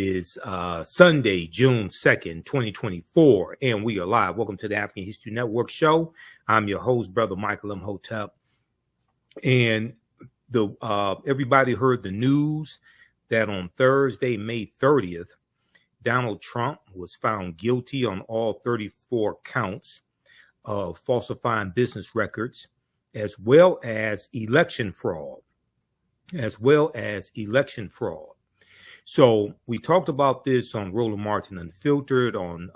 is Sunday, June 2nd, 2024, and we are live. Welcome to the African History Network show. I'm your host, Brother Michael Imhotep. And everybody heard the news that on Thursday, May 30th, Donald Trump was found guilty on all 34 counts of falsifying business records, as well as election fraud. So we talked about this on Roland Martin Unfiltered on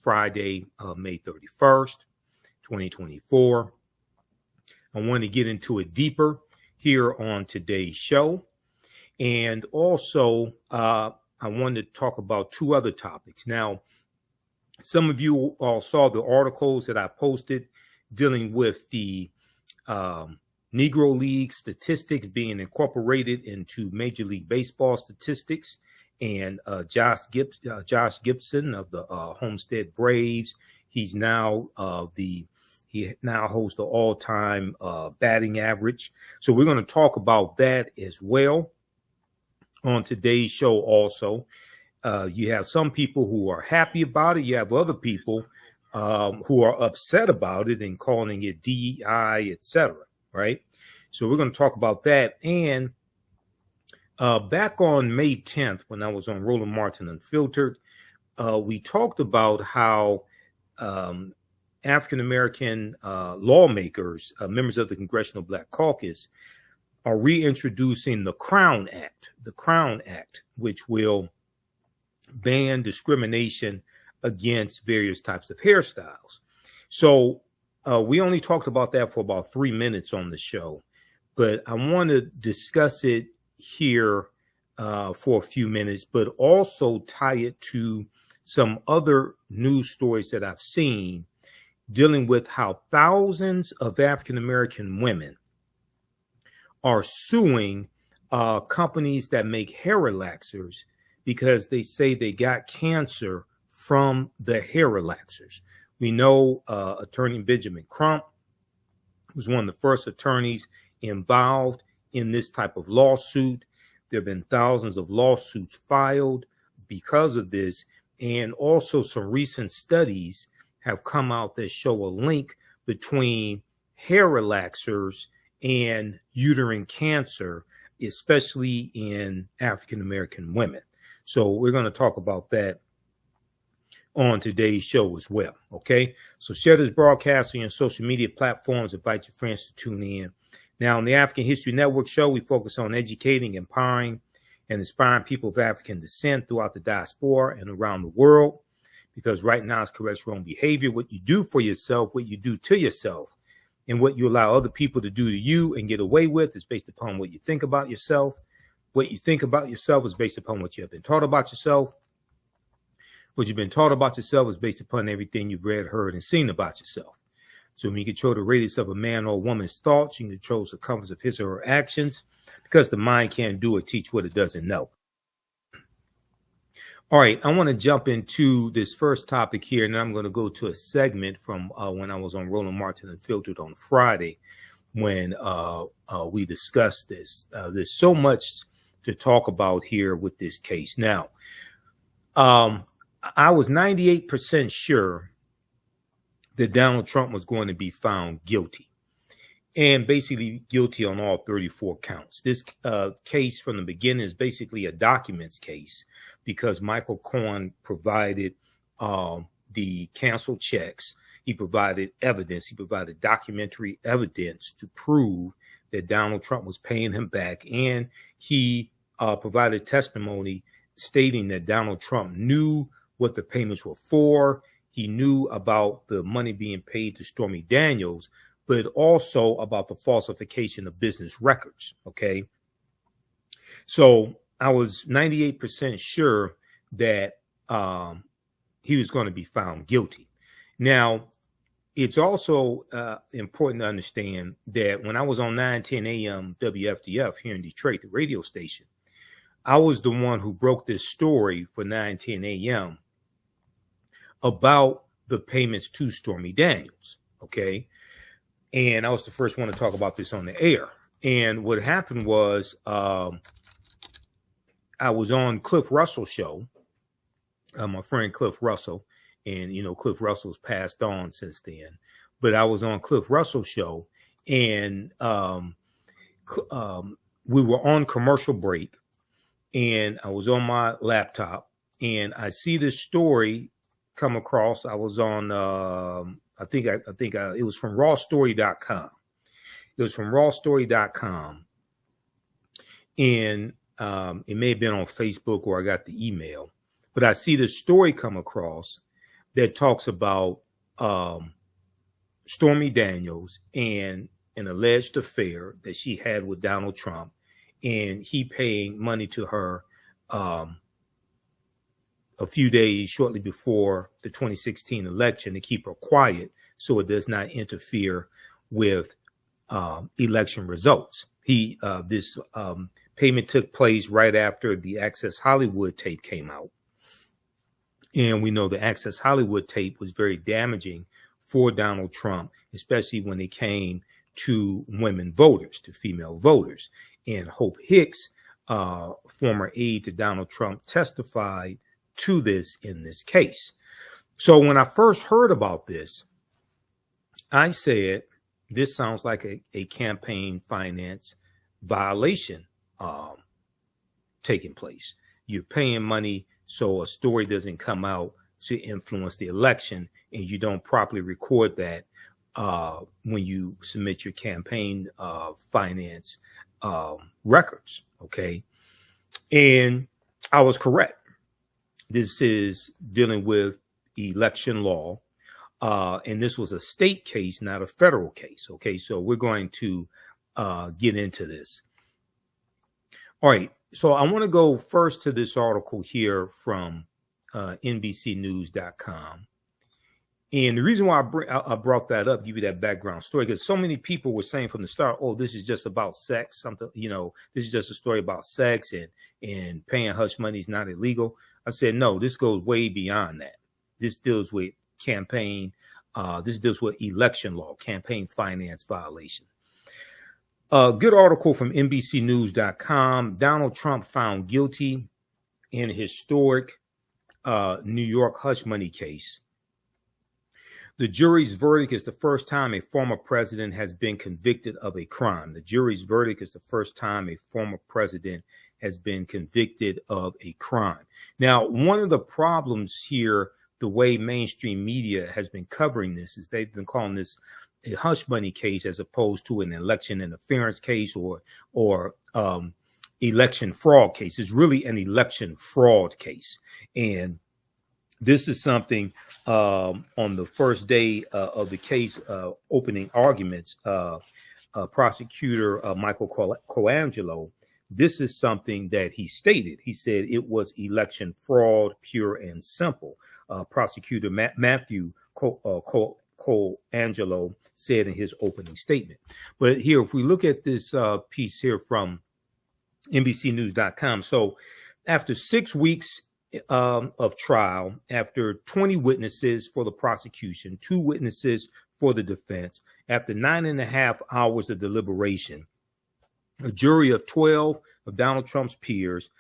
Friday, May 31st, 2024. I want to get into it deeper here on today's show. And also, I wanted to talk about two other topics. Now, some of you all saw the articles that I posted dealing with the Negro League statistics being incorporated into Major League Baseball statistics, and Josh Gibson of the Homestead Braves. He now hosts the all-time batting average. So we're going to talk about that as well on today's show. Also, you have some people who are happy about it. You have other people who are upset about it and calling it DEI, etc. Right? So we're going to talk about that. And back on May 10th, when I was on Roland Martin Unfiltered, we talked about how African-American lawmakers, members of the Congressional Black Caucus, are reintroducing the Crown Act, which will ban discrimination against various types of hairstyles. So we only talked about that for about 3 minutes on the show, but I want to discuss it here for a few minutes, but also tie it to some other news stories that I've seen dealing with how thousands of African-American women are suing companies that make hair relaxers because they say they got cancer from the hair relaxers. We know Attorney Benjamin Crump was one of the first attorneys involved in this type of lawsuit. There have been thousands of lawsuits filed because of this, and also some recent studies have come out that show a link between hair relaxers and uterine cancer, especially in African-American women. So we're going to talk about that on today's show as well. Okay, so share this broadcast on your social media platforms. Invite your friends to tune in. Now, on the African History Network show, we focus on educating, empowering, and inspiring people of African descent throughout the diaspora and around the world. Because right now, it's correct wrong behavior. What you do for yourself, what you do to yourself, and what you allow other people to do to you and get away with is based upon what you think about yourself. What you think about yourself is based upon what you have been taught about yourself. What you've been taught about yourself is based upon everything you've read, heard, and seen about yourself. So when you control the radius of a man or woman's thoughts, you can control the circumference of his or her actions, because the mind can't do or teach what it doesn't know. All right, I want to jump into this first topic here, and then I'm going to go to a segment from when I was on Roland Martin Unfiltered on Friday when we discussed this. There's so much to talk about here with this case. Now, I was 98% sure that Donald Trump was going to be found guilty, and basically guilty on all 34 counts. This case from the beginning is basically a documents case because Michael Cohen provided the canceled checks. He provided evidence. He provided documentary evidence to prove that Donald Trump was paying him back, and he provided testimony stating that Donald Trump knew what the payments were for. He knew about the money being paid to Stormy Daniels, but also about the falsification of business records. Okay. So I was 98% sure that he was going to be found guilty. Now, it's also important to understand that when I was on 910 AM WFDF here in Detroit, the radio station, I was the one who broke this story for 910 AM about the payments to Stormy Daniels. Okay. And I was the first one to talk about this on the air. And what happened was I I was on Cliff Russell's show, my friend Cliff Russell, and, you know, Cliff Russell's passed on since then, but I was on Cliff Russell's show, and we were on commercial break, and I was on my laptop, and I see this story come across. I was on, I think it was from rawstory.com. It was from rawstory.com, and it may have been on Facebook, or I got the email, but I see this story come across that talks about Stormy Daniels and an alleged affair that she had with Donald Trump, and he paying money to her a few days shortly before the 2016 election to keep her quiet so it does not interfere with election results. This payment took place right after the Access Hollywood tape came out. And we know the Access Hollywood tape was very damaging for Donald Trump, especially when it came to women voters, to female voters. And Hope Hicks, former aide to Donald Trump, testified to this in this case. So when I first heard about this, I said, this sounds like a campaign finance violation taking place. You're paying money so a story doesn't come out to influence the election, and you don't properly record that when you submit your campaign finance records. Okay. And I was correct. This is dealing with election law. And this was a state case, not a federal case. Okay. So we're going to get into this. All right. So I want to go first to this article here from NBCnews.com. And the reason why I brought that up, give you that background story, because so many people were saying from the start, oh, this is just about sex, something, you know, this is just a story about sex and paying hush money is not illegal. I said, no, this goes way beyond that. This deals with campaign. This deals with election law, campaign finance violation. A good article from NBCnews.com. Donald Trump found guilty in historic New York hush money case. The jury's verdict is the first time a former president has been convicted of a crime. The jury's verdict is the first time a former president has been convicted of a crime. Now, one of the problems here, the way mainstream media has been covering this, is they've been calling this a hush money case as opposed to an election interference case or election fraud case. It's really an election fraud case. And this is something on the first day of the case opening arguments, prosecutor Michael Colangelo, this is something that he stated. He said it was election fraud, pure and simple. Prosecutor Matthew Colangelo said in his opening statement. But here, if we look at this piece here from NBCnews.com, so after 6 weeks of trial, after 20 witnesses for the prosecution, 2 witnesses for the defense, after 9.5 hours of deliberation, a jury of 12 of Donald Trump's peers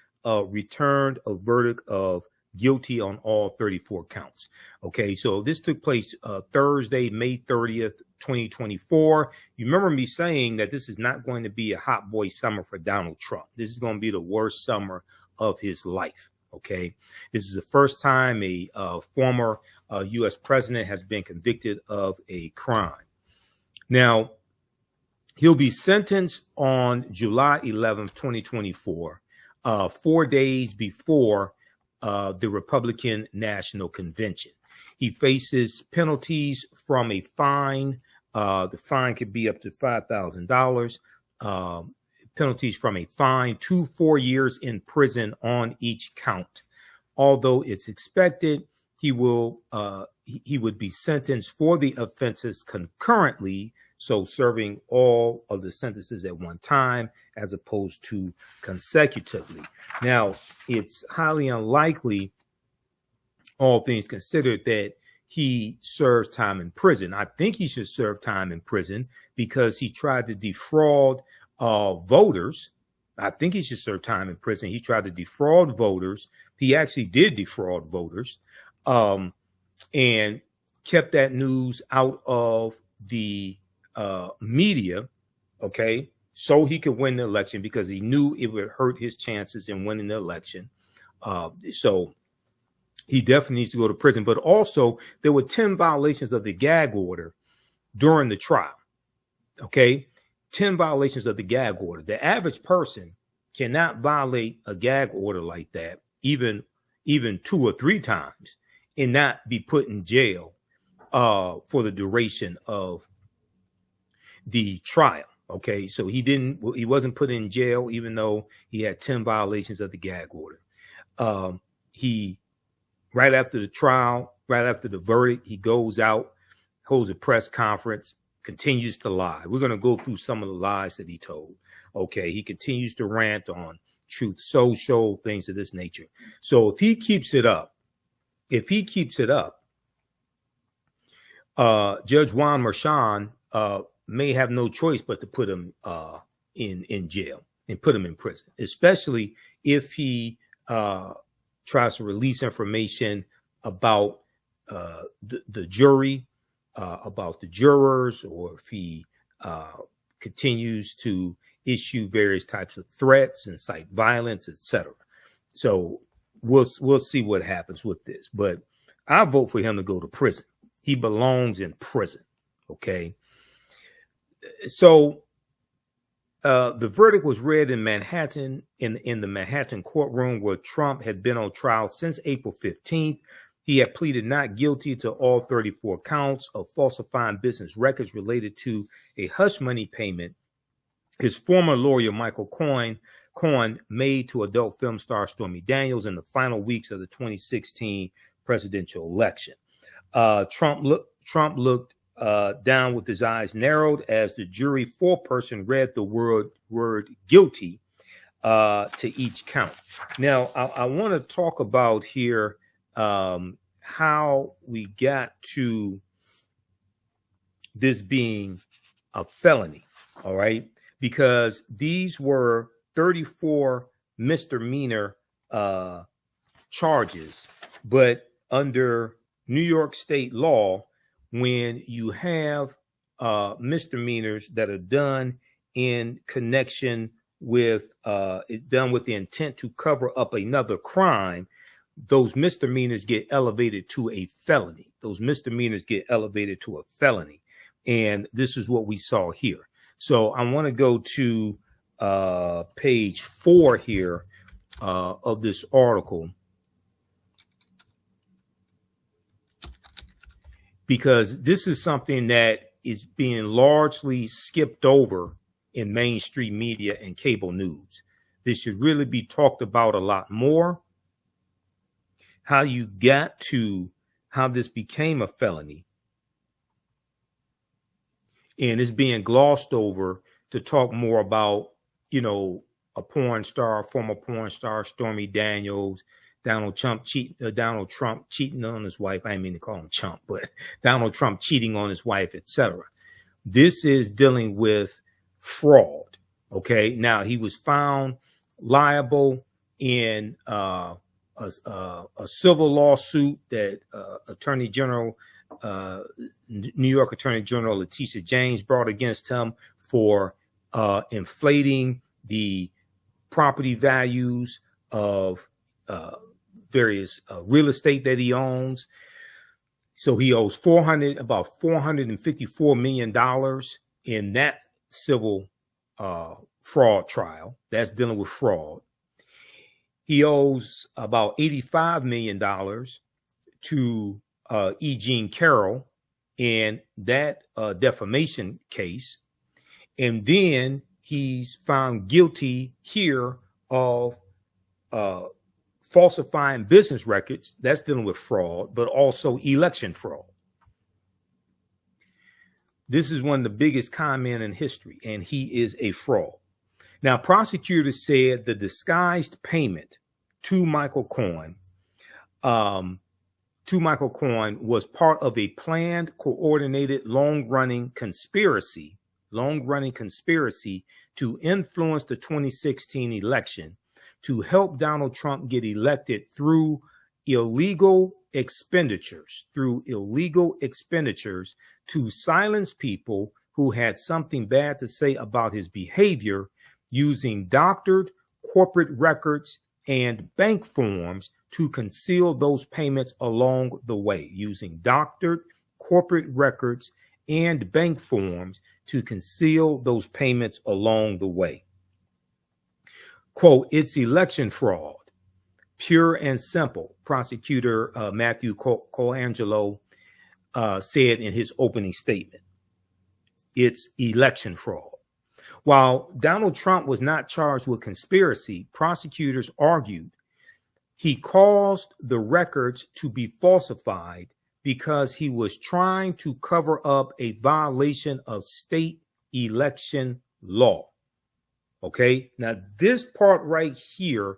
returned a verdict of guilty on all 34 counts. Okay, so this took place Thursday, May 30th, 2024. You remember me saying that this is not going to be a hot boy summer for Donald Trump. This is going to be the worst summer of his life. Okay, this is the first time a former U.S. president has been convicted of a crime. Now, he'll be sentenced on July 11th, 2024, 4 days before the Republican National Convention. He faces penalties from a fine. The fine could be up to $5,000. Penalties from a fine to 4 years in prison on each count. Although it's expected he would be sentenced for the offenses concurrently, so serving all of the sentences at one time as opposed to consecutively. Now, it's highly unlikely, all things considered, that he serves time in prison. I think he should serve time in prison because he tried to defraud voters I think he should serve time in prison. He tried to defraud voters. He actually did defraud voters, and kept that news out of the media, okay, so he could win the election, because he knew it would hurt his chances in winning the election. So he definitely needs to go to prison. But also, there were 10 violations of the gag order during the trial. Okay, 10 violations of the gag order. The average person cannot violate a gag order like that, even 2 or 3 times, and not be put in jail for the duration of the trial. Okay, so he wasn't put in jail, even though he had 10 violations of the gag order. He, right after the trial, right after the verdict, he goes out, holds a press conference, continues to lie. We're going to go through some of the lies that he told. Okay, he continues to rant on Truth Social, things of this nature. So if he keeps it up, Judge Juan Merchan may have no choice but to put him in jail and put him in prison, especially if he tries to release information about the jury, about the jurors, or if he continues to issue various types of threats, incite violence, etc. So we'll see what happens with this. But I vote for him to go to prison. He belongs in prison. Okay. So the verdict was read in Manhattan, in the Manhattan courtroom, where Trump had been on trial since April 15th. He had pleaded not guilty to all 34 counts of falsifying business records related to a hush money payment his former lawyer, Michael Cohen, made to adult film star Stormy Daniels in the final weeks of the 2016 presidential election. Trump looked down with his eyes narrowed as the jury foreperson read the word guilty to each count. Now, I want to talk about here how we got to this being a felony, all right? Because these were 34 misdemeanor charges, but under New York state law, when you have misdemeanors that are done in connection with done with the intent to cover up another crime, those misdemeanors get elevated to a felony. Those misdemeanors get elevated to a felony. And this is what we saw here. So I want to go to page 4 here of this article, because this is something that is being largely skipped over in mainstream media and cable news. This should really be talked about a lot more. How you got to how this became a felony. And it's being glossed over to talk more about, you know, a porn star, former porn star, Stormy Daniels, Donald Trump cheating on his wife. I didn't mean to call him chump, but Donald Trump cheating on his wife, etc. This is dealing with fraud. Okay. Now, he was found liable in a civil lawsuit that Attorney General, New York Attorney General Letitia James brought against him for inflating the property values of various real estate that he owns. So he owes about $454 million in that civil fraud trial. That's dealing with fraud. He owes about $85 million to E. Jean Carroll in that defamation case. And then he's found guilty here of falsifying business records. That's dealing with fraud, but also election fraud. This is one of the biggest con men in history, and he is a fraud. Now, prosecutors said the disguised payment to Michael Cohen was part of a planned, coordinated, long-running conspiracy long-running conspiracy to influence the 2016 election to help Donald Trump get elected through illegal expenditures, to silence people who had something bad to say about his behavior, using doctored corporate records and bank forms to conceal those payments along the way, using doctored corporate records and bank forms to conceal those payments along the way. Quote, "It's election fraud, pure and simple," prosecutor Matthew Colangelo said in his opening statement. It's election fraud. While Donald Trump was not charged with conspiracy, prosecutors argued he caused the records to be falsified because he was trying to cover up a violation of state election law. Okay, now this part right here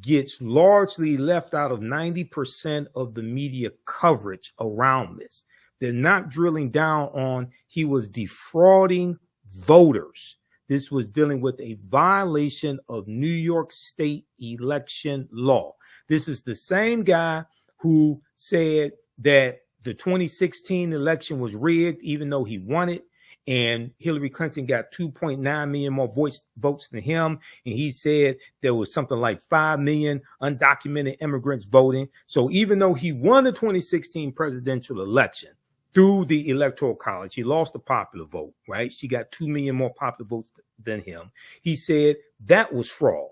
gets largely left out of 90% of the media coverage around this. They're not drilling down on he was defrauding voters. This was dealing with a violation of New York State election law. This is the same guy who said that the 2016 election was rigged, even though he won it. And Hillary Clinton got 2.9 million more votes than him. And he said there was something like 5 million undocumented immigrants voting. So even though he won the 2016 presidential election through the Electoral College, he lost the popular vote, right? She got 2 million more popular votes than him. He said that was fraud.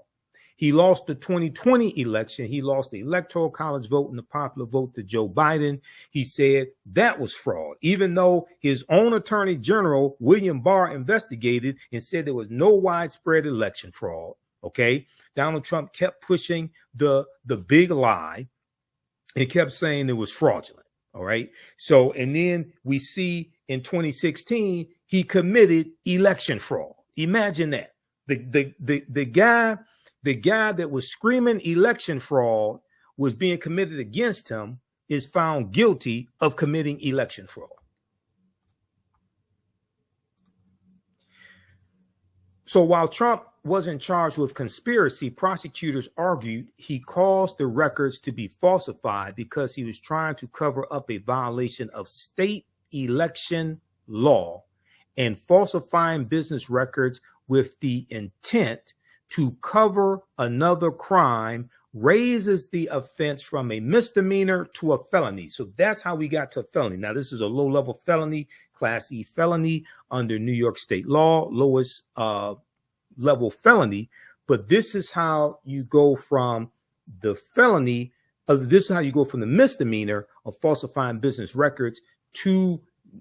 He lost the 2020 election. He lost the Electoral College vote and the popular vote to Joe Biden. He said that was fraud, even though his own Attorney General, William Barr, investigated and said there was no widespread election fraud. Okay. Donald Trump kept pushing the big lie and kept saying it was fraudulent. All right. So, and then we see in 2016, he committed election fraud. Imagine that. The guy that was screaming election fraud was being committed against him is found guilty of committing election fraud. So while Trump wasn't charged with conspiracy, prosecutors argued he caused the records to be falsified because he was trying to cover up a violation of state election law and falsifying business records with the intent to cover another crime raises the offense from a misdemeanor to a felony. So that's how we got to a felony. Now, this is a low-level felony, Class E felony under New York state law, lowest level felony. But this is how you go from the felony, this is how you go from the misdemeanor of falsifying business records to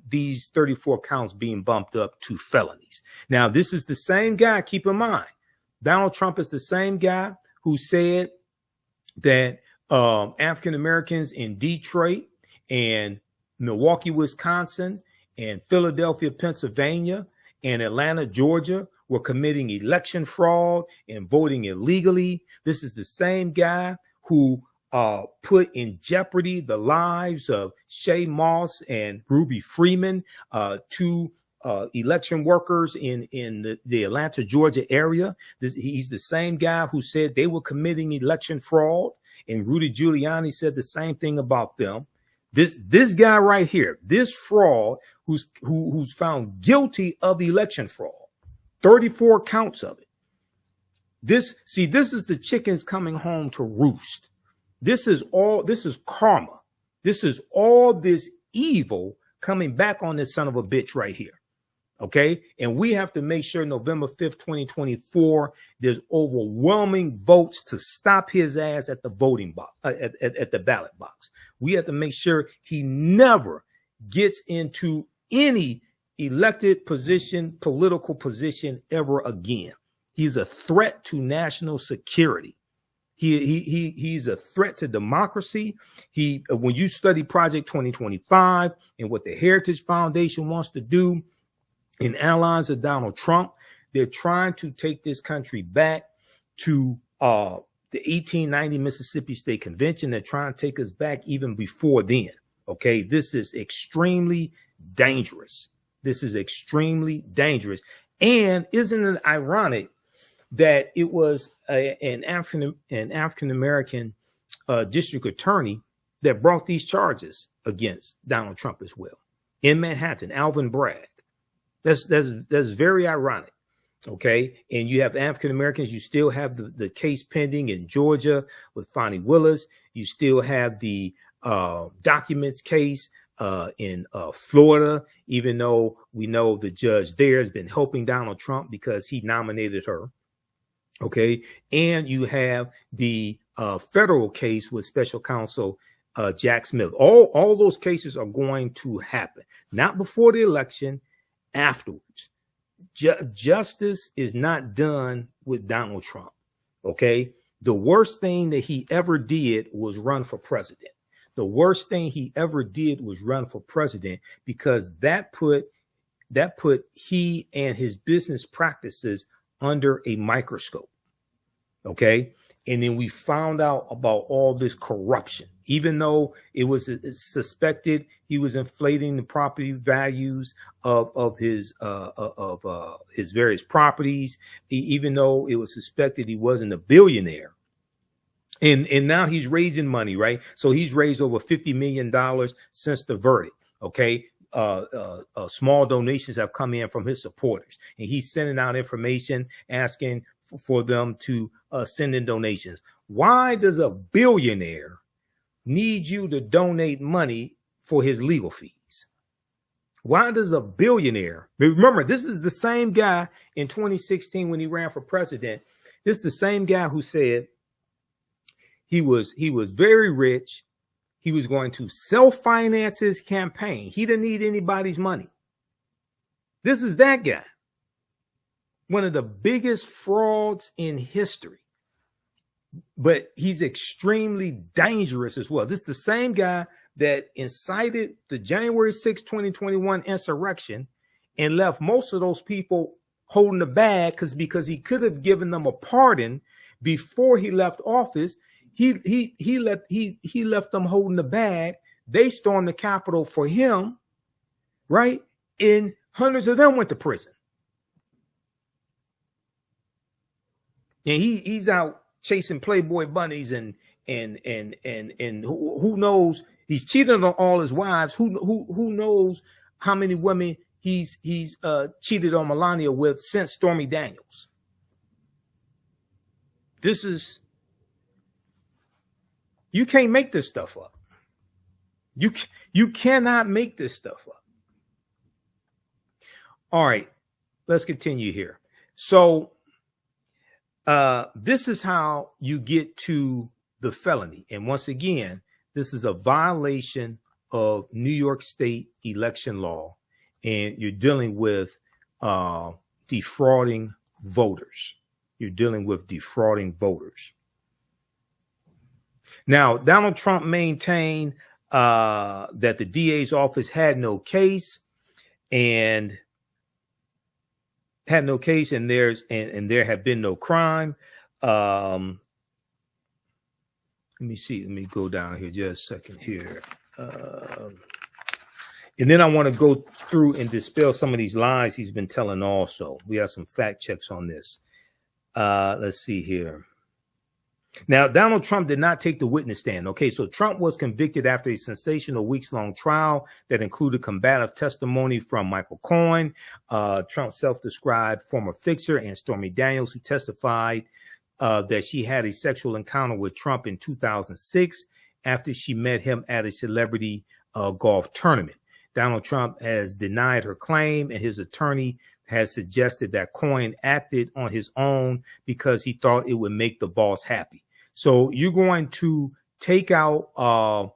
these 34 counts being bumped up to felonies. Now, this is the same guy, keep in mind, Donald Trump is the same guy who said that African Americans in Detroit and Milwaukee, Wisconsin, and Philadelphia, Pennsylvania, and Atlanta, Georgia were committing election fraud and voting illegally. This is the same guy who put in jeopardy the lives of Shay Moss and Ruby Freeman, two election workers in the Atlanta, Georgia area. He's the same guy who said they were committing election fraud, and Rudy Giuliani said the same thing about them. This guy right here, this fraud, who's found guilty of election fraud, 34 counts of it. This is the chickens coming home to roost. This is karma. This is all this evil coming back on this son of a bitch right here. Okay. And we have to make sure November 5th, 2024, there's overwhelming votes to stop his ass at the voting box, at the ballot box. We have to make sure he never gets into any elected position, political position ever again. He's a threat to national security. He's a threat to democracy. When you study Project 2025 and what the Heritage Foundation wants to do, and allies of Donald Trump, they're trying to take this country back to the 1890 Mississippi State Convention. They're trying to take us back even before then. Okay, this is extremely dangerous. This is extremely dangerous. And isn't it ironic that it was an African-American district attorney that brought these charges against Donald Trump as well in Manhattan, Alvin Bragg. That's very ironic. Okay. And you have African Americans. You still have the case pending in Georgia with Fonnie Willis. You still have the documents case in Florida, even though we know the judge there has been helping Donald Trump because he nominated her. Okay. And you have the federal case with special counsel Jack Smith. All those cases are going to happen, not before the election, afterwards. Justice is not done with Donald Trump. Okay. The worst thing that he ever did was run for president. The worst thing he ever did was run for president, because that put he and his business practices under a microscope. Okay. And then we found out about all this corruption, even though it was suspected he was inflating the property values of his various properties, even though it was suspected he wasn't a billionaire. And now he's raising money, right? So he's raised over $50 million since the verdict. Okay. Small donations have come in from his supporters, and he's sending out information asking for them to send in donations. Why does a billionaire need you to donate money for his legal fees? Why does a billionaire? Remember, this is the same guy in 2016 when he ran for president. This is the same guy who said he was very rich. He was going to self-finance his campaign. He didn't need anybody's money. This is that guy. One of the biggest frauds in history. But he's extremely dangerous as well. This is the same guy that incited the January 6, 2021 insurrection and left most of those people holding the bag because he could have given them a pardon before he left office. He left them holding the bag. They stormed the Capitol for him, right? And hundreds of them went to prison. And he's out chasing Playboy bunnies and who knows, he's cheated on all his wives. Who knows how many women he's cheated on Melania with since Stormy Daniels. You can't make this stuff up. You cannot make this stuff up. All right, let's continue here. So this is how you get to the felony. And once again, this is a violation of New York State election law, and you're dealing with defrauding voters. You're dealing with defrauding voters. Now, Donald Trump maintained that the DA's office had no case, and there have been no crime. Let me see. Let me go down here just a second here. And then I want to go through and dispel some of these lies he's been telling also. We have some fact checks on this. Let's see here. Now, Donald Trump did not take the witness stand. Okay, so Trump was convicted after a sensational weeks-long trial that included combative testimony from Michael Cohen, Trump's self-described former fixer, and Stormy Daniels, who testified that she had a sexual encounter with Trump in 2006 after she met him at a celebrity golf tournament. Donald Trump has denied her claim, and his attorney has suggested that Cohen acted on his own because he thought it would make the boss happy. So you're going to take out a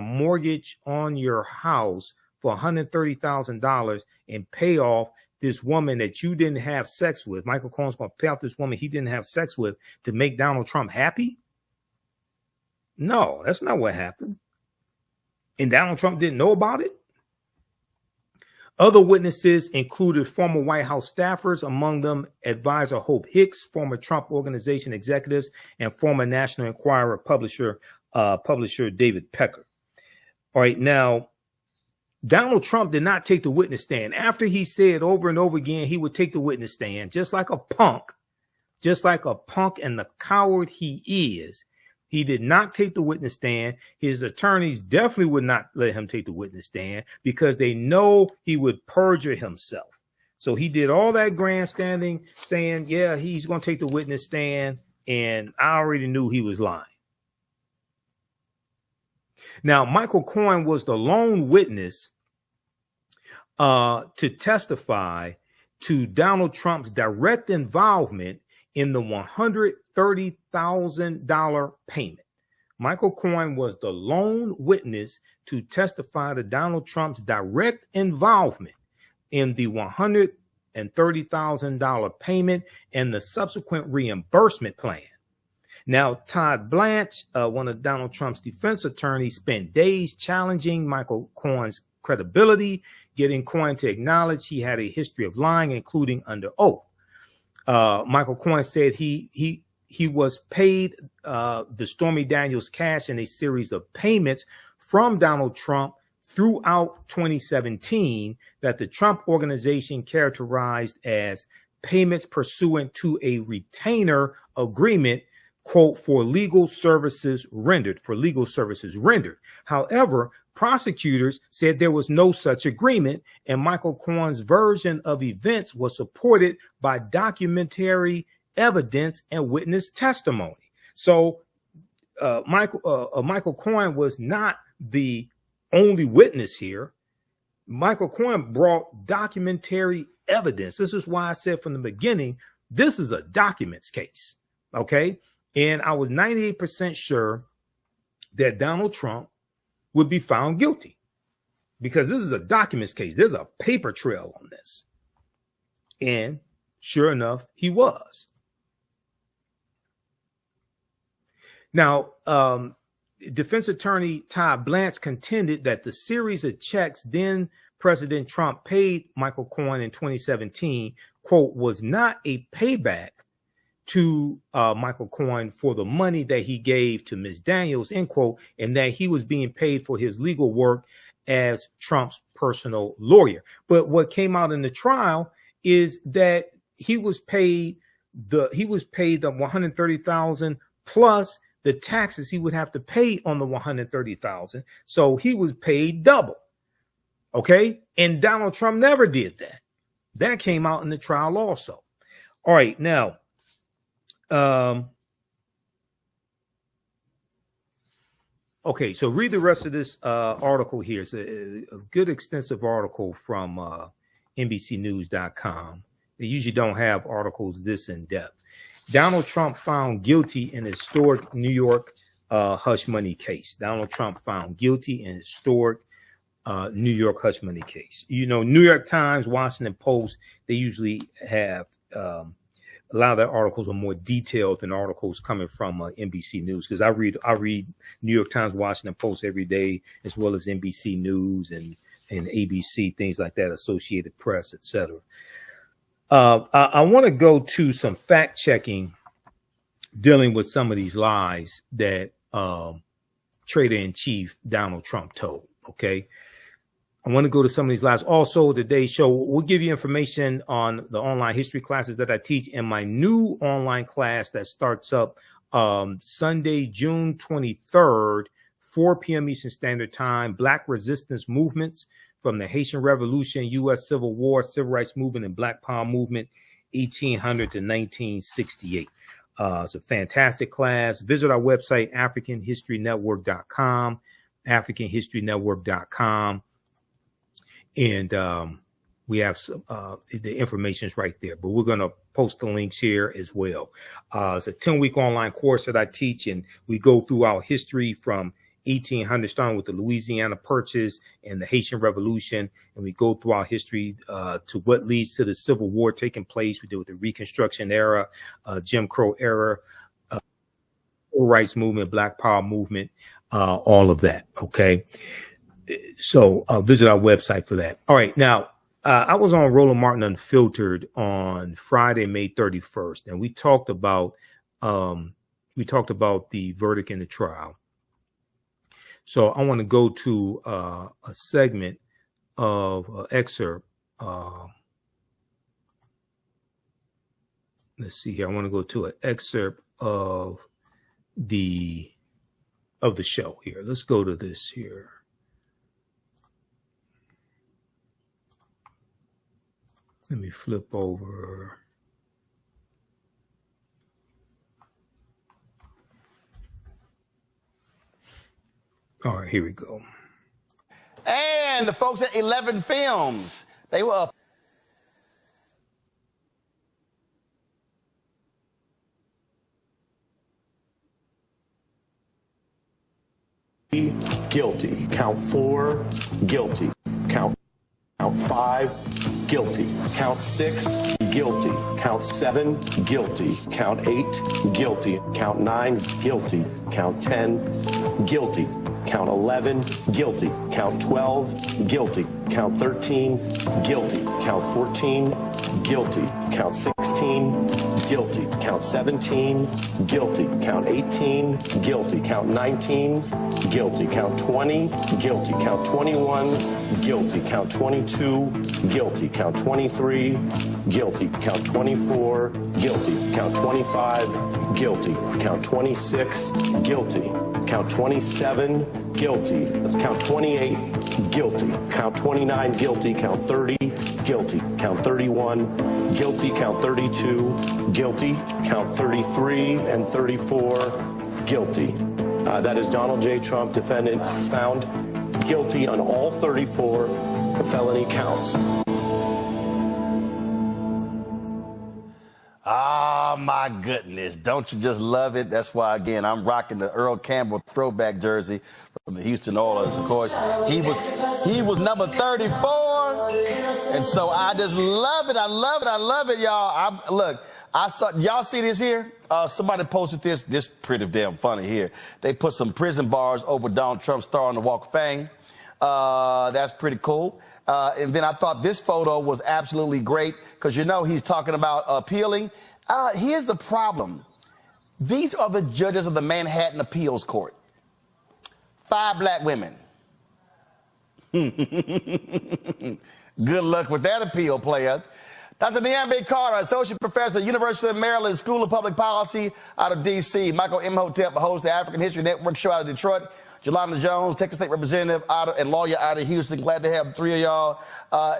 mortgage on your house for $130,000 and pay off this woman that you didn't have sex with. Michael Cohen's going to pay off this woman he didn't have sex with to make Donald Trump happy? No, that's not what happened. And Donald Trump didn't know about it? Other witnesses included former White House staffers, among them advisor Hope Hicks, former Trump Organization executives, and former National Enquirer publisher David Pecker. All right, now, Donald Trump did not take the witness stand. After he said over and over again he would take the witness stand, just like a punk and the coward he is. He did not take the witness stand. His attorneys definitely would not let him take the witness stand because they know he would perjure himself. So he did all that grandstanding saying, yeah, he's going to take the witness stand. And I already knew he was lying. Now, Michael Cohen was the lone witness to testify to Donald Trump's direct involvement in the $130,000 payment. Michael Cohen was the lone witness to testify to Donald Trump's direct involvement in the $130,000 payment and the subsequent reimbursement plan. Now, Todd Blanche, one of Donald Trump's defense attorneys, spent days challenging Michael Cohen's credibility, getting Cohen to acknowledge he had a history of lying, including under oath. Michael Cohen said he was paid the Stormy Daniels cash in a series of payments from Donald Trump throughout 2017 that the Trump organization characterized as payments pursuant to a retainer agreement, quote, for legal services rendered. However, prosecutors said there was no such agreement, and Michael Cohen's version of events was supported by documentary evidence and witness testimony. So Michael Cohen was not the only witness here. Michael Cohen brought documentary evidence. This is why I said from the beginning, this is a documents case. Okay. And I was 98% sure that Donald Trump would be found guilty because this is a documents case. There's a paper trail on this. And sure enough, he was. Now, defense attorney Todd Blanche contended that the series of checks then President Trump paid Michael Cohen in 2017, quote, was not a payback to Michael Cohen for the money that he gave to Ms. Daniels, end quote, and that he was being paid for his legal work as Trump's personal lawyer. But what came out in the trial is that he was paid the $130,000 plus the taxes he would have to pay on the $130,000. So he was paid double. Okay. And Donald Trump never did that. That came out in the trial also. All right. Now, okay. So read the rest of this article here. It's a good extensive article from NBCnews.com. They usually don't have articles this in depth. Donald Trump found guilty in historic New York hush money case. Donald Trump found guilty in historic New York hush money case. You know, New York Times, Washington Post, they usually have a lot of their articles are more detailed than articles coming from NBC News, because I read New York Times, Washington Post every day, as well as NBC News and ABC, things like that, Associated Press, etc. I want to go to some fact checking dealing with some of these lies that Trader-in-Chief Donald Trump told. Okay. I want to go to some of these lies. Also, today's show, we'll give you information on the online history classes that I teach in my new online class that starts up Sunday, June 23rd, 4 p.m. Eastern Standard Time, Black Resistance Movements from the Haitian Revolution, U.S. Civil War, Civil Rights Movement, and Black Power Movement, 1800 to 1968. It's a fantastic class. Visit our website, AfricanHistoryNetwork.com, AfricanHistoryNetwork.com. And we have some, the information is right there, but we're going to post the links here as well. It's a 10-week online course that I teach, and we go through our history from 1800, starting with the Louisiana Purchase and the Haitian Revolution, and we go through our history to what leads to the Civil War taking place. We deal with the Reconstruction era, Jim Crow era, Civil Rights Movement, Black Power Movement, all of that. Okay. So visit our website for that. All right. Now, I was on Roland Martin Unfiltered on Friday, May 31st, and we talked about the verdict in the trial. So I want to go to a segment of excerpt. Let's see here. I want to go to an excerpt of the show here. Let's go to this here. Let me flip over. All right, here we go. And the folks at 11 Films, they were up. Guilty. Count 4, guilty. Count 5, guilty. Count 6, guilty. Count 7, guilty. Count 8, guilty. Count 9, guilty. Count 10, guilty. Count 11, guilty. Count 12, guilty. Count 13, guilty. Count 14, guilty. Count 16, guilty. Count 17, guilty. Count 18, guilty. Count 19, guilty. Count 20, guilty. Count 21, guilty. Count 22, guilty. Count 23, guilty. Count 24, guilty. Count 25, guilty. Count 26, guilty. Count 27, guilty. Count 28, guilty. Count 29, guilty. Count 30, guilty. Count 31, guilty. Count 32, guilty. Count 33 and 34, guilty. That is Donald J. Trump, defendant, found guilty on all 34 felony counts. Oh, my goodness. Don't you just love it? That's why, again, I'm rocking the Earl Campbell throwback jersey from the Houston Oilers. Of course, he was number 34. And so I just love it. I love it. I love it, y'all. Look, y'all see this here? Somebody posted this pretty damn funny here. They put some prison bars over Donald Trump's star on the Walk of Fame. That's pretty cool. And then I thought this photo was absolutely great because, you know, he's talking about appealing. Here's the problem. These are the judges of the Manhattan Appeals Court. 5 black women. Good luck with that appeal, player. Dr. Niambe Carter, Associate Professor, University of Maryland School of Public Policy out of D.C. Michael Imhotep, host of the African History Network show out of Detroit. Jelana Jones, Texas State Representative and lawyer out of Houston. Glad to have 3 of y'all.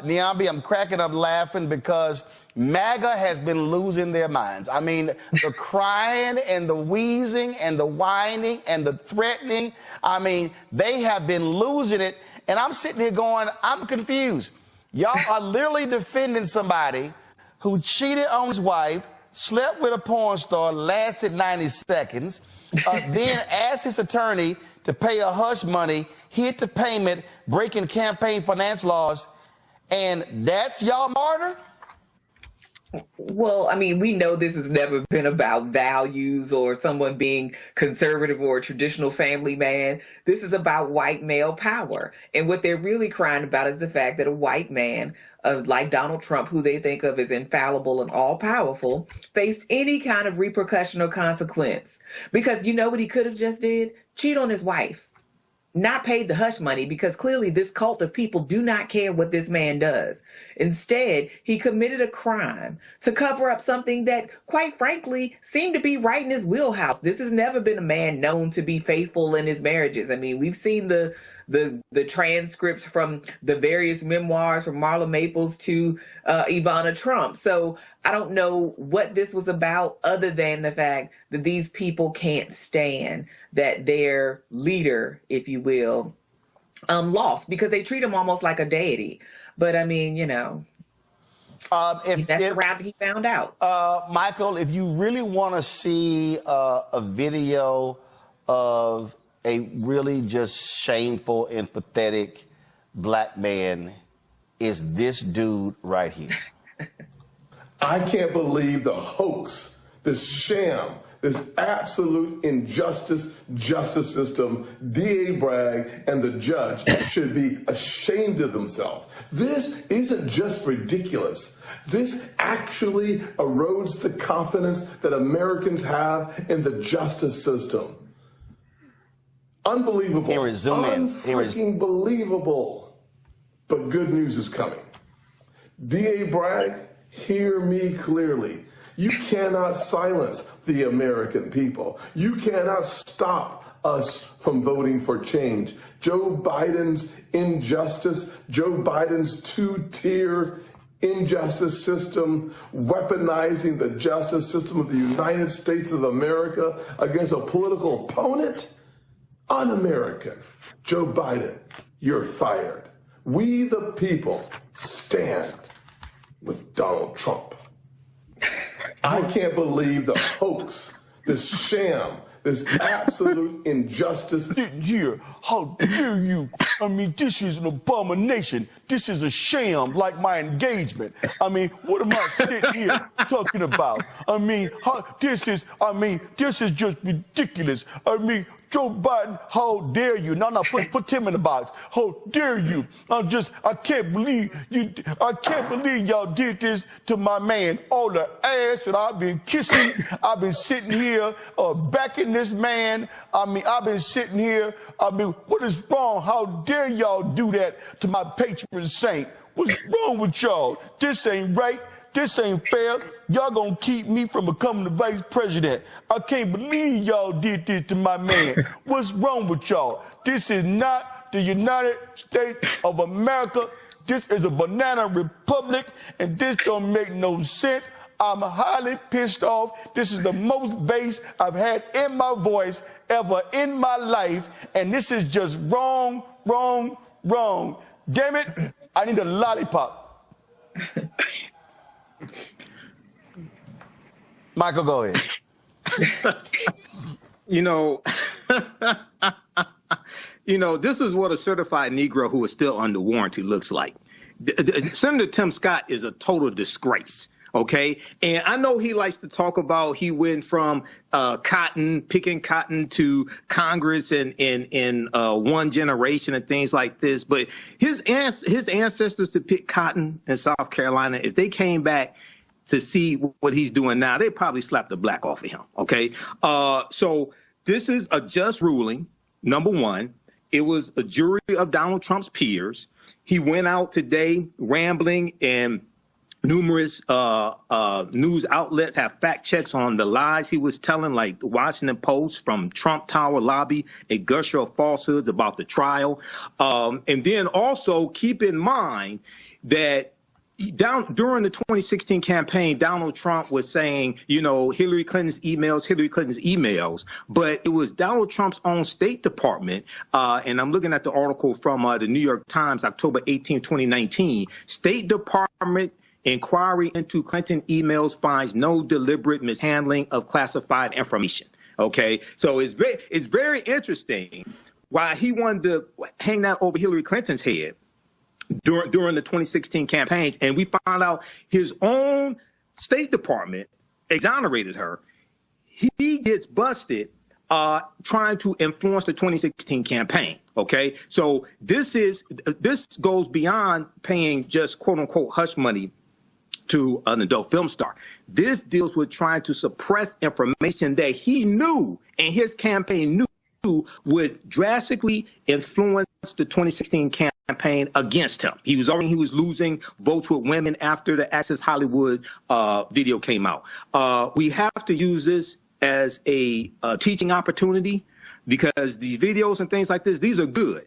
Niambe, I'm cracking up laughing because MAGA has been losing their minds. I mean, the crying and the wheezing and the whining and the threatening. I mean, they have been losing it. And I'm sitting here going, I'm confused. Y'all are literally defending somebody who cheated on his wife, slept with a porn star, lasted 90 seconds, then asked his attorney to pay a hush money, hid the payment, breaking campaign finance laws, and that's y'all martyr? Well, I mean, we know this has never been about values or someone being conservative or a traditional family man. This is about white male power. And what they're really crying about is the fact that a white man like Donald Trump, who they think of as infallible and all powerful, faced any kind of repercussion or consequence. Because you know what he could have just did? Cheat on his wife. Not paid the hush money, because clearly this cult of people do not care what this man does. Instead, he committed a crime to cover up something that, quite frankly, seemed to be right in his wheelhouse. This has never been a man known to be faithful in his marriages. I mean, we've seen the transcripts from the various memoirs from Marla Maples to Ivana Trump. So I don't know what this was about, other than the fact that these people can't stand that their leader, if you will, lost, because they treat him almost like a deity. But I mean, you know, that's the route he found out. Michael, if you really want to see a video of a really just shameful and pathetic black man, is this dude right here. I can't believe the hoax, this sham, this absolute injustice justice system. D.A. Bragg and the judge should be ashamed of themselves. This isn't just ridiculous. This actually erodes the confidence that Americans have in the justice system. Unbelievable. Unfreaking believable. But good news is coming. D.A. Bragg, hear me clearly. You cannot silence the American people. You cannot stop us from voting for change. Joe Biden's injustice, Joe Biden's two-tier injustice system, weaponizing the justice system of the United States of America against a political opponent, un-American. Joe Biden, you're fired. We the people stand with Donald Trump. I can't believe the hoax, this sham, this absolute injustice. Here, how dare you? I mean, this is an abomination. This is a sham, like my engagement. I mean, what am I sitting here talking about? I mean, this is just ridiculous. I mean, Joe Biden, how dare you? No, put Tim in the box. How dare you? I can't believe y'all did this to my man. All the ass that I've been kissing. I've been sitting here backing this man. I mean, I've been sitting here. I mean, what is wrong? How dare y'all do that to my patron saint? What's wrong with y'all? This ain't right. This ain't fair. Y'all gonna keep me from becoming the vice president. I can't believe y'all did this to my man. What's wrong with y'all? This is not the United States of America. This is a banana republic, and this don't make no sense. I'm highly pissed off. This is the most bass I've had in my voice ever in my life, and this is just wrong, wrong, wrong. Damn it, I need a lollipop. Michael, go ahead. You know, this is what a certified Negro who is still under warranty looks like. Senator Tim Scott is a total disgrace. OK, and I know he likes to talk about he went from picking cotton to Congress in one generation and things like this. But his ancestors to pick cotton in South Carolina, if they came back to see what he's doing now, they probably slapped the black off of him. OK, so this is a just ruling. Number one, it was a jury of Donald Trump's peers. He went out today rambling, and numerous news outlets have fact checks on the lies he was telling, like the Washington Post from Trump Tower lobby, a gusher of falsehoods about the trial. And then also keep in mind that during the 2016 campaign, Donald Trump was saying, Hillary Clinton's emails, but it was Donald Trump's own State Department. And I'm looking at the article from the New York Times, October 18, 2019, State Department inquiry into Clinton emails finds no deliberate mishandling of classified information. OK, so it's very interesting why he wanted to hang that over Hillary Clinton's head during the 2016 campaigns. And we found out his own State Department exonerated her. He gets busted trying to influence the 2016 campaign. OK, so this goes beyond paying just, quote unquote, hush money to an adult film star. This deals with trying to suppress information that he knew and his campaign knew would drastically influence the 2016 campaign against him. He was losing votes with women after the Access Hollywood video came out. We have to use this as a teaching opportunity, because these videos and things like this, these are good.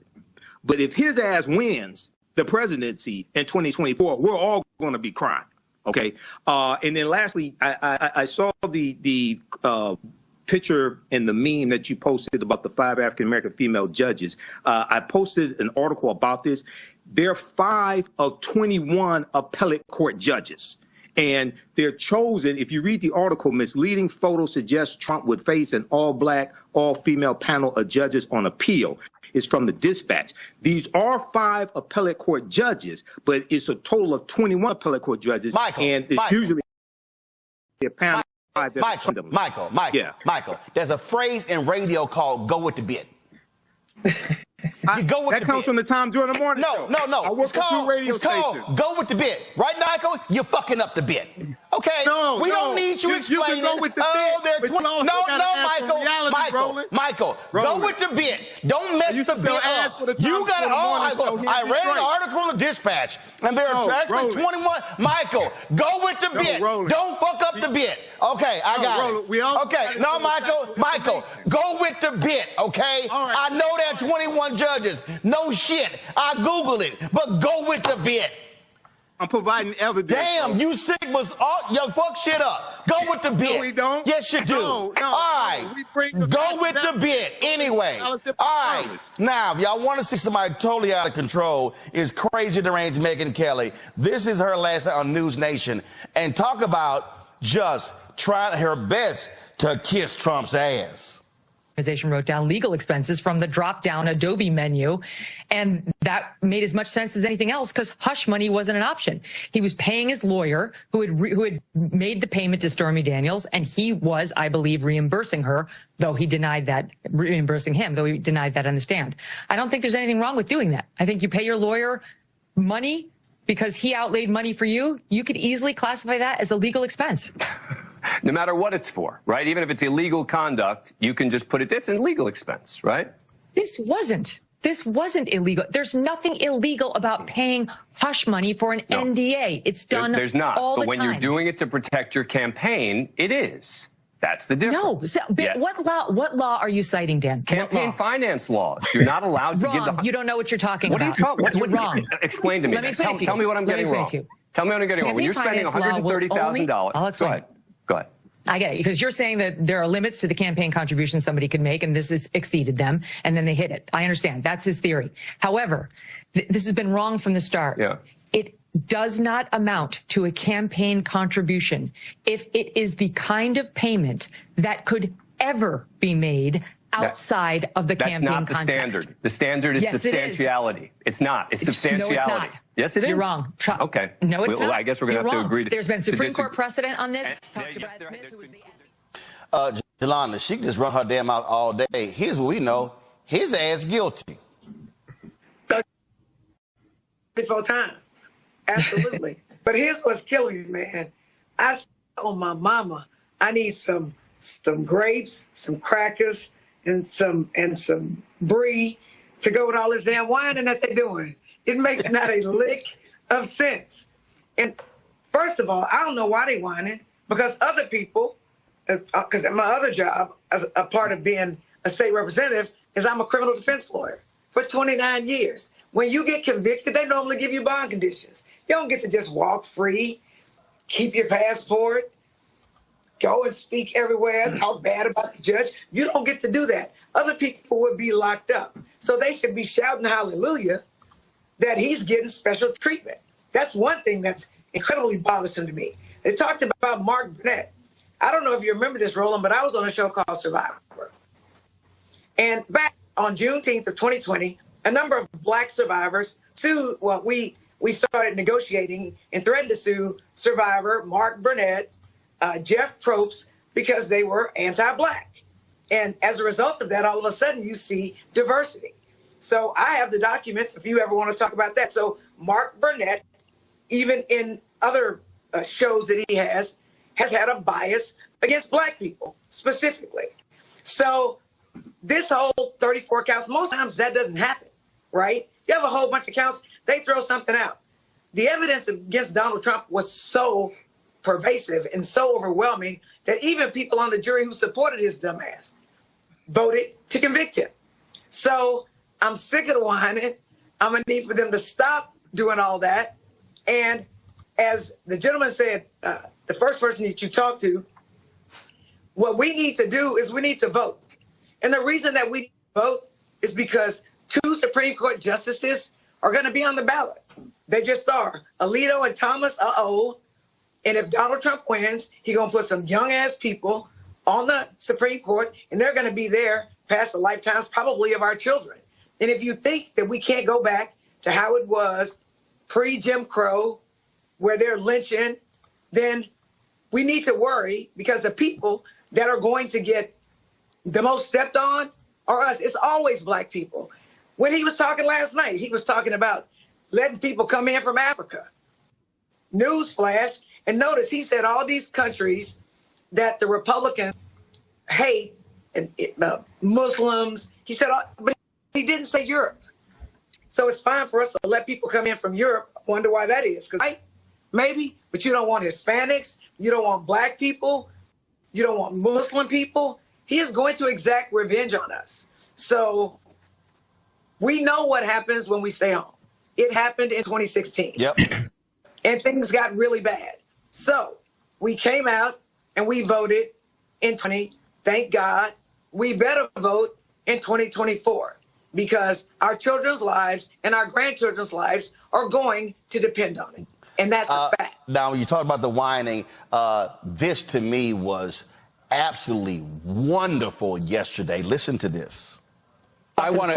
But if his ass wins the presidency in 2024, we're all going to be crying. OK, and then lastly, I saw the picture and the meme that you posted about the 5 African-American female judges. I posted an article about this. There are 5 of 21 appellate court judges, and they're chosen. If you read the article, misleading photos suggest Trump would face an all-black, all-female panel of judges on appeal. It's from the Dispatch. These are 5 appellate court judges, but it's a total of 21 appellate court judges. And it's usually a panel. Michael, there's a phrase in radio called "go with the bit." That comes from the time during the morning. No. I work for 2 radio stations. Go with the bit. Right, Michael? You're fucking up the bit. Okay, we don't need you explaining. You can go with the bit, Michael, go with the bit. Don't mess the bit up. You got to. I read an article in the Dispatch, and there are actually 21. Michael, go with the bit. Don't fuck up the bit. Okay, I got it. Okay, no, Michael, go with the bit. Okay, I know there are 21 judges. No shit. I Googled it, but go with the bit. I'm providing evidence. Damn, you Sigmas, you fuck shit up. Go with the bit. No, we don't. Yes, you do. No, all right. Go with the bit anyway. All right. Now, if y'all want to see somebody totally out of control, is crazy deranged Megyn Kelly. This is her last night on News Nation. And talk about just trying her best to kiss Trump's ass. Organization wrote down legal expenses from the drop-down Adobe menu, and that made as much sense as anything else because hush money wasn't an option. He was paying his lawyer who had made the payment to Stormy Daniels, and he was, I believe, reimbursing her, though he denied that, reimbursing him, though he denied that on the stand. I don't think there's anything wrong with doing that. I think you pay your lawyer money because he outlaid money for you. You could easily classify that as a legal expense. No matter what it's for, right? Even if it's illegal conduct, you can just put it's an legal expense, right? This wasn't illegal. There's nothing illegal about paying hush money for an NDA. It's done There's not. all the time. But when you're doing it to protect your campaign, it is. That's the difference. No. What law are you citing, Dan? Campaign finance laws. You're not allowed to give the... You don't know what you're talking about. You're wrong. Explain to me. Tell me what I'm getting wrong. Tell me what I'm getting wrong. When you're spending $130,000... I'll explain. Go ahead. I get it, because you're saying that there are limits to the campaign contribution somebody could make, and this has exceeded them, and then they hit it. I understand. That's his theory. However, this has been wrong from the start. Yeah. It does not amount to a campaign contribution if it is the kind of payment that could ever be made outside of the campaign context. That's not the standard. The standard is substantiality. It's not. It's substantiality. No, it's not. Yes, it is. You're wrong. Okay. No, it's not. I guess we're going to have to agree. There's been Supreme Court precedent on this. Talk to Brad Smith, who was the... Jelana, she can just run her damn mouth all day. Here's what we know. His ass guilty. 34 times. Absolutely. But here's what's killing me, man. I told my mama I need some grapes, some crackers, and some brie to go with all this damn whining that they're doing. It makes not a lick of sense. And first of all, I don't know why they whining, because other people, because my other job as a part of being a state representative is I'm a criminal defense lawyer for 29 years. When you get convicted, they normally give you bond conditions. You don't get to just walk free, keep your passport, go and speak everywhere, talk bad about the judge. You don't get to do that. Other people would be locked up. So they should be shouting hallelujah that he's getting special treatment. That's one thing that's incredibly bothersome to me. They talked about Mark Burnett. I don't know if you remember this, Roland, but I was on a show called Survivor. And back on Juneteenth of 2020, a number of black survivors sued, well, we started negotiating and threatened to sue Survivor, Mark Burnett, Jeff Probst, because they were anti-black. And as a result of that, all of a sudden you see diversity. So I have the documents if you ever want to talk about that. So Mark Burnett, even in other shows that he has had a bias against black people specifically. So this whole 34 counts, most times that doesn't happen, right? You have a whole bunch of counts, they throw something out. The evidence against Donald Trump was so pervasive and so overwhelming that even people on the jury who supported his dumb ass voted to convict him. So I'm sick of the whining. I'm going to need for them to stop doing all that. And as the gentleman said, the first person that you talked to, what we need to do is we need to vote. And the reason that we vote is because 2 Supreme Court justices are going to be on the ballot. They just are. Alito and Thomas are old. And if Donald Trump wins, he's going to put some young-ass people on the Supreme Court, and they're going to be there past the lifetimes probably of our children. And if you think that we can't go back to how it was pre-Jim Crow, where they're lynching, then we need to worry, because the people that are going to get the most stepped on are us. It's always black people. When he was talking last night, he was talking about letting people come in from Africa. Newsflash, And notice he said all these countries that the Republicans hate, and Muslims, he said, but he didn't say Europe. So it's fine for us to let people come in from Europe. I wonder why that is. Because maybe, but you don't want Hispanics, you don't want black people, you don't want Muslim people. He is going to exact revenge on us. So we know what happens when we stay home. It happened in 2016. Yep. And things got really bad. So we came out and we voted in 2020. Thank God. We better vote in 2024 because our children's lives and our grandchildren's lives are going to depend on it. And that's a fact. Now, when you talk about the whining, this to me was absolutely wonderful yesterday. Listen to this. I want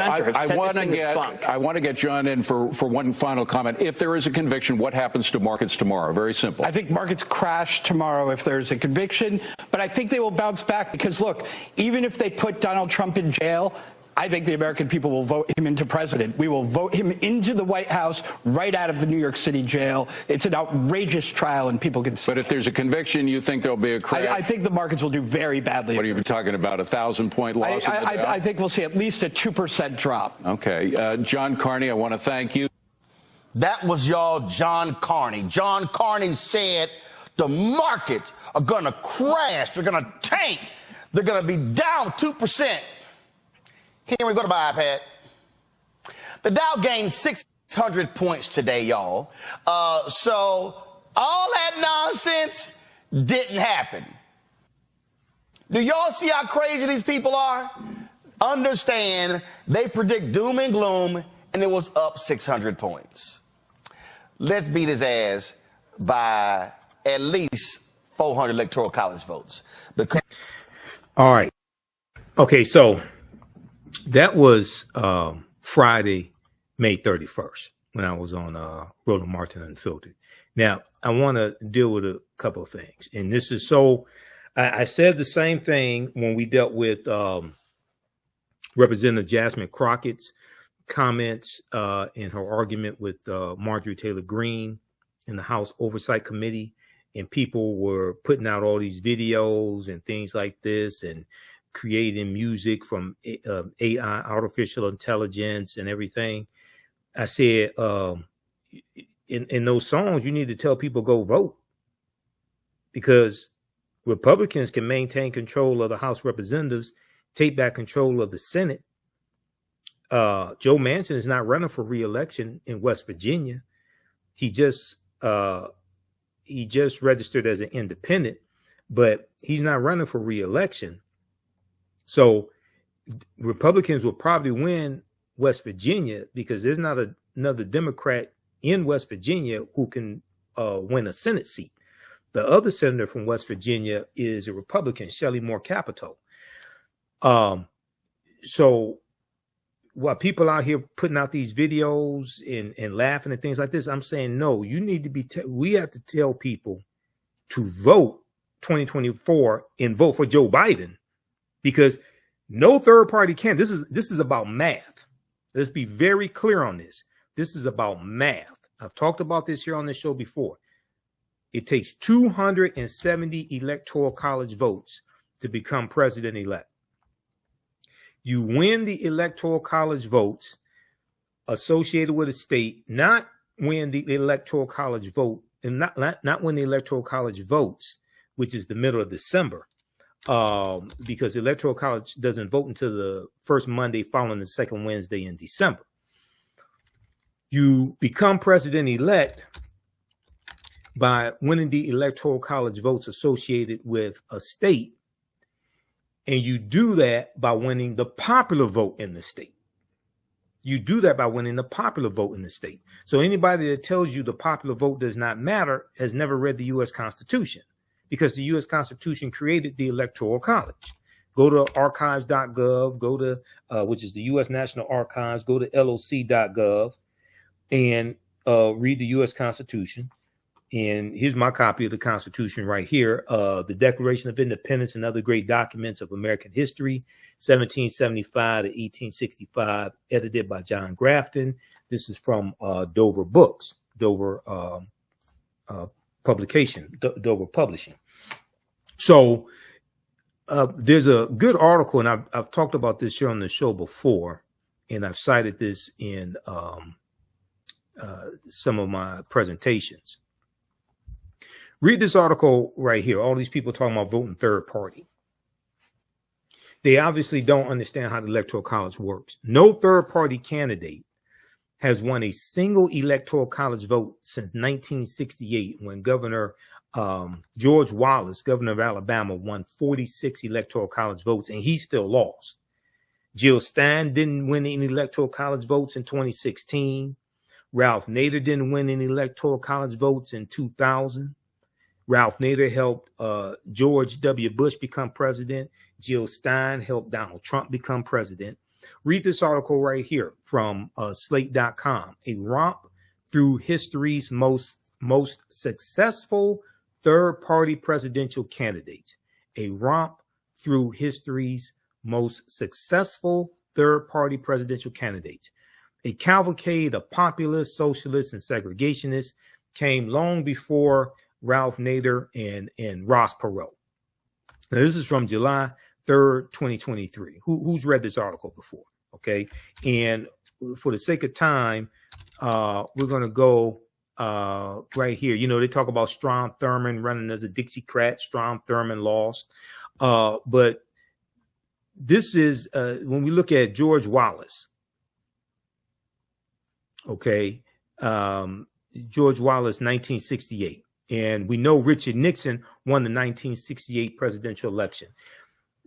to get John in for one final comment. If there is a conviction, what happens to markets tomorrow? Very simple. I think markets crash tomorrow if there's a conviction, but I think they will bounce back because, look, even if they put Donald Trump in jail, I think the American people will vote him into president. We will vote him into the White House right out of the New York City jail. It's an outrageous trial, and people can see. But if there's a conviction, you think there'll be a crash? I think the markets will do very badly. What are you talking about, 1,000-point loss? I think we'll see at least a 2% drop. Okay. John Carney, I want to thank you. That was y'all John Carney. John Carney said the markets are going to crash. They're going to tank. They're going to be down 2%. Henry, go to my iPad. The Dow gained 600 points today, y'all. So all that nonsense didn't happen. Do y'all see how crazy these people are? Understand, they predict doom and gloom, and it was up 600 points. Let's beat his ass by at least 400 electoral college votes. All right. Okay, so that was Friday, May 31st, when I was on Roland Martin Unfiltered. Now, I want to deal with a couple of things. And this is so, I said the same thing when we dealt with Representative Jasmine Crockett's comments in her argument with Marjorie Taylor Greene in the House Oversight Committee. And people were putting out all these videos and things like this and creating music from AI, artificial intelligence and everything. I said, in those songs, you need to tell people go vote because Republicans can maintain control of the House of Representatives, take back control of the Senate. Joe Manchin is not running for re-election in West Virginia. He just registered as an independent, but he's not running for re-election. So Republicans will probably win West Virginia because there's not another Democrat in West Virginia who can win a Senate seat. The other senator from West Virginia is a Republican, Shelley Moore Capito. So while people out here putting out these videos and laughing and things like this, I'm saying, no, you need to be, we have to tell people to vote 2024 and vote for Joe Biden. Because no third party can. This is about math. Let's be very clear on this. This is about math. I've talked about this here on the show before. It takes 270 electoral college votes to become president-elect. You win the electoral college votes associated with a state, not win the electoral college vote, and not win the electoral college votes, which is the middle of December. Because the Electoral College doesn't vote until the first Monday following the second Wednesday in December. You become president-elect by winning the Electoral College votes associated with a state, and you do that by winning the popular vote in the state. You do that by winning the popular vote in the state. So anybody that tells you the popular vote does not matter has never read the U.S. Constitution. Because the U.S. Constitution created the Electoral College. Go to archives.gov, go to, which is the U.S. National Archives, go to loc.gov and read the U.S. Constitution. And here's my copy of the Constitution right here. The Declaration of Independence and other great documents of American history, 1775 to 1865, edited by John Grafton. This is from Dover Books, Dover publication, Dover Publishing. So there's a good article, and I've talked about this here on the show before, and I've cited this in some of my presentations. Read this article right here. All these people talking about voting third party. They obviously don't understand how the Electoral College works. No third party candidate has won a single Electoral College vote since 1968, when Governor George Wallace, governor of Alabama, won 46 Electoral College votes, and he still lost. Jill Stein didn't win any Electoral College votes in 2016. Ralph Nader didn't win any Electoral College votes in 2000. Ralph Nader helped George W. Bush become president. Jill Stein helped Donald Trump become president. Read this article right here from slate.com. A romp through history's most successful third-party presidential candidates. A romp through history's most successful third-party presidential candidates. A cavalcade of populists, socialists, and segregationists came long before Ralph Nader and Ross Perot. Now, this is from July 3rd, 2023. Who's read this article before? Okay. And for the sake of time, we're going to go right here. You know, they talk about Strom Thurmond running as a Dixiecrat. Strom Thurmond lost. But this is when we look at George Wallace. Okay. George Wallace, 1968. And we know Richard Nixon won the 1968 presidential election.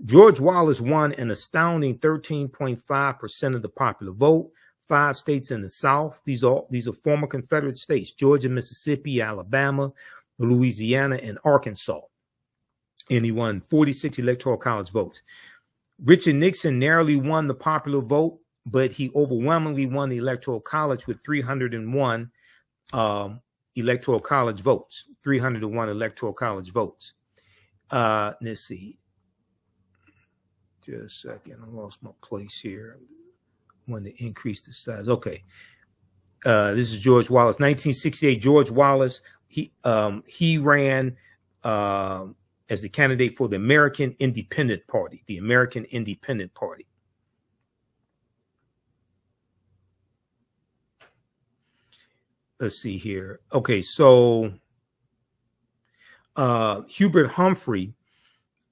George Wallace won an astounding 13.5% of the popular vote. 5 states in the South. These are former Confederate states: Georgia, Mississippi, Alabama, Louisiana, and Arkansas. And he won 46 Electoral College votes. Richard Nixon narrowly won the popular vote, but he overwhelmingly won the Electoral College with 301 Electoral College votes. 301 Electoral College votes. Let's see. Just a second. I lost my place here. I wanted to increase the size. Okay. This is George Wallace. 1968, George Wallace, he ran as the candidate for the American Independent Party. The American Independent Party. Let's see here. Okay, so Hubert Humphrey,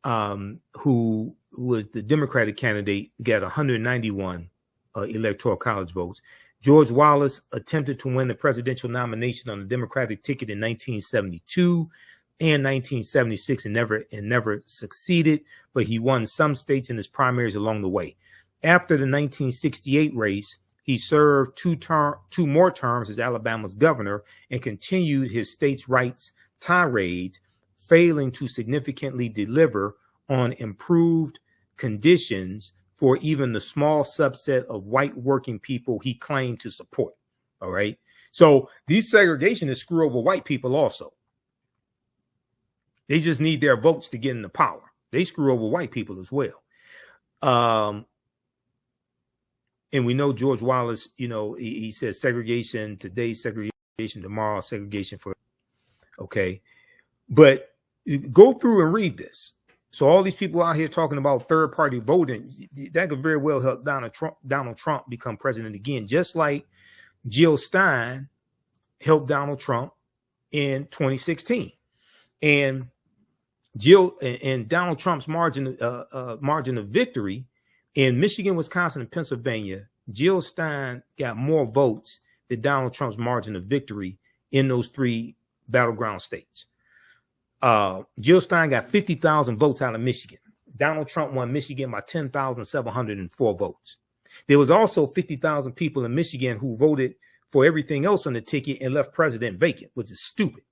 who was the Democratic candidate, got 191 Electoral College votes. George Wallace attempted to win the presidential nomination on the Democratic ticket in 1972 and 1976 and never succeeded, but he won some states in his primaries along the way. After the 1968 race, he served two more terms as Alabama's governor and continued his states' rights tirades, failing to significantly deliver on improved conditions for even the small subset of white working people he claimed to support. All right. So these segregationists screw over white people also. They just need their votes to get into power. They screw over white people as well. And we know George Wallace, you know, he says segregation today, segregation tomorrow, segregation for. Okay. But go through and read this. So all these people out here talking about third party voting, that could very well help Donald Trump become president again, just like Jill Stein helped Donald Trump in 2016. And Jill and Donald Trump's margin of victory in Michigan, Wisconsin, and Pennsylvania, Jill Stein got more votes than Donald Trump's margin of victory in those 3 battleground states. Jill Stein got 50,000 votes out of Michigan. Donald Trump won Michigan by 10,704 votes. There was also 50,000 people in Michigan who voted for everything else on the ticket and left president vacant, which is stupid.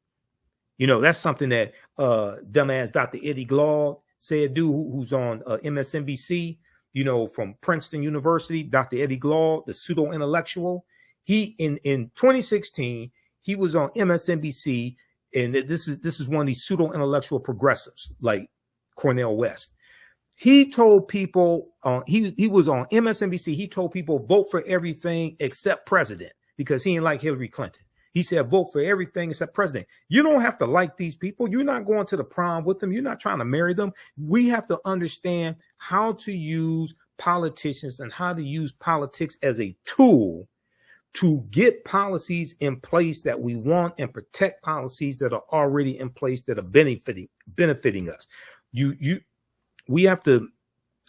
You know, that's something that dumbass Dr. Eddie Glaude said, who's on MSNBC, you know, from Princeton University, Dr. Eddie Glaude, the pseudo-intellectual. He, in 2016, he was on MSNBC. And this is one of these pseudo-intellectual progressives like Cornel West. He told people, he was on MSNBC. He told people vote for everything except president because he didn't like Hillary Clinton. He said, vote for everything except president. You don't have to like these people. You're not going to the prom with them. You're not trying to marry them. We have to understand how to use politicians and how to use politics as a tool to get policies in place that we want and protect policies that are already in place that are benefiting us. We have to.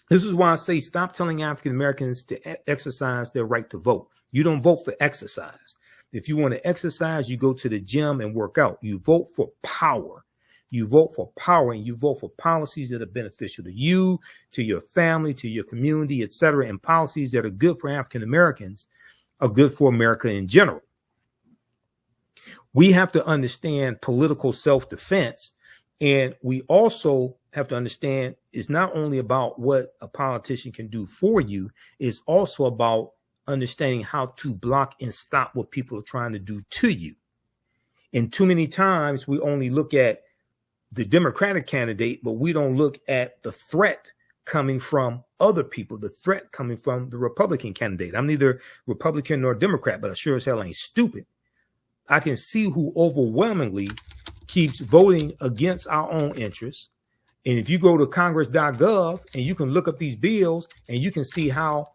This is why I say stop telling African Americans to exercise their right to vote. You don't vote for exercise. If you want to exercise, you go to the gym and work out. You vote for power. You vote for power, and you vote for policies that are beneficial to you, to your family, to your community, et cetera, and policies that are good for African Americans are good for America in general. We have to understand political self-defense, and we also have to understand it's not only about what a politician can do for you, it's also about understanding how to block and stop what people are trying to do to you. And too many times we only look at the Democratic candidate, but we don't look at the threat coming from other people, the threat coming from the Republican candidate. I'm neither Republican nor Democrat, but I sure as hell ain't stupid. I can see who overwhelmingly keeps voting against our own interests. And if you go to congress.gov and you can look up these bills and you can see how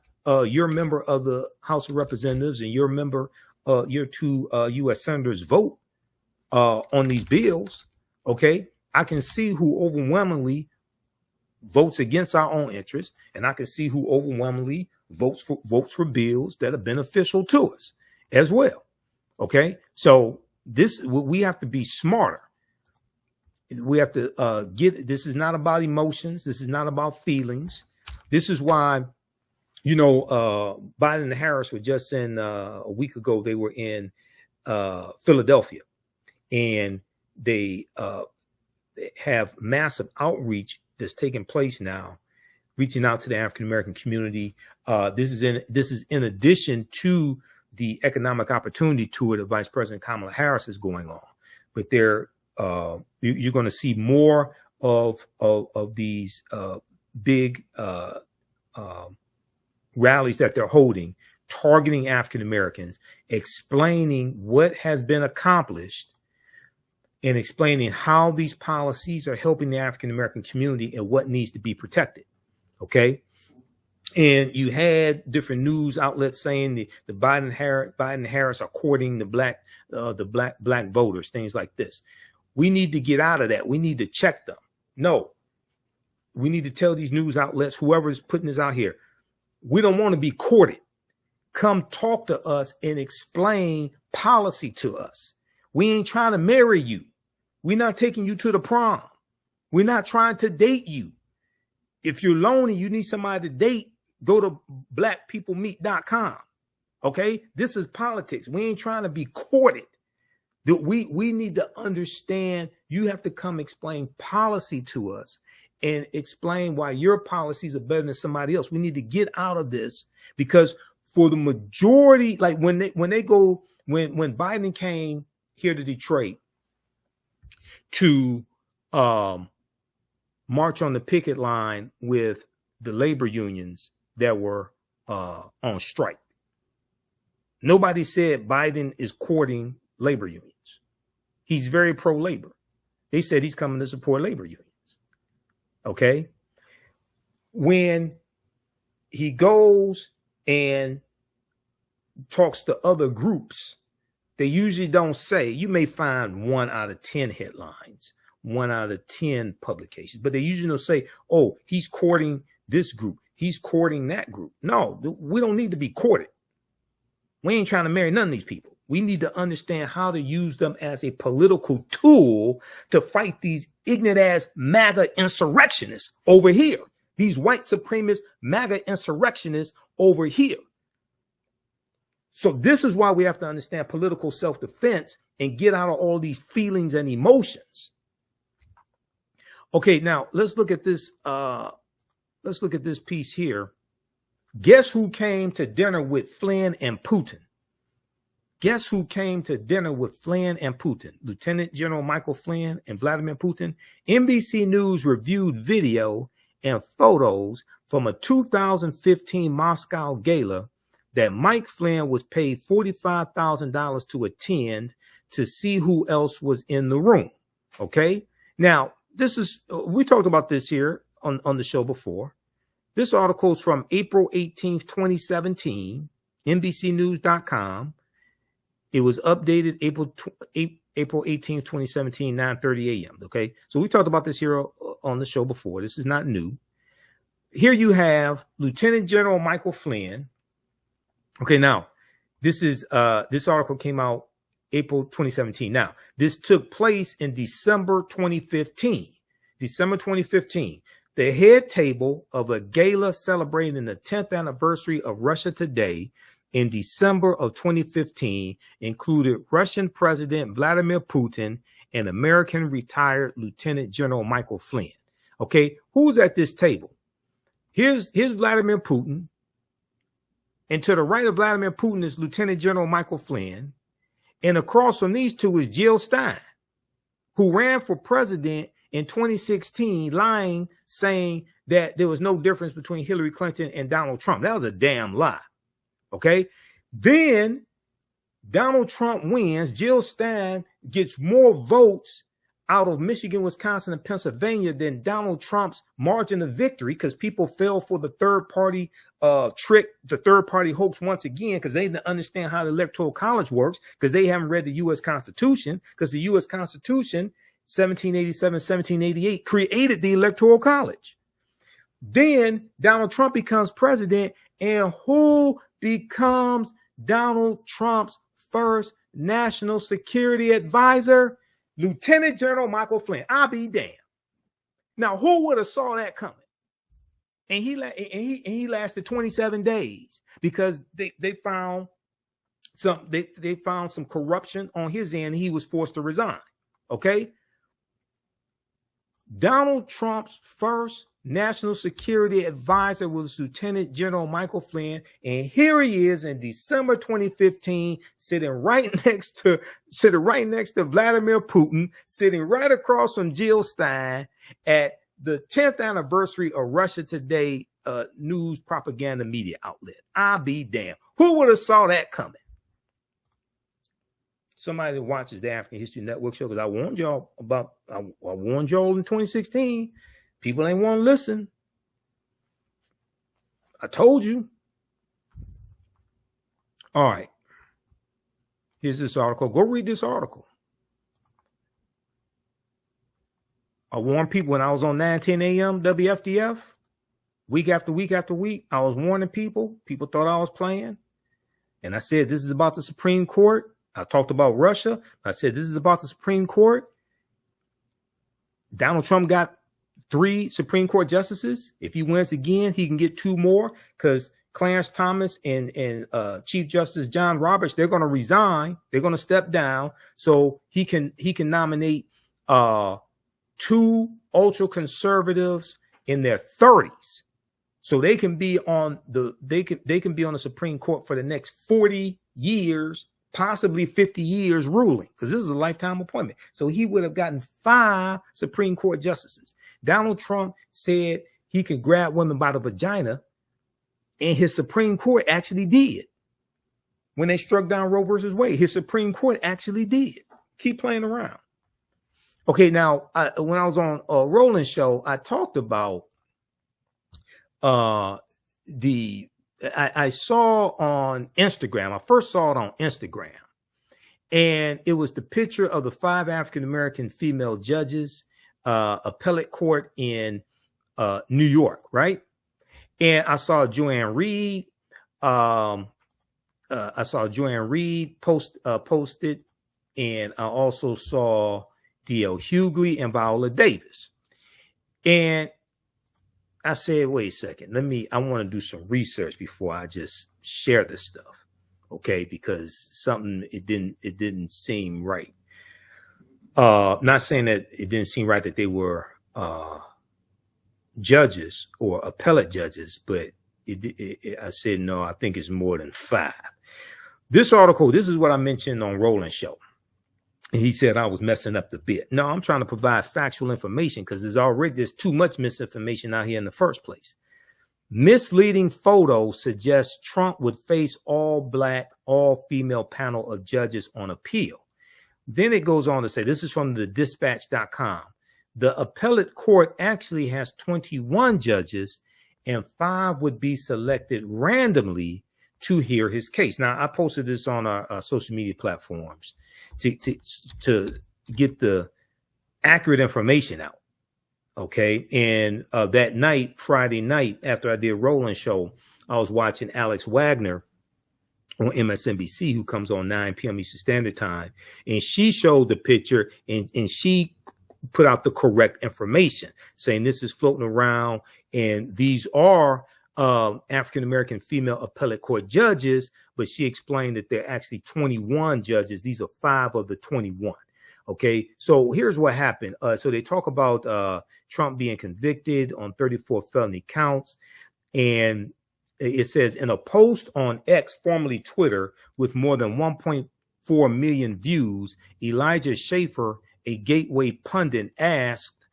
you're a member of the House of Representatives and you're a member, your two U.S. senators vote on these bills, okay, I can see who overwhelmingly votes against our own interests, and I can see who overwhelmingly votes for bills that are beneficial to us as well. Okay, so we have to be smarter. We have to this is not about emotions. This is not about feelings. This is why, Biden and Harris were just in a week ago. They were in Philadelphia, and they have massive outreach that's taking place now, reaching out to the African American community. This is in addition to the economic opportunity tour that Vice President Kamala Harris is going on. But you're going to see more of these big rallies that they're holding, targeting African Americans, explaining what has been accomplished, and explaining how these policies are helping the African American community and what needs to be protected. Okay. And you had different news outlets saying the Biden and Harris are courting the black voters, things like this. We need to get out of that. We need to check them. No, we need to tell these news outlets, whoever's putting this out here, we don't want to be courted. Come talk to us and explain policy to us. We ain't trying to marry you. We're not taking you to the prom. We're not trying to date you. If you're lonely, you need somebody to date, go to blackpeoplemeet.com. Okay? This is politics. We ain't trying to be courted. We need to understand you have to come explain policy to us and explain why your policies are better than somebody else. We need to get out of this, because for the majority, like when Biden came here to Detroit to march on the picket line with the labor unions that were on strike, nobody said Biden is courting labor unions. He's very pro-labor. They said he's coming to support labor unions. Okay. When he goes and talks to other groups, they usually don't say, you may find 1 out of 10 headlines, 1 out of 10 publications, but they usually don't say, oh, he's courting this group, he's courting that group. No, we don't need to be courted. We ain't trying to marry none of these people. We need to understand how to use them as a political tool to fight these ignorant ass MAGA insurrectionists over here. These white supremacist MAGA insurrectionists over here. So this is why we have to understand political self-defense and get out of all these feelings and emotions. Okay, now let's look at this. Let's look at this piece here. Guess who came to dinner with Flynn and Putin? Guess who came to dinner with Flynn and Putin? Lieutenant General Michael Flynn and Vladimir Putin. NBC News reviewed video and photos from a 2015 Moscow gala that Mike Flynn was paid $45,000 to attend to see who else was in the room. Okay. Now, this is, we talked about this here on the show before. This article is from April 18th, 2017, NBCnews.com. It was updated April 18th, 2017, 9:30 a.m. Okay. So we talked about this here on the show before. This is not new. Here you have Lieutenant General Michael Flynn. Okay. Now this article came out April 2017. Now this took place in December 2015. December 2015. The head table of a gala celebrating the 10th anniversary of Russia Today in December of 2015 included Russian President Vladimir Putin and American retired Lieutenant General Michael Flynn. Okay, who's at this table? Here's Vladimir Putin. And to the right of Vladimir Putin is Lieutenant General Michael Flynn. And across from these two is Jill Stein, who ran for president in 2016, lying, saying that there was no difference between Hillary Clinton and Donald Trump. That was a damn lie. Okay. Then Donald Trump wins. Jill Stein gets more votes out of Michigan, Wisconsin, and Pennsylvania than Donald Trump's margin of victory, because people fell for the third party trick, the third party hoax once again, because they didn't understand how the Electoral College works, because they haven't read the U.S. Constitution, because the U.S. Constitution 1787, 1788 created the Electoral College. Then Donald Trump becomes president, and who becomes Donald Trump's first national security advisor? Lieutenant General Michael Flynn. I'll be damned. Now, who would have saw that coming? And he lasted 27 days because they found some corruption on his end. And he was forced to resign. Okay. Donald Trump's first national security advisor was Lieutenant General Michael Flynn, and here he is in December 2015, sitting right next to Vladimir Putin, sitting right across from Jill Stein at the 10th anniversary of Russia Today news propaganda media outlet. I'll be damned. Who would have saw that coming? Somebody that watches the African History Network show, because I warned y'all in 2016. People ain't want to listen. I told you. All right. Here's this article. Go read this article. I warned people when I was on 9:10 a.m. WFDF, week after week after week. I was warning people. People thought I was playing. And I said, this is about the Supreme Court. I talked about Russia. I said, this is about the Supreme Court. Donald Trump got 3 Supreme Court justices. If he wins again, he can get 2 more, because Clarence Thomas and Chief Justice John Roberts, they're going to resign. They're going to step down. So he can nominate 2 ultra conservatives in their 30s. So they can be on they can be on the Supreme Court for the next 40 years, possibly 50 years ruling, because this is a lifetime appointment. So he would have gotten 5 Supreme Court justices. Donald Trump said he could grab women by the vagina, and his Supreme Court actually did. When they struck down Roe versus Wade, his Supreme Court actually did. Keep playing around. Okay, now, when I was on a Roland show, I talked about I saw on Instagram. I first saw it on Instagram, and it was the picture of the 5 African-American female judges, appellate court in New York, right? And I saw Joanne Reed. I saw Joanne Reed posted, and I also saw D.L. Hughley and Viola Davis. And I said, wait a second, I want to do some research before I just share this stuff. Okay, because it didn't seem right. Not saying that it didn't seem right that they were judges or appellate judges, but I said, no, I think it's more than 5. This article, this is what I mentioned on Roland Show. And he said I was messing up the bit. No, I'm trying to provide factual information, because there's too much misinformation out here in the first place. Misleading photo suggests Trump would face all black, all female panel of judges on appeal. Then it goes on to say, this is from the dispatch.com. The appellate court actually has 21 judges and 5 would be selected randomly to hear his case. Now, I posted this on our social media platforms to get the accurate information out. Okay. And that night, Friday night, after I did Roland Show, I was watching Alex Wagner on MSNBC, who comes on 9 p.m. Eastern Standard Time. And she showed the picture and she put out the correct information, saying this is floating around. And these are African-American female appellate court judges, but she explained that there are actually 21 judges. These are 5 of the 21. Okay, so here's what happened. So they talk about Trump being convicted on 34 felony counts. And it says in a post on X, formerly Twitter, with more than 1.4 million views, Elijah Schaffer, a Gateway pundit, asked,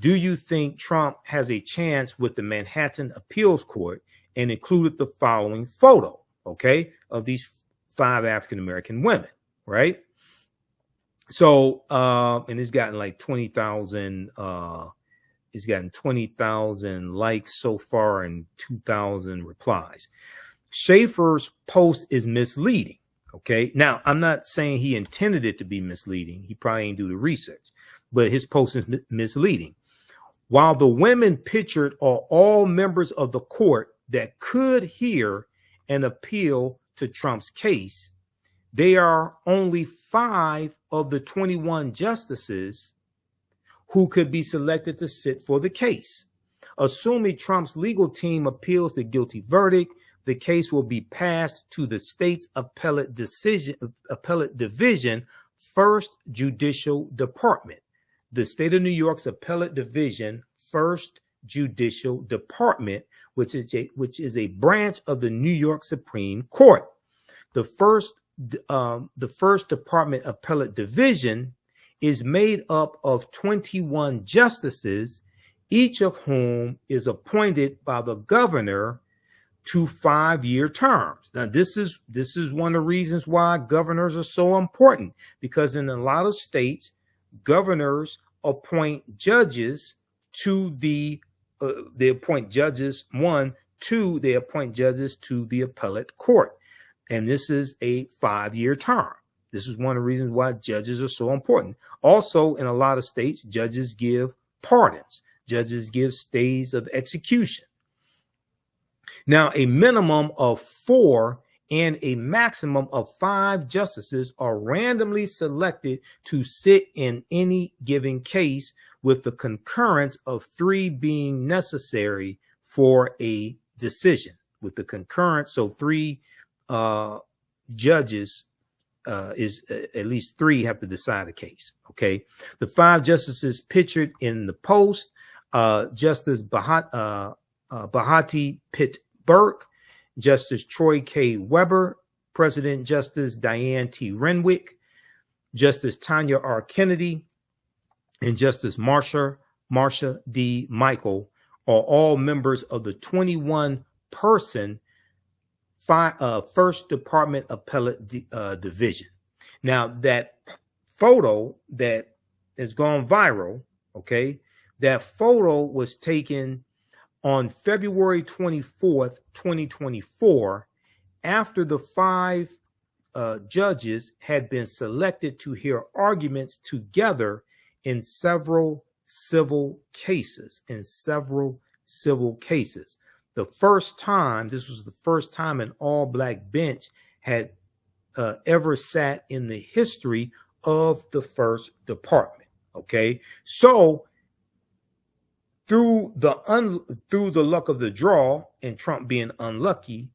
do you think Trump has a chance with the Manhattan Appeals Court? And included the following photo, okay, of these 5 African-American women, right? So, and it's gotten like 20,000, it's gotten 20,000 likes so far and 2,000 replies. Schaefer's post is misleading. Okay. Now, I'm not saying he intended it to be misleading. He probably didn't do the research, but his post is misleading. While the women pictured are all members of the court that could hear an appeal to Trump's case, they are only 5 of the 21 justices who could be selected to sit for the case. Assuming Trump's legal team appeals the guilty verdict, the case will be passed to the state's appellate division, First Judicial Department. The state of New York's appellate division, First Judicial Department, which is a branch of the New York Supreme Court. The First Department Appellate Division is made up of 21 justices, each of whom is appointed by the governor to 5-year terms. Now, this is one of the reasons why governors are so important, because in a lot of states, governors appoint judges to they appoint judges to the appellate court. And this is a 5-year term. This is one of the reasons why judges are so important. Also, in a lot of states, judges give pardons. Judges give stays of execution. Now, a minimum of 4 and a maximum of 5 justices are randomly selected to sit in any given case, with the concurrence of 3 being necessary for a decision. With the concurrence, so 3 judges is at least 3 have to decide a case. Okay, the 5 justices pictured in the post: Justice Bahati Pitt Burke, Justice Troy K. Weber, President Justice Diane T. Renwick, Justice Tanya R. Kennedy, and Justice Marsha D. Michael are all members of the 21-person First Department Appellate Division. Now, that photo that has gone viral, okay, that photo was taken on February 24th, 2024, after the 5 judges had been selected to hear arguments together in several civil cases. The first time, this was the first time an all-black bench had ever sat in the history of the First Department. Okay, so through the luck of the draw and Trump being unlucky,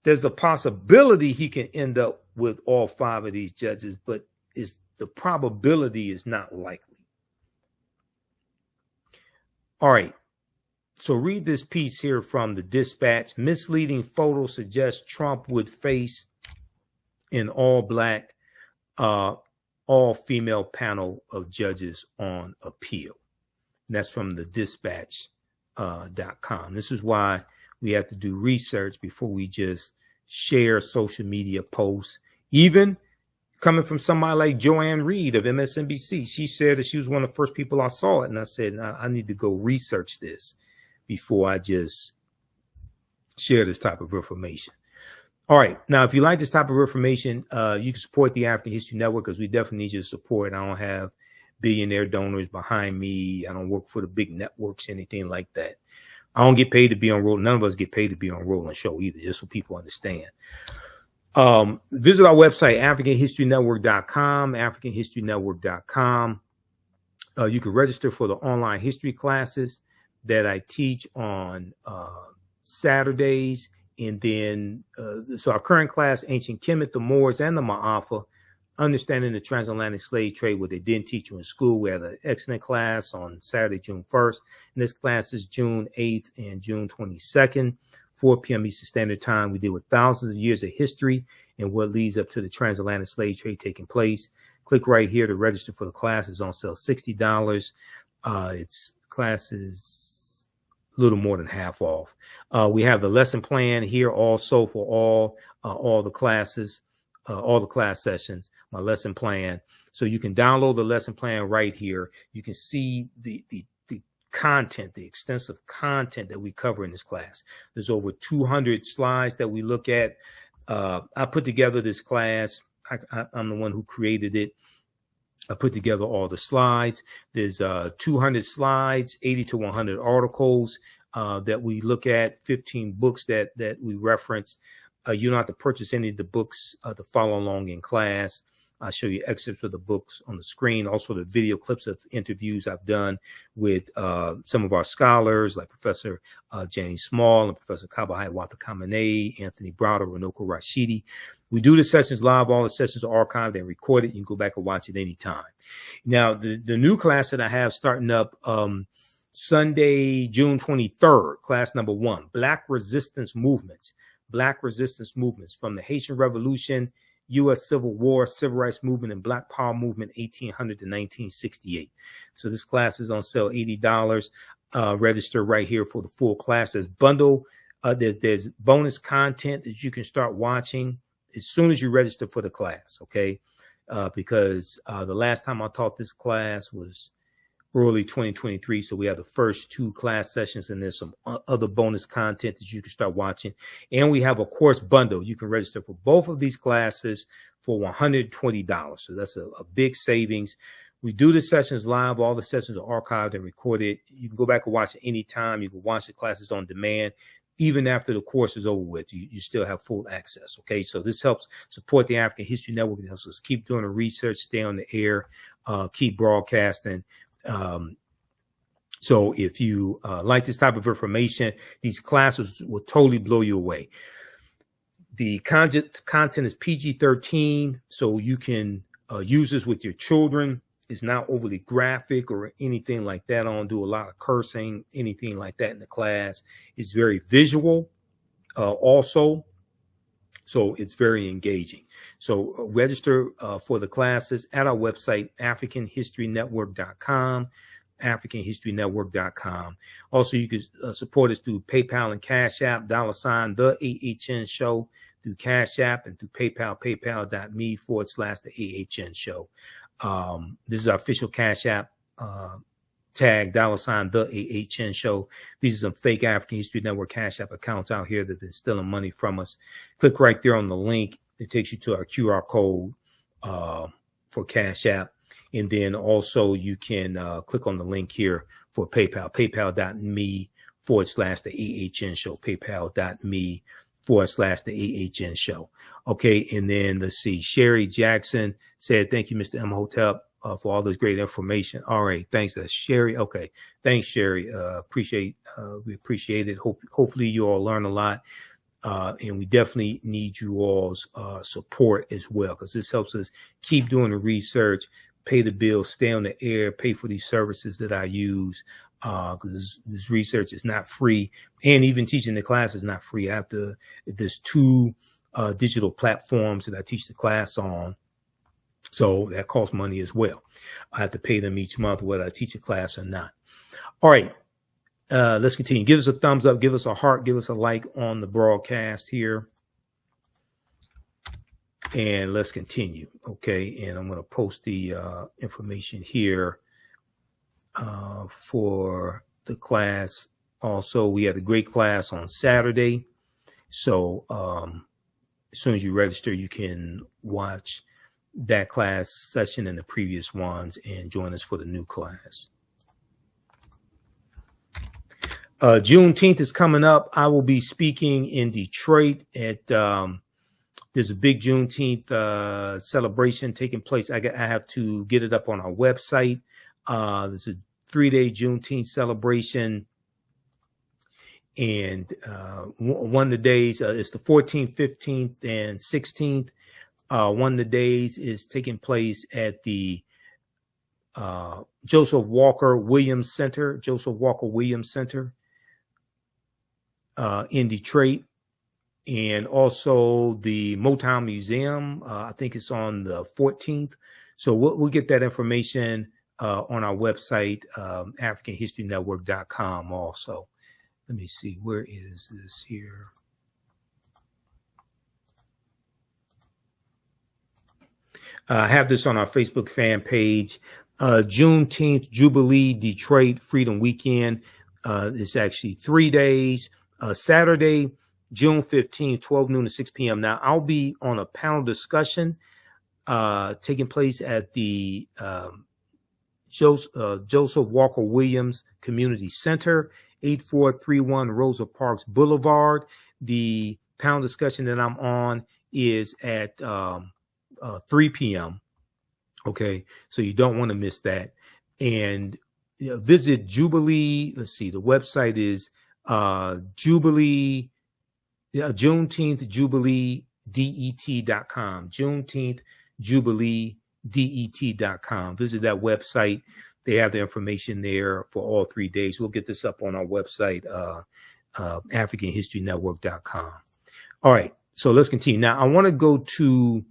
there's a possibility he can end up with all 5 of these judges, but the probability is not likely. All right. So read this piece here from the Dispatch. Misleading photo suggests Trump would face an all-black, all-female panel of judges on appeal. And that's from the Dispatch This is why we have to do research before we just share social media posts. Even coming from somebody like Joanne Reed of MSNBC, she said that she was one of the first people I saw it. And I said, I need to go research this before I just share this type of information. All right. Now, if you like this type of information, you can support the African History Network, because we definitely need your support. I don't have billionaire donors behind me. I don't work for the big networks, anything like that. I don't get paid to be on Roland. None of us get paid to be on Roland Show either, just so people understand. Visit our website, AfricanHistoryNetwork.com, AfricanHistoryNetwork.com. You can register for the online history classes that I teach on Saturdays. And then, so our current class, Ancient Kemet, the Moors, and the Ma'afa, Understanding the Transatlantic Slave Trade, what they didn't teach you in school. We had an excellent class on Saturday, June 1st. And this class is June 8th and June 22nd, 4 p.m. Eastern Standard Time. We deal with thousands of years of history and what leads up to the transatlantic slave trade taking place. Click right here to register for the class. It's on sale $60. Its class is a little more than half off. We have the lesson plan here also for all the classes, all the class sessions, my lesson plan. So you can download the lesson plan right here. You can see the content, the extensive content that we cover in this class. There's over 200 slides that we look at. I put together this class. I'm the one who created it. I put together all the slides. There's 200 slides, 80 to 100 articles that we look at, 15 books that we reference. You don't have to purchase any of the books to follow along in class. I'll show you excerpts of the books on the screen. Also, the video clips of interviews I've done with some of our scholars, like Professor James Small and Professor Kabahai Watakamene, Anthony Browder, Runoko Rashidi. We do the sessions live. All the sessions are archived and recorded. You can go back and watch it anytime. Now, the new class that I have starting up Sunday, June 23rd, class number 1, Black Resistance Movements. Black Resistance Movements from the Haitian Revolution, U.S. Civil War, Civil Rights Movement, and Black Power Movement, 1800 to 1968. So this class is on sale, $80. Register right here for the full class. There's there's bonus content that you can start watching as soon as you register for the class, okay? Because the last time I taught this class was early 2023. So we have the first 2 class sessions, and there's some other bonus content that you can start watching. And we have a course bundle. You can register for both of these classes for $120. So that's a big savings. We do the sessions live. All the sessions are archived and recorded. You can go back and watch it anytime. You can watch the classes on demand. Even after the course is over with, you still have full access. Okay, so this helps support the African History Network. It helps us keep doing the research, stay on the air, keep broadcasting. So if you like this type of information, these classes will totally blow you away. The content is PG-13, so you can use this with your children. It's not overly graphic or anything like that. I don't do a lot of cursing, anything like that in the class. It's very visual also, so it's very engaging. So register for the classes at our website, AfricanHistoryNetwork.com, AfricanHistoryNetwork.com. Also, you can support us through PayPal and Cash App, $ TheAHNShow, through Cash App, and through PayPal, paypal.me/TheAHNShow. This is our official Cash App tag, $ TheAHNShow. These are some fake African History Network Cash App accounts out here that have been stealing money from us. Click right there on the link. It takes you to our QR code for Cash App. And then also you can click on the link here for PayPal, paypal.me/TheAHNShow, paypal.me/TheAHNShow. Okay, and then let's see. Sherry Jackson said, "Thank you, Mr. Imhotep, for all this great information." All right, thanks. That's Sherry. Okay, thanks, Sherry. We appreciate it. Hopefully you all learn a lot. And we definitely need you all's support as well, because this helps us keep doing the research, pay the bills, stay on the air, pay for these services that I use, because this research is not free, and even teaching the class is not free. There's 2 digital platforms that I teach the class on, so that costs money as well. I have to pay them each month whether I teach a class or not. All right. Let's continue. Give us a thumbs up, give us a heart, give us a like on the broadcast here. And let's continue. Okay. And I'm going to post the information here for the class. Also, we had a great class on Saturday. So as soon as you register, you can watch that class session and the previous ones and join us for the new class. Juneteenth is coming up. I will be speaking in Detroit at there's a big Juneteenth celebration taking place. I have to get it up on our website. There's a 3-day Juneteenth celebration. And one of the days is the 14th, 15th, and 16th. One of the days is taking place at the Joseph Walker Williams Center, in Detroit. And also the Motown Museum, I think it's on the 14th. So we'll get that information on our website, AfricanHistoryNetwork.com also. Let me see, where is this here? I have this on our Facebook fan page. Juneteenth Jubilee Detroit Freedom Weekend. It's actually 3 days. Saturday, June 15th, 12 noon to 6 p.m. Now, I'll be on a panel discussion taking place at the Joseph Walker Williams Community Center, 8431 Rosa Parks Boulevard. The panel discussion that I'm on is at 3 p.m. Okay, so you don't want to miss that. And visit Jubilee. Let's see, the website is Jubilee, Juneteenth Jubilee DET.com. Juneteenth Jubilee DET.com. Visit that website. They have the information there for all 3 days. We'll get this up on our website, AfricanHistoryNetwork.com. All right, so let's continue. Now, I want to go to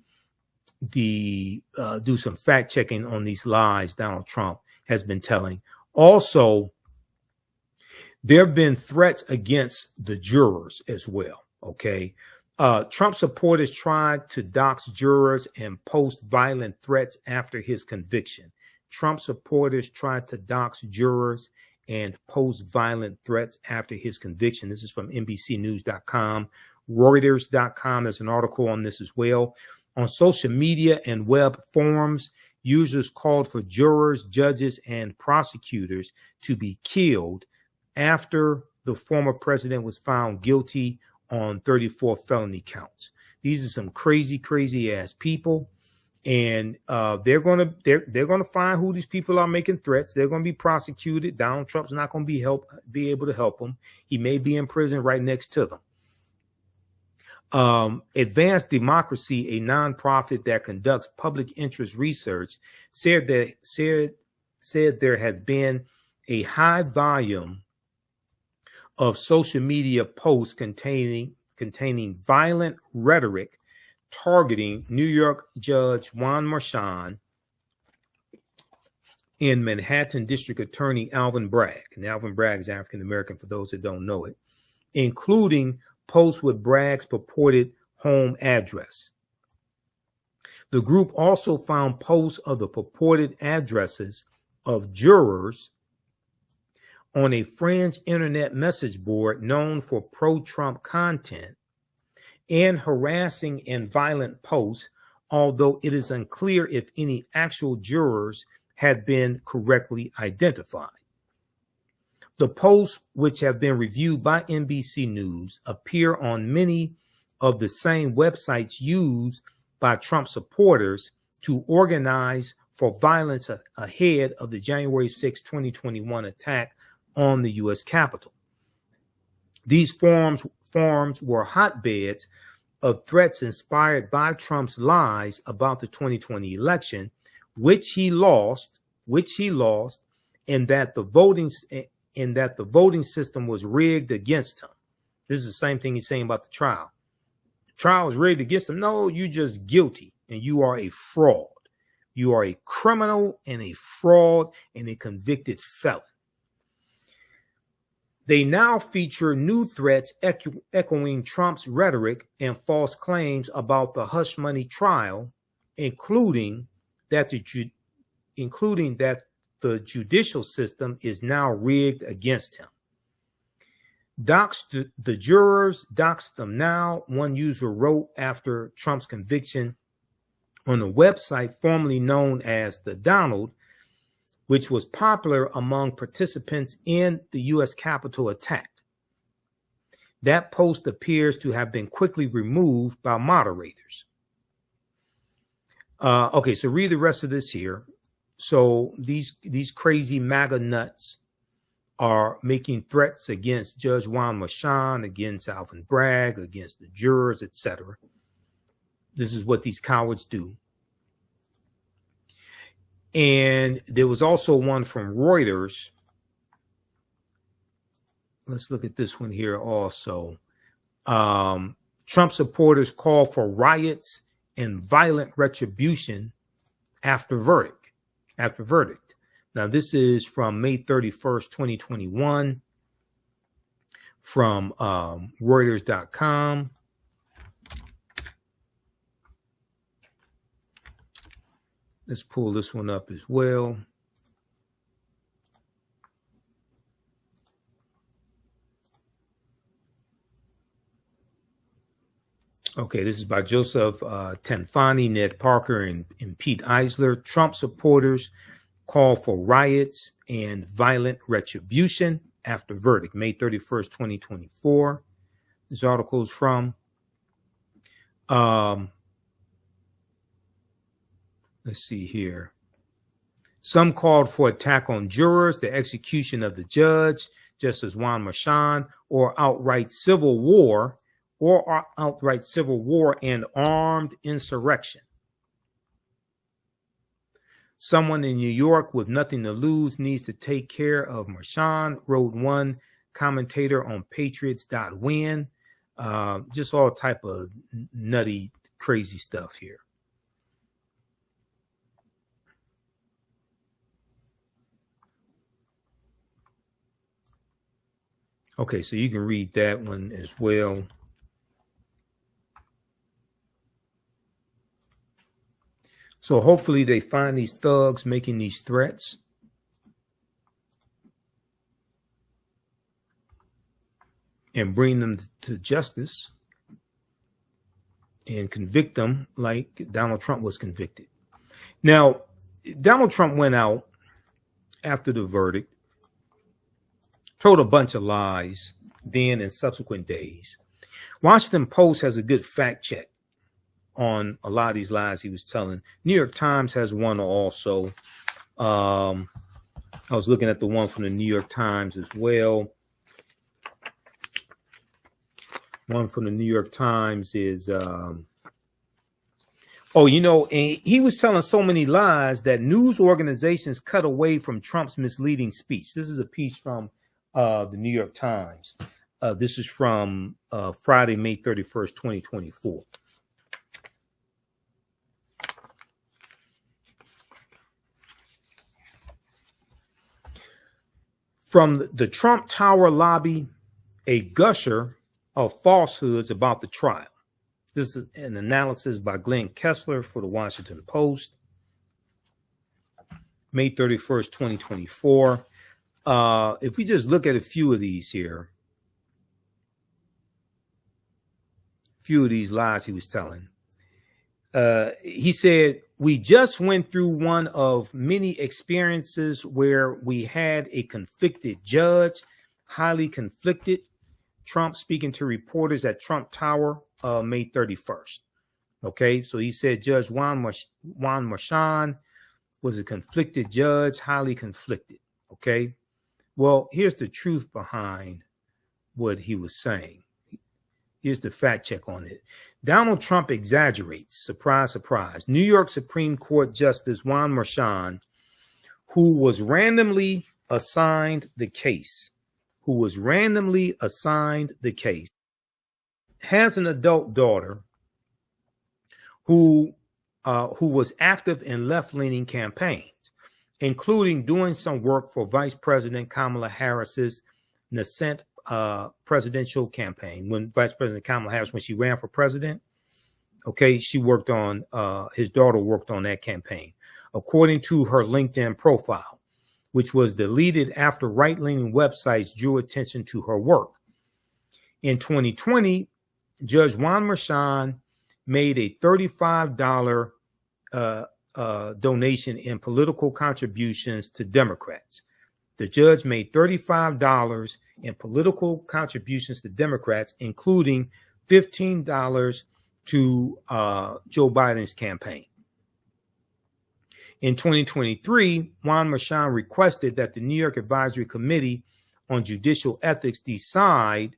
the do some fact checking on these lies Donald Trump has been telling. Also, there have been threats against the jurors as well. Okay. Trump supporters tried to dox jurors and post violent threats after his conviction. Trump supporters tried to dox jurors and post violent threats after his conviction. This is from NBCnews.com. Reuters.com has an article on this as well. On social media and web forums, users called for jurors, judges, and prosecutors to be killed after the former president was found guilty on 34 felony counts. These are some crazy ass people, and they're gonna find who these people are making threats. They're gonna be prosecuted. Donald Trump's not gonna be able to help them. He may be in prison right next to them. Advanced Democracy, a nonprofit that conducts public interest research, said there has been a high volume of social media posts containing violent rhetoric targeting New York Judge Juan Merchan and Manhattan District Attorney Alvin Bragg. And Alvin Bragg is African American, for those that don't know it, including posts with Bragg's purported home address. The group also found posts of the purported addresses of jurors on a fringe internet message board known for pro-Trump content and harassing and violent posts, although it is unclear if any actual jurors had been correctly identified. The posts, which have been reviewed by NBC News, appear on many of the same websites used by Trump supporters to organize for violence ahead of the January 6, 2021 attack on the U.S. Capitol. These forums were hotbeds of threats inspired by Trump's lies about the 2020 election, which he lost, and that the voting system was rigged against him. This is the same thing he's saying about the trial. The trial was rigged against him. No, you're just guilty, and you are a fraud. You are a criminal and a fraud and a convicted felon. They now feature new threats echoing Trump's rhetoric and false claims about the hush money trial, including that the judicial system is now rigged against him. Dox the jurors, dox them now, one user wrote after Trump's conviction on a website formerly known as The Donald, which was popular among participants in the U.S. Capitol attack. That post appears to have been quickly removed by moderators. Okay, so read the rest of this here. So these crazy MAGA nuts are making threats against Judge Juan Merchan, against Alvin Bragg, against the jurors, etc. This is what these cowards do. And there was also one from Reuters. Let's look at this one here also. Trump supporters call for riots and violent retribution after verdict. Now, this is from May 31st, 2021, from Reuters.com. Let's pull this one up as well. Okay, this is by Joseph Tanfani, Ned Parker, and Pete Eisler. Trump supporters call for riots and violent retribution after verdict, May 31st, 2024. This article is from. Let's see here. Some called for attack on jurors, the execution of the judge, Justice Juan Merchan, or outright civil war, and armed insurrection. Someone in New York with nothing to lose needs to take care of Merchan, wrote one commentator on patriots.win. Just all type of nutty, crazy stuff here. Okay, so you can read that one as well. So hopefully they find these thugs making these threats. And bring them to justice and convict them like Donald Trump was convicted. Now, Donald Trump went out after the verdict, told a bunch of lies then and subsequent days. Washington Post has a good fact check on a lot of these lies he was telling. New York Times has one also. I was looking at the one from the New York Times as well. One from the New York Times is, and he was telling so many lies that news organizations cut away from Trump's misleading speech. This is a piece from the New York Times. This is from Friday, May 31st, 2024. From the Trump Tower lobby, a gusher of falsehoods about the trial. This is an analysis by Glenn Kessler for the Washington Post, May 31st, 2024. If we just look at a few of these here, few of these lies he was telling. He said, we just went through one of many experiences where we had a conflicted judge, highly conflicted. Trump speaking to reporters at Trump Tower, May 31st. Okay, so he said Judge Juan Merchan was a conflicted judge, highly conflicted. Okay, well, here's the truth behind what he was saying. Here's the fact check on it. Donald Trump exaggerates. Surprise, surprise. New York Supreme Court Justice Juan Merchan, who was randomly assigned the case, has an adult daughter who was active in left-leaning campaigns, including doing some work for Vice President Kamala Harris's nascent presidential campaign when Vice President Kamala Harris, when she ran for president. Okay, she worked on, his daughter worked on that campaign. According to her LinkedIn profile, which was deleted after right-leaning websites drew attention to her work. In 2020, Judge Juan Merchan made a $35 donation in political contributions to Democrats. The judge made $35 in political contributions to Democrats, including $15 to Joe Biden's campaign. In 2023, Juan Merchan requested that the New York Advisory Committee on Judicial Ethics decide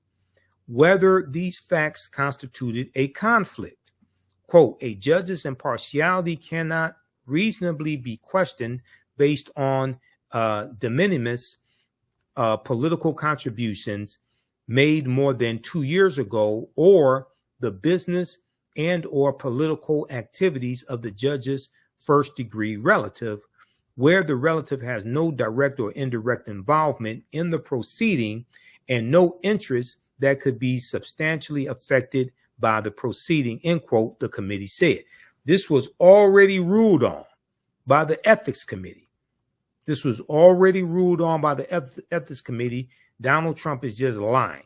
whether these facts constituted a conflict. Quote, a judge's impartiality cannot reasonably be questioned based on de minimis political contributions made more than 2 years ago, or the business and or political activities of the judge's first degree relative, where the relative has no direct or indirect involvement in the proceeding and no interest that could be substantially affected by the proceeding, end quote, the committee said. This was already ruled on by the Ethics Committee. This was already ruled on by the Ethics Committee. Donald Trump is just lying.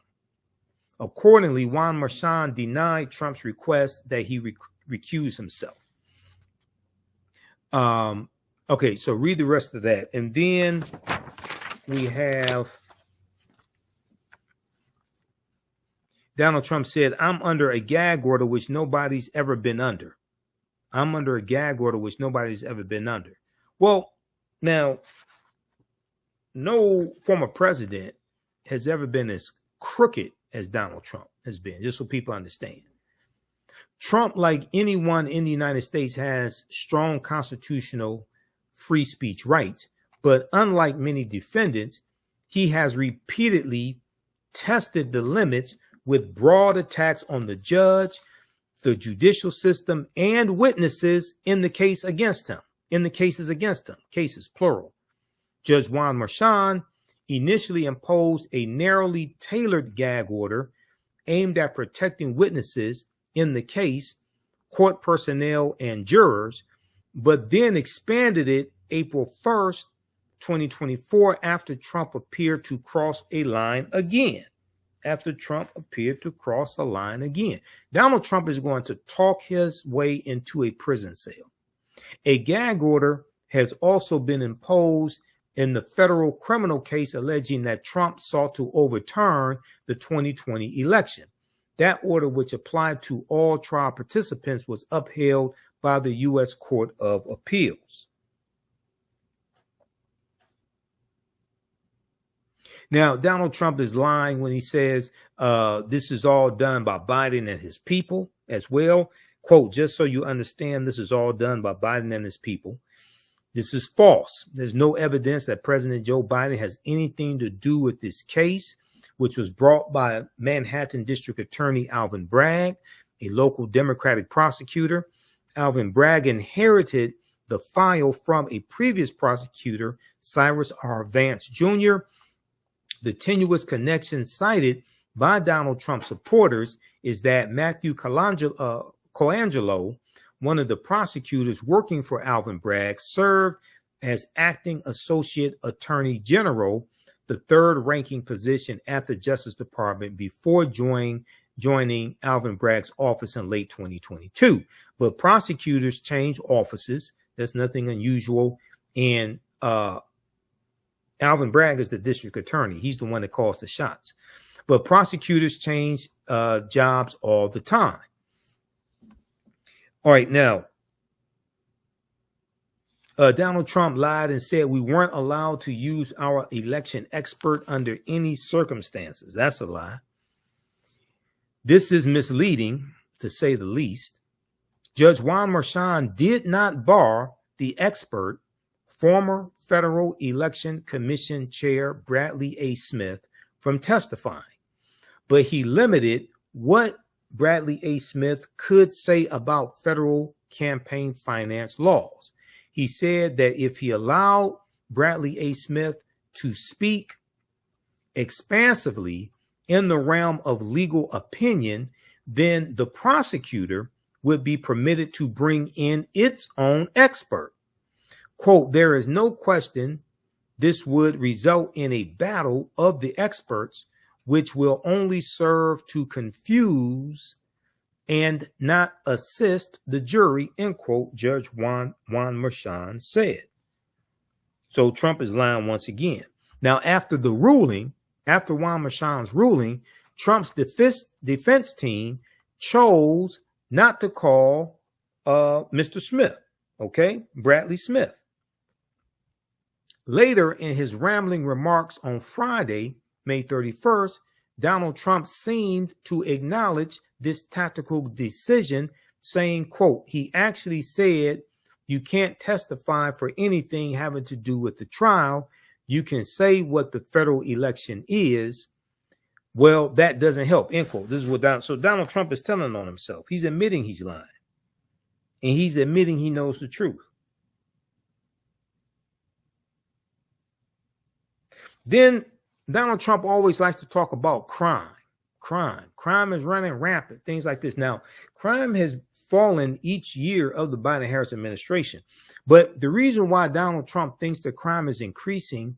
Accordingly, Juan Merchan denied Trump's request that he recuse himself. Okay, so read the rest of that. And then we have Donald Trump said, I'm under a gag order which nobody's ever been under. I'm under a gag order which nobody's ever been under. Well, now, no former president has ever been as crooked as Donald Trump has been, just so people understand. Trump, like anyone in the United States, has strong constitutional free speech rights. But unlike many defendants, he has repeatedly tested the limits with broad attacks on the judge, the judicial system, and witnesses in the case against him, in the cases against him, cases plural. Judge Juan Merchan initially imposed a narrowly tailored gag order aimed at protecting witnesses in the case, court personnel, and jurors, but then expanded it April 1st, 2024, after Trump appeared to cross a line again. After Trump appeared to cross a line again. Donald Trump is going to talk his way into a prison cell. A gag order has also been imposed in the federal criminal case alleging that Trump sought to overturn the 2020 election. That order, which applied to all trial participants, was upheld by the U.S. Court of Appeals. Now, Donald Trump is lying when he says this is all done by Biden and his people as well. Quote, just so you understand, this is all done by Biden and his people. This is false. There's no evidence that President Joe Biden has anything to do with this case, which was brought by Manhattan District Attorney Alvin Bragg, a local Democratic prosecutor. Alvin Bragg inherited the file from a previous prosecutor, Cyrus R. Vance Jr. The tenuous connection cited by Donald Trump supporters is that Matthew Colangelo, one of the prosecutors working for Alvin Bragg, served as acting associate attorney general, the third ranking position at the Justice Department, before joining Alvin Bragg's office in late 2022. But prosecutors change offices. There's nothing unusual. And Alvin Bragg is the district attorney. He's the one that calls the shots. But prosecutors change jobs all the time. All right, now, Donald Trump lied and said we weren't allowed to use our election expert under any circumstances. That's a lie. This is misleading, to say the least. Judge Juan Merchan did not bar the expert, former Federal Election Commission Chair Bradley A. Smith, from testifying, but he limited what Bradley A. Smith could say about federal campaign finance laws. He said that if he allowed Bradley A. Smith to speak expansively in the realm of legal opinion, then the prosecutor would be permitted to bring in its own expert. Quote, there is no question this would result in a battle of the experts, which will only serve to confuse and not assist the jury, end quote, Judge Juan Merchan said. So Trump is lying once again. Now, after the ruling, after Juan Merchan's ruling, Trump's defense team chose not to call Mr. Smith, okay, Bradley Smith. Later in his rambling remarks on Friday, May 31st, Donald Trump seemed to acknowledge this tactical decision, saying, quote, he actually said, you can't testify for anything having to do with the trial. You can say what the federal election is. Well, that doesn't help, end quote. This is what Donald Trump is telling on himself. He's admitting he's lying. And he's admitting he knows the truth. Then Donald Trump always likes to talk about crime. Crime is running rampant, things like this. Now, crime has fallen each year of the Biden-Harris administration. But the reason why Donald Trump thinks that crime is increasing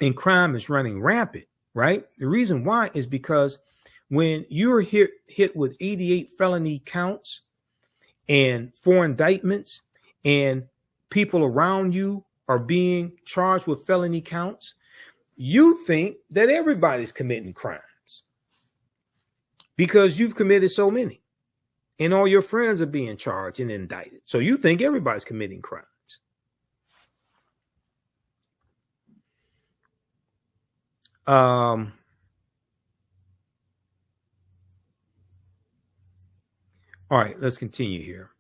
and crime is running rampant, right? The reason why is because when you're hit with 88 felony counts and 4 indictments and people around you are being charged with felony counts, you think that everybody's committing crimes because you've committed so many and all your friends are being charged and indicted. So you think everybody's committing crimes. All right, let's continue here.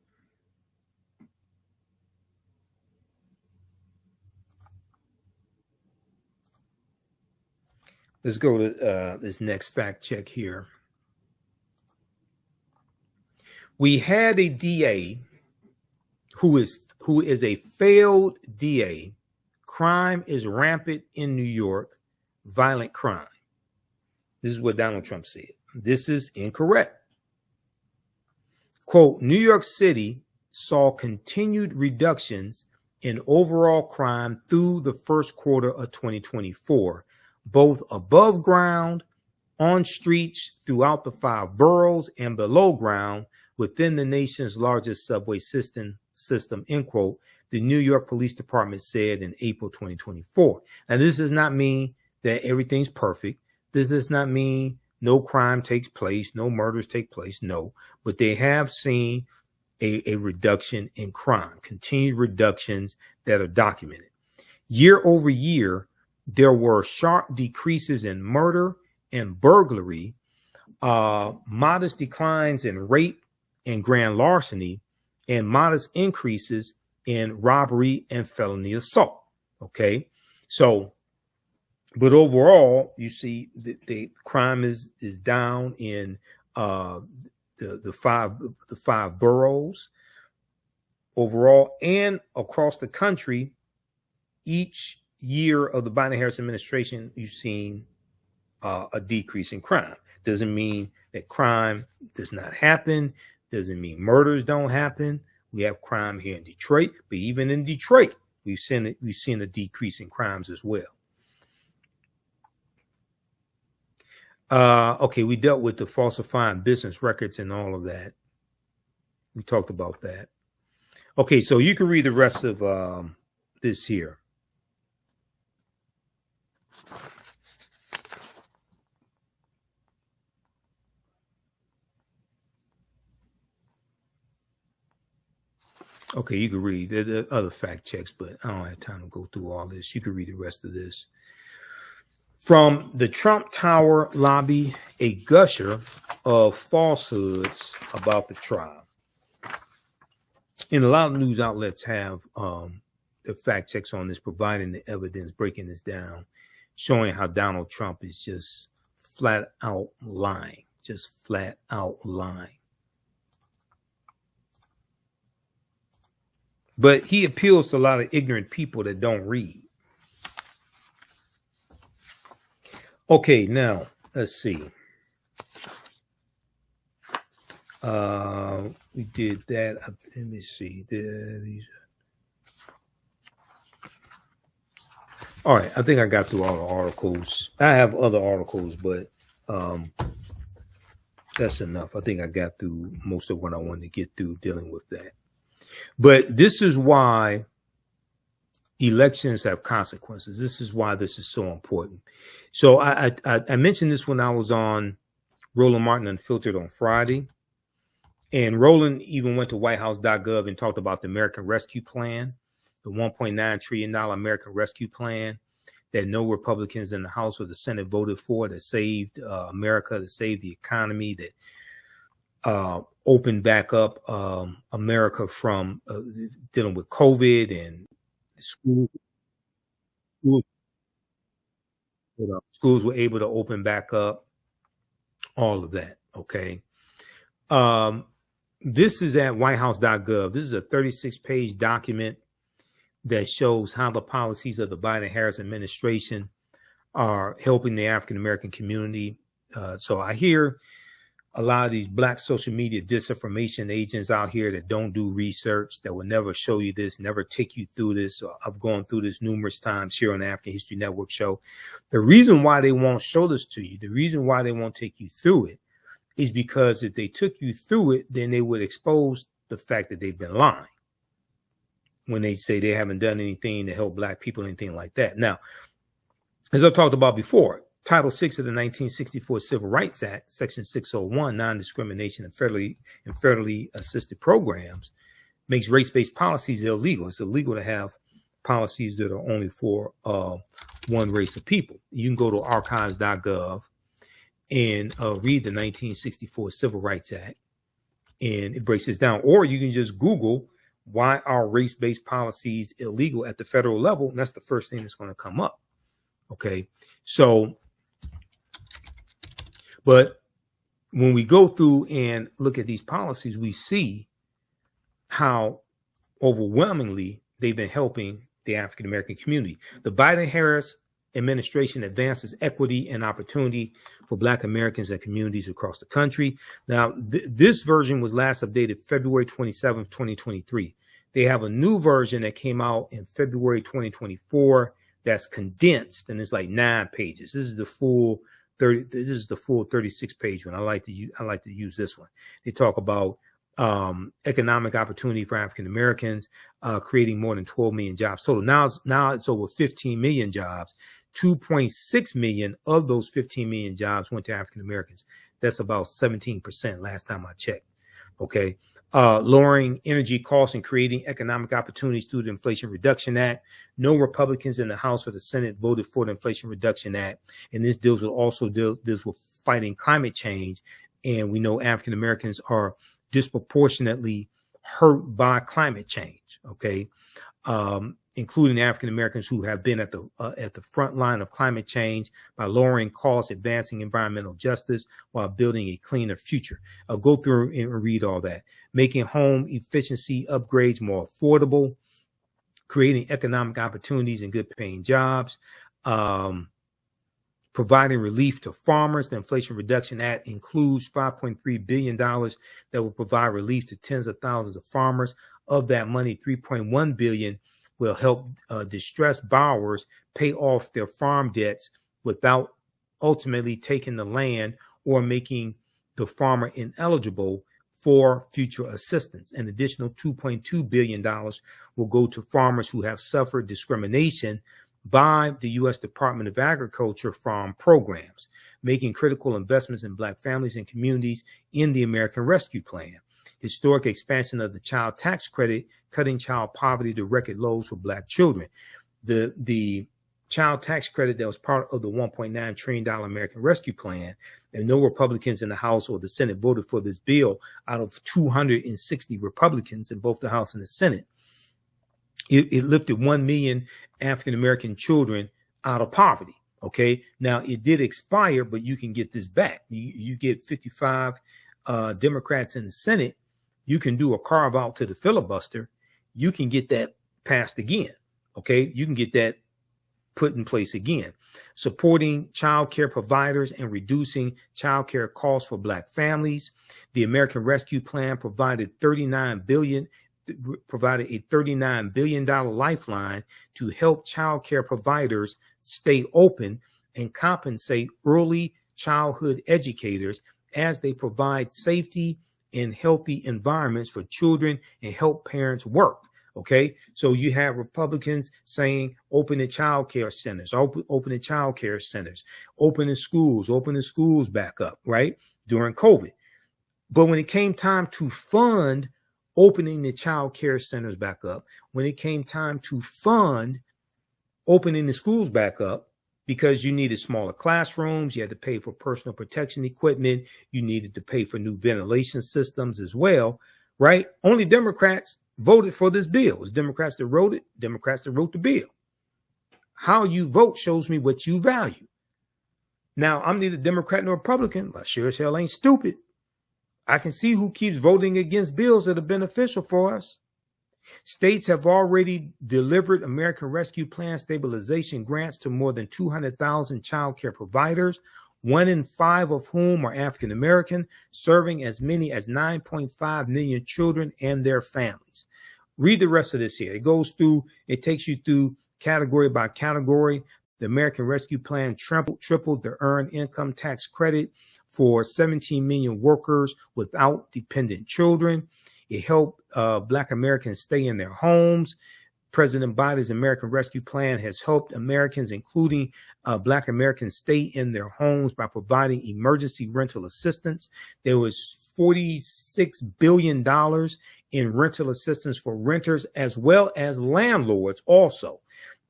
Let's go to this next fact check here. We had a DA who is a failed DA. Crime is rampant in New York, violent crime. This is what Donald Trump said. This is incorrect. Quote, New York City saw continued reductions in overall crime through the first quarter of 2024, both above ground, on streets throughout the 5 boroughs, and below ground within the nation's largest subway system, end quote, the New York Police Department said in April 2024. Now, this does not mean that everything's perfect. This does not mean no crime takes place, no murders take place, no. But they have seen a reduction in crime, continued reductions that are documented. Year over year, there were sharp decreases in murder and burglary, modest declines in rape and grand larceny, and modest increases in robbery and felony assault. Okay, so, but overall, you see the crime is down in the five boroughs overall and across the country. Each year of the Biden-Harris administration, you've seen a decrease in crime. Doesn't mean that crime does not happen. Doesn't mean murders don't happen. We have crime here in Detroit, but even in Detroit, we've seen a decrease in crimes as well. Okay, we dealt with the falsifying business records and all of that. We talked about that. Okay, so you can read the rest of this here. Okay, you can read the other fact checks, but I don't have time to go through all this. You can read the rest of this. From the Trump Tower lobby, a gusher of falsehoods about the trial. And a lot of news outlets have the fact checks on this, providing the evidence, breaking this down, showing how Donald Trump is just flat out lying, just flat out lying. But he appeals to a lot of ignorant people that don't read. Okay, now let's see. We did that. Let me see. All right, I think I got through all the articles. I have other articles, but that's enough. I think I got through most of what I wanted to get through dealing with that. But this is why elections have consequences. This is why this is so important. So I mentioned this when I was on Roland Martin Unfiltered on Friday. And Roland even went to whitehouse.gov and talked about the American Rescue Plan, the $1.9 trillion American Rescue Plan that no Republicans in the House or the Senate voted for, that saved America, that saved the economy, that opened back up America from dealing with COVID and schools were able to open back up, all of that. Okay. This is at whitehouse.gov. This is a 36-page document that shows how the policies of the Biden-Harris administration are helping the African-American community. So I hear a lot of these Black social media disinformation agents out here that don't do research, that will never show you this, never take you through this. I've gone through this numerous times here on the African History Network show. The reason why they won't show this to you, the reason why they won't take you through it, is because if they took you through it, then they would expose the fact that they've been lying when they say they haven't done anything to help Black people, anything like that. Now, as I've talked about before, Title VI of the 1964 Civil Rights Act, Section 601, non-discrimination and federally assisted programs, makes race-based policies illegal. It's illegal to have policies that are only for one race of people. You can go to archives.gov and read the 1964 Civil Rights Act, and it breaks this down. Or you can just Google, why are race-based policies illegal at the federal level? And that's the first thing that's going to come up. Okay. So, but when we go through and look at these policies, we see how overwhelmingly they've been helping the African-American community. The Biden-Harris administration advances equity and opportunity for Black Americans and communities across the country. Now, this version was last updated February 27th, 2023. They have a new version that came out in February 2024 that's condensed, and it's like 9 pages. This is the full 36-page one. I like to use this one. They talk about economic opportunity for African Americans, creating more than 12 million jobs total. Now it's over 15 million jobs. 2.6 million of those 15 million jobs went to African Americans. That's about 17% last time I checked. Okay. Lowering energy costs and creating economic opportunities through the Inflation Reduction Act. No Republicans in the House or the Senate voted for the Inflation Reduction Act. And this deals with fighting climate change. And we know African Americans are disproportionately hurt by climate change. Okay. Including African Americans who have been at the front line of climate change by lowering costs, advancing environmental justice while building a cleaner future. I'll go through and read all that. Making home efficiency upgrades more affordable, creating economic opportunities and good paying jobs, providing relief to farmers. The Inflation Reduction Act includes $5.3 billion that will provide relief to tens of thousands of farmers. Of that money, $3.1 billion will help distressed borrowers pay off their farm debts without ultimately taking the land or making the farmer ineligible for future assistance. An additional $2.2 billion will go to farmers who have suffered discrimination by the U.S. Department of Agriculture farm programs, making critical investments in Black families and communities in the American Rescue Plan. Historic expansion of the child tax credit, cutting child poverty to record lows for Black children. The child tax credit that was part of the $1.9 trillion American Rescue Plan, and no Republicans in the House or the Senate voted for this bill out of 260 Republicans in both the House and the Senate. It lifted 1 million African-American children out of poverty. Okay. Now it did expire, but you can get this back. You get 55 Democrats in the Senate. You can do a carve out to the filibuster. You can get that passed again. Okay. You can get that put in place again. Supporting child care providers and reducing child care costs for Black families. The American Rescue Plan provided a $39 billion lifeline to help child care providers stay open and compensate early childhood educators as they provide safety and healthy environments for children and help parents work. Okay, so you have Republicans saying open the child care centers, open the child care centers, open the schools back up, right, during COVID. But when it came time to fund opening the child care centers back up, when it came time to fund opening the schools back up, because you needed smaller classrooms, you had to pay for personal protection equipment, you needed to pay for new ventilation systems as well, right? Only Democrats voted for this bill. It was Democrats that wrote it, Democrats that wrote the bill. How you vote shows me what you value. Now, I'm neither Democrat nor Republican, but sure as hell ain't stupid. I can see who keeps voting against bills that are beneficial for us. States have already delivered American Rescue Plan stabilization grants to more than 200,000 child care providers, 1 in 5 of whom are African American, serving as many as 9.5 million children and their families. Read the rest of this here. It takes you through category by category. The American Rescue Plan tripled the earned income tax credit for 17 million workers without dependent children. It helped Black Americans stay in their homes. President Biden's American Rescue Plan has helped Americans, including Black Americans, stay in their homes by providing emergency rental assistance. There was $46 billion in rental assistance for renters as well as landlords also.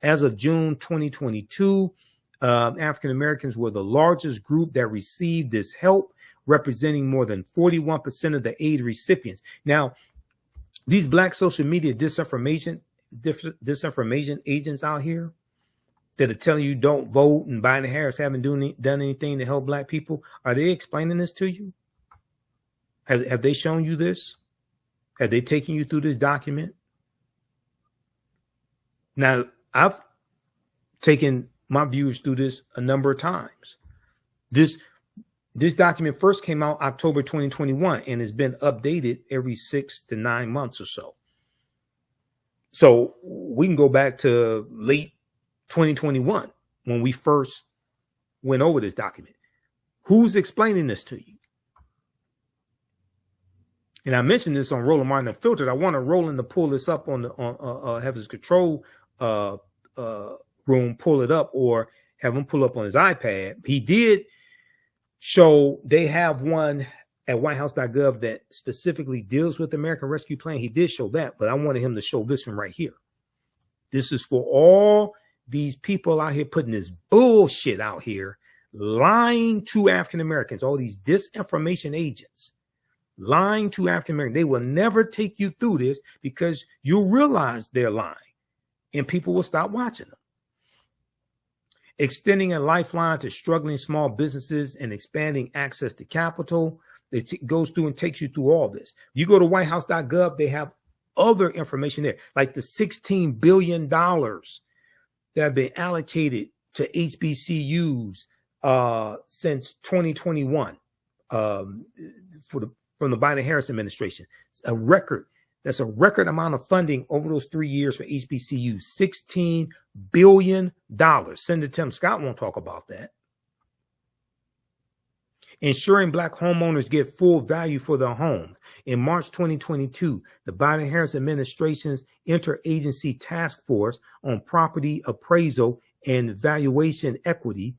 As of June 2022, African Americans were the largest group that received this help, representing more than 41% of the aid recipients. Now, these Black social media disinformation agents out here that are telling you don't vote and Biden and Harris haven't done anything to help Black people, are they explaining this to you? Have they shown you this? Have they taken you through this document? Now, I've taken my viewers through this a number of times. This document first came out October 2021 and has been updated every 6 to 9 months or so. So we can go back to late 2021 when we first went over this document. Who's explaining this to you? And I mentioned this on Roland Martin Unfiltered. I want Roland to pull this up have his control room pull it up, or have him pull up on his iPad. He did show they have one at whitehouse.gov that specifically deals with the American Rescue Plan. He did show that, but I wanted him to show this one right here. This is for all these people out here putting this bullshit out here, lying to African Americans, all these disinformation agents, lying to African Americans. They will never take you through this because you'll realize they're lying and people will stop watching them. Extending a lifeline to struggling small businesses and expanding access to capital. It goes through and takes you through all this. You go to whitehouse.gov, they have other information there, like the $16 billion that have been allocated to HBCUs since 2021 from the Biden-Harris administration. It's a record. That's a record amount of funding over those 3 years for HBCUs, $16 billion. Senator Tim Scott won't talk about that. Ensuring Black homeowners get full value for their homes. In March 2022, the Biden-Harris administration's Interagency Task Force on Property Appraisal and Valuation Equity,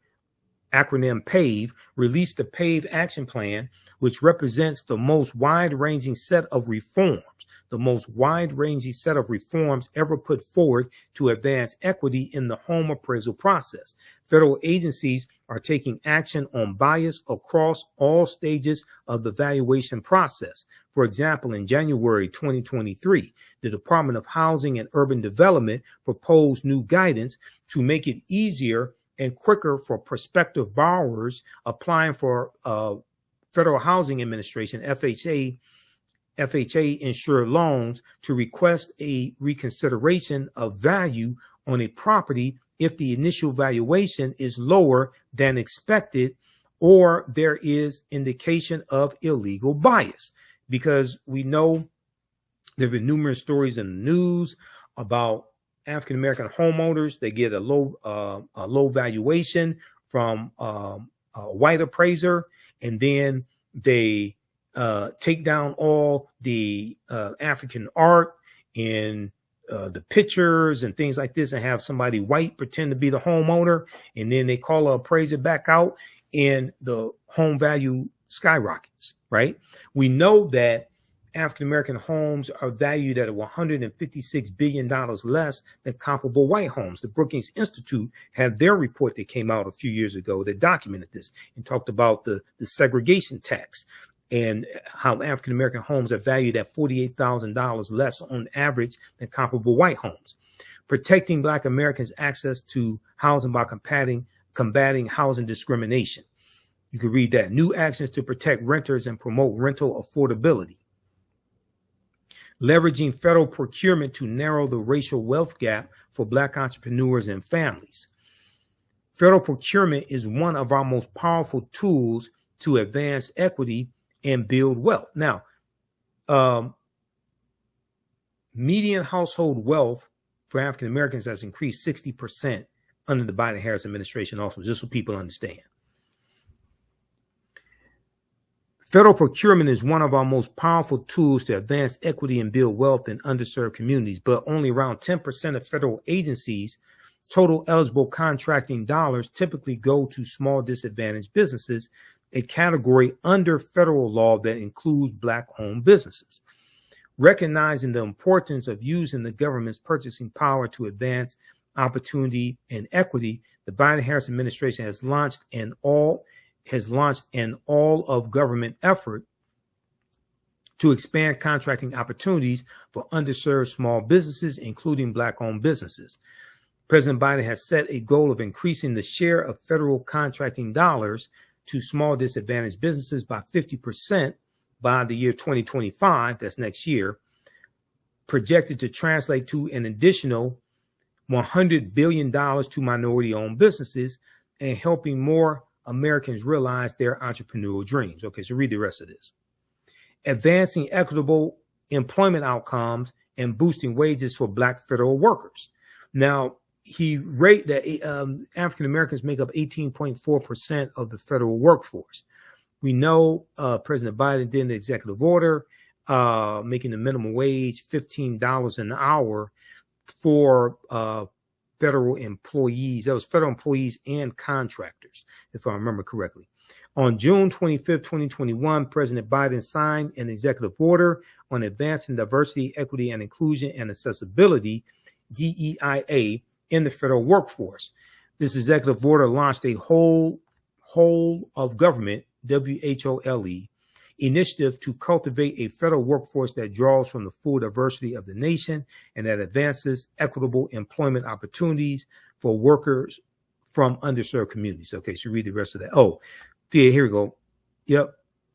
acronym PAVE, released the PAVE Action Plan, which represents the most wide-ranging set of reforms ever put forward to advance equity in the home appraisal process. Federal agencies are taking action on bias across all stages of the valuation process. For example, in January 2023, the Department of Housing and Urban Development proposed new guidance to make it easier and quicker for prospective borrowers applying for Federal Housing Administration, FHA insured loans to request a reconsideration of value on a property if the initial valuation is lower than expected or there is indication of illegal bias. Because we know there have been numerous stories in the news about African-American homeowners. They get a low valuation from a white appraiser, and then they take down all the African art and the pictures and things like this and have somebody white pretend to be the homeowner, and then they call an appraiser back out and the home value skyrockets, right? We know that African-American homes are valued at $156 billion less than comparable white homes. The Brookings Institute had their report that came out a few years ago that documented this and talked about the segregation tax and how African-American homes are valued at $48,000 less on average than comparable white homes. Protecting Black Americans' access to housing by combating housing discrimination. You can read that. New actions to protect renters and promote rental affordability. Leveraging federal procurement to narrow the racial wealth gap for Black entrepreneurs and families. Federal procurement is one of our most powerful tools to advance equity and build wealth. Now, median household wealth for African Americans has increased 60% under the Biden-Harris administration also, just so people understand. Federal procurement is one of our most powerful tools to advance equity and build wealth in underserved communities, but only around 10% of federal agencies' total eligible contracting dollars typically go to small disadvantaged businesses, a category under federal law that includes Black-owned businesses. Recognizing the importance of using the government's purchasing power to advance opportunity and equity, the Biden-Harris administration has launched an all-of-government effort to expand contracting opportunities for underserved small businesses, including Black-owned businesses. President Biden has set a goal of increasing the share of federal contracting dollars to small disadvantaged businesses by 50% by the year 2025, that's next year, projected to translate to an additional $100 billion to minority-owned businesses and helping more Americans realize their entrepreneurial dreams. Okay, so read the rest of this. Advancing equitable employment outcomes and boosting wages for Black federal workers. Now, he rated that African Americans make up 18.4% of the federal workforce. We know President Biden did an executive order making the minimum wage $15 an hour for federal employees. That was federal employees and contractors, if I remember correctly. On June 25th, 2021, President Biden signed an executive order on advancing diversity, equity, and inclusion and accessibility, DEIA, in the federal workforce. This executive order launched a whole of government, WHOLE, initiative to cultivate a federal workforce that draws from the full diversity of the nation and that advances equitable employment opportunities for workers from underserved communities. Okay, so read the rest of that. Oh, yeah, here we go. Yep,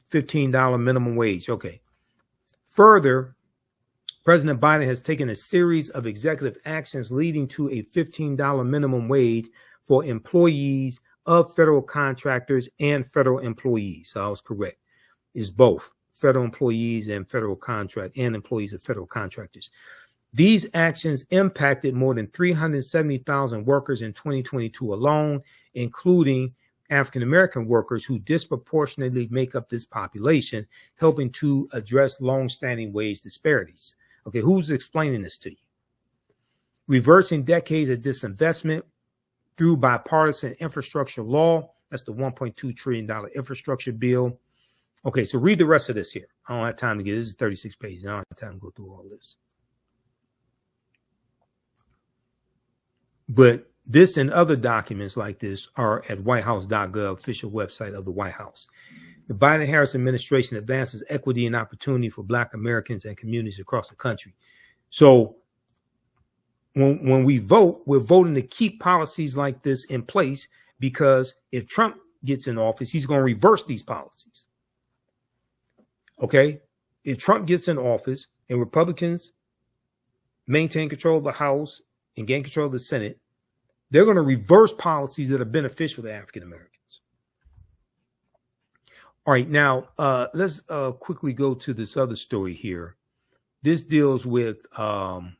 $15 minimum wage. Okay. Further, President Biden has taken a series of executive actions leading to a $15 minimum wage for employees of federal contractors and federal employees. So I was correct. It's both federal employees and employees of federal contractors. These actions impacted more than 370,000 workers in 2022 alone, including African-American workers who disproportionately make up this population, helping to address long-standing wage disparities. Okay, who's explaining this to you? Reversing decades of disinvestment through bipartisan infrastructure law. That's the $1.2 trillion infrastructure bill. Okay, so read the rest of this here. I don't have time to get this. Is 36 pages. I don't have time to go through all this. But this and other documents like this are at whitehouse.gov, official website of the White House. The Biden-Harris administration advances equity and opportunity for Black Americans and communities across the country. So when we vote, we're voting to keep policies like this in place, because if Trump gets in office, he's going to reverse these policies. Okay? If Trump gets in office and Republicans maintain control of the House and gain control of the Senate, they're going to reverse policies that are beneficial to African Americans. All right, now let's quickly go to this other story here. This deals with the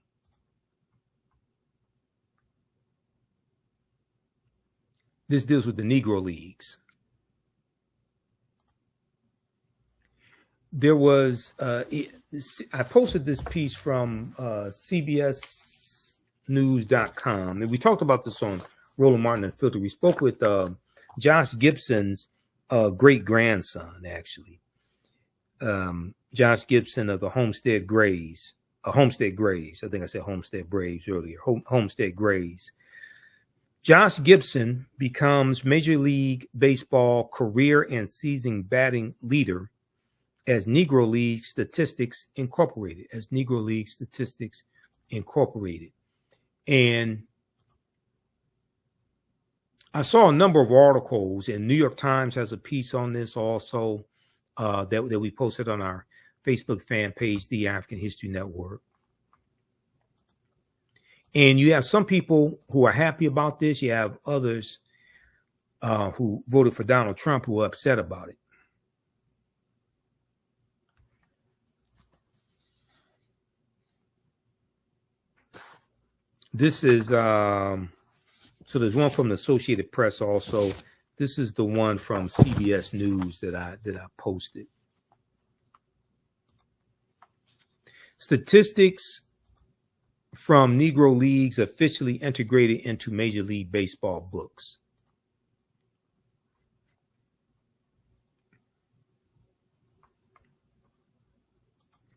Negro Leagues. There was I posted this piece from CBSNews.com, and we talked about this on Roland Martin and Filter. We spoke with Josh Gibson's great grandson, actually. Josh Gibson of the Homestead Grays. Homestead Grays. I think I said Homestead Braves earlier. Homestead Grays. Josh Gibson becomes Major League Baseball career and season batting leader as Negro League Statistics Incorporated. And I saw a number of articles, and New York Times has a piece on this also that we posted on our Facebook fan page, The African History Network. And you have some people who are happy about this. You have others who voted for Donald Trump who are upset about it. This is so there's one from the Associated Press also. This is the one from CBS News that I posted. Statistics from Negro Leagues officially integrated into Major League Baseball books.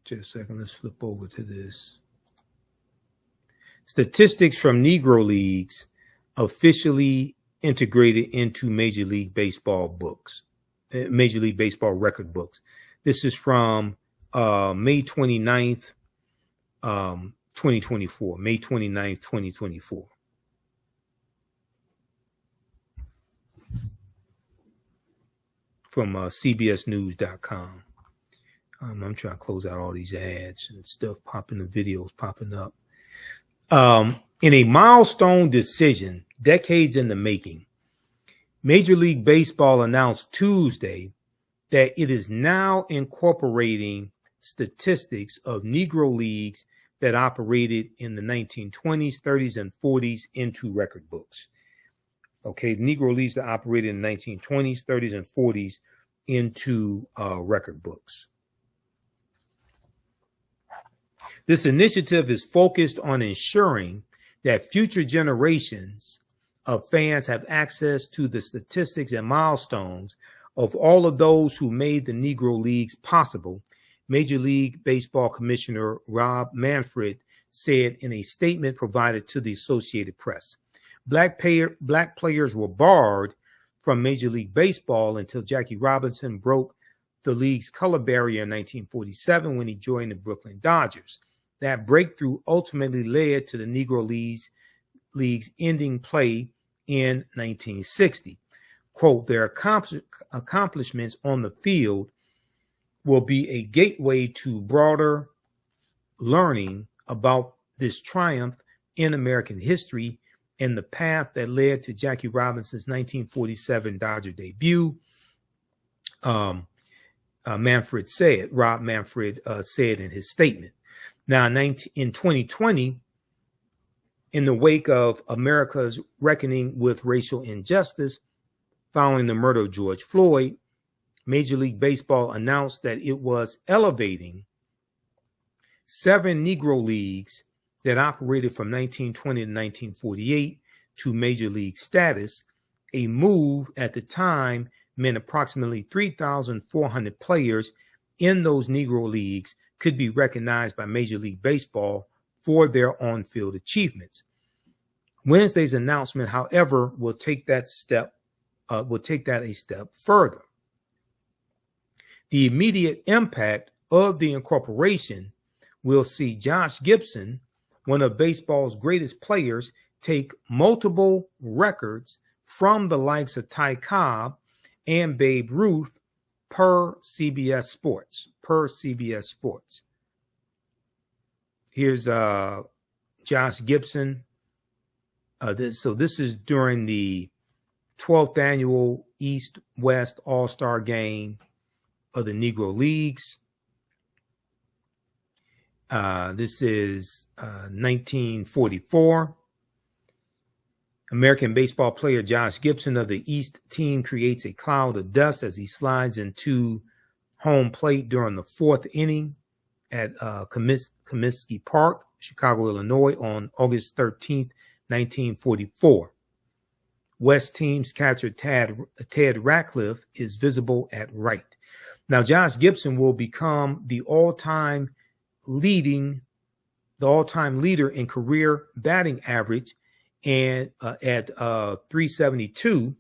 Just a second, let's flip over to this. Statistics from Negro Leagues officially integrated into Major League Baseball books, Major League Baseball record books. This is from May 29th, 2024, May 29th, 2024. From CBSNews.com. I'm trying to close out all these ads and stuff popping, the videos popping up. In a milestone decision, decades in the making, Major League Baseball announced Tuesday that it is now incorporating statistics of Negro leagues that operated in the 1920s, 30s, and 40s into record books. Okay, Negro leagues that operated in the 1920s, 30s, and 40s into record books. This initiative is focused on ensuring that future generations of fans have access to the statistics and milestones of all of those who made the Negro Leagues possible, Major League Baseball Commissioner Rob Manfred said in a statement provided to the Associated Press. Black players were barred from Major League Baseball until Jackie Robinson broke the league's color barrier in 1947 when he joined the Brooklyn Dodgers. That breakthrough ultimately led to the Negro Leagues ending play in 1960. Quote, their accomplishments on the field will be a gateway to broader learning about this triumph in American history and the path that led to Jackie Robinson's 1947 Dodger debut. Rob Manfred said in his statement. Now, in 2020, in the wake of America's reckoning with racial injustice following the murder of George Floyd, Major League Baseball announced that it was elevating 7 Negro leagues that operated from 1920 to 1948 to Major League status. A move at the time meant approximately 3,400 players in those Negro leagues could be recognized by Major League Baseball for their on-field achievements. Wednesday's announcement, however, will take that a step further. The immediate impact of the incorporation will see Josh Gibson, one of baseball's greatest players, take multiple records from the likes of Ty Cobb and Babe Ruth per CBS Sports. Here's Josh Gibson So this is during the 12th annual East-West All-Star Game of the Negro Leagues. This is 1944. American baseball player Josh Gibson of the East team creates a cloud of dust as he slides into home plate during the fourth inning at Comiskey Park, Chicago, Illinois, on August 13th, 1944. West team's catcher Ted Ratcliffe is visible at right. Now, Josh Gibson will become the all-time leader in career batting average and at 372,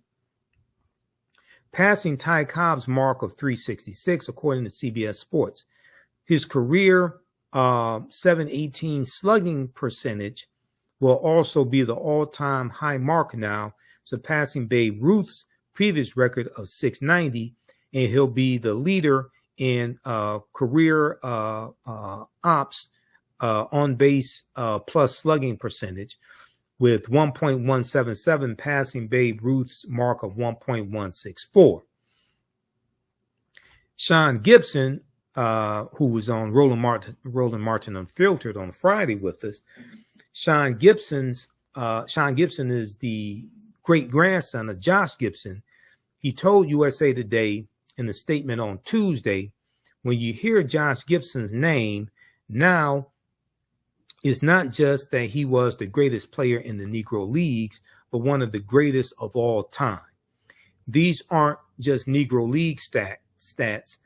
passing Ty Cobb's mark of 366, according to CBS Sports. His career 718 slugging percentage will also be the all-time high mark now, surpassing Babe Ruth's previous record of 690, and he'll be the leader in career ops on base plus slugging percentage, with 1.177, passing Babe Ruth's mark of 1.164. Sean Gibson, who was on Roland Martin Unfiltered on Friday with us, Sean Gibson is the great grandson of Josh Gibson. He told USA Today in a statement on Tuesday, when you hear Josh Gibson's name, now it's not just that he was the greatest player in the Negro Leagues, but one of the greatest of all time. These aren't just Negro League stats.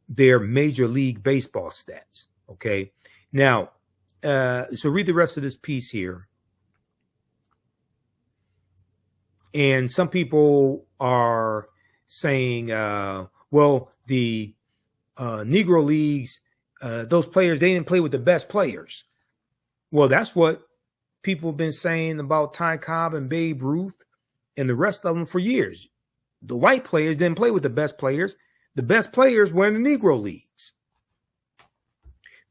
They're Major League Baseball stats. Okay. Now, so read the rest of this piece here. And some people are saying, well, the Negro Leagues, those players, they didn't play with the best players. Well, that's what people have been saying about Ty Cobb and Babe Ruth and the rest of them for years. The white players didn't play with the best players. The best players were in the Negro Leagues.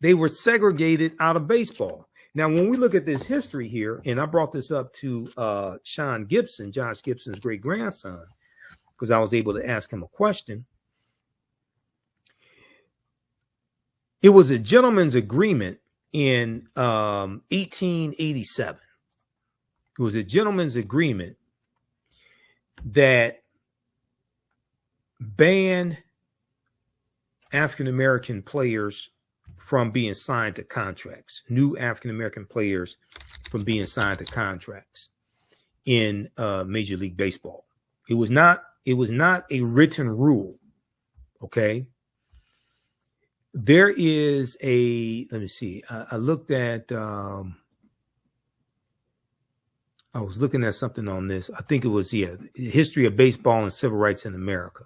They were segregated out of baseball. Now, when we look at this history here, and I brought this up to Sean Gibson, Josh Gibson's great grandson, because I was able to ask him a question. It was a gentleman's agreement in 1887. It was a gentleman's agreement that banned African-American players from being signed to contracts, new African-American players from being signed to contracts in Major League Baseball. It was not a written rule. Okay. There is let me see. I looked at, I was looking at something on this. I think it was, History of Baseball and Civil Rights in America.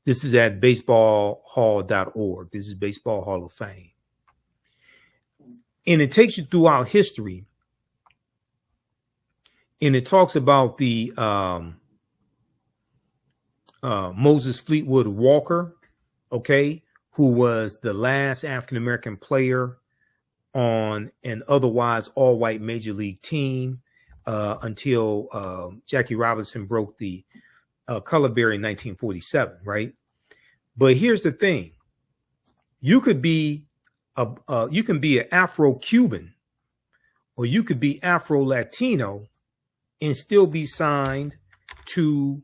This is at baseballhall.org. This is Baseball Hall of Fame. And it takes you throughout history. And it talks about the Moses Fleetwood Walker, okay, who was the last African-American player on an otherwise all-white Major League team until Jackie Robinson broke the color barrier in 1947, right? But here's the thing: you can be an Afro-Cuban, or you could be Afro-Latino, and still be signed to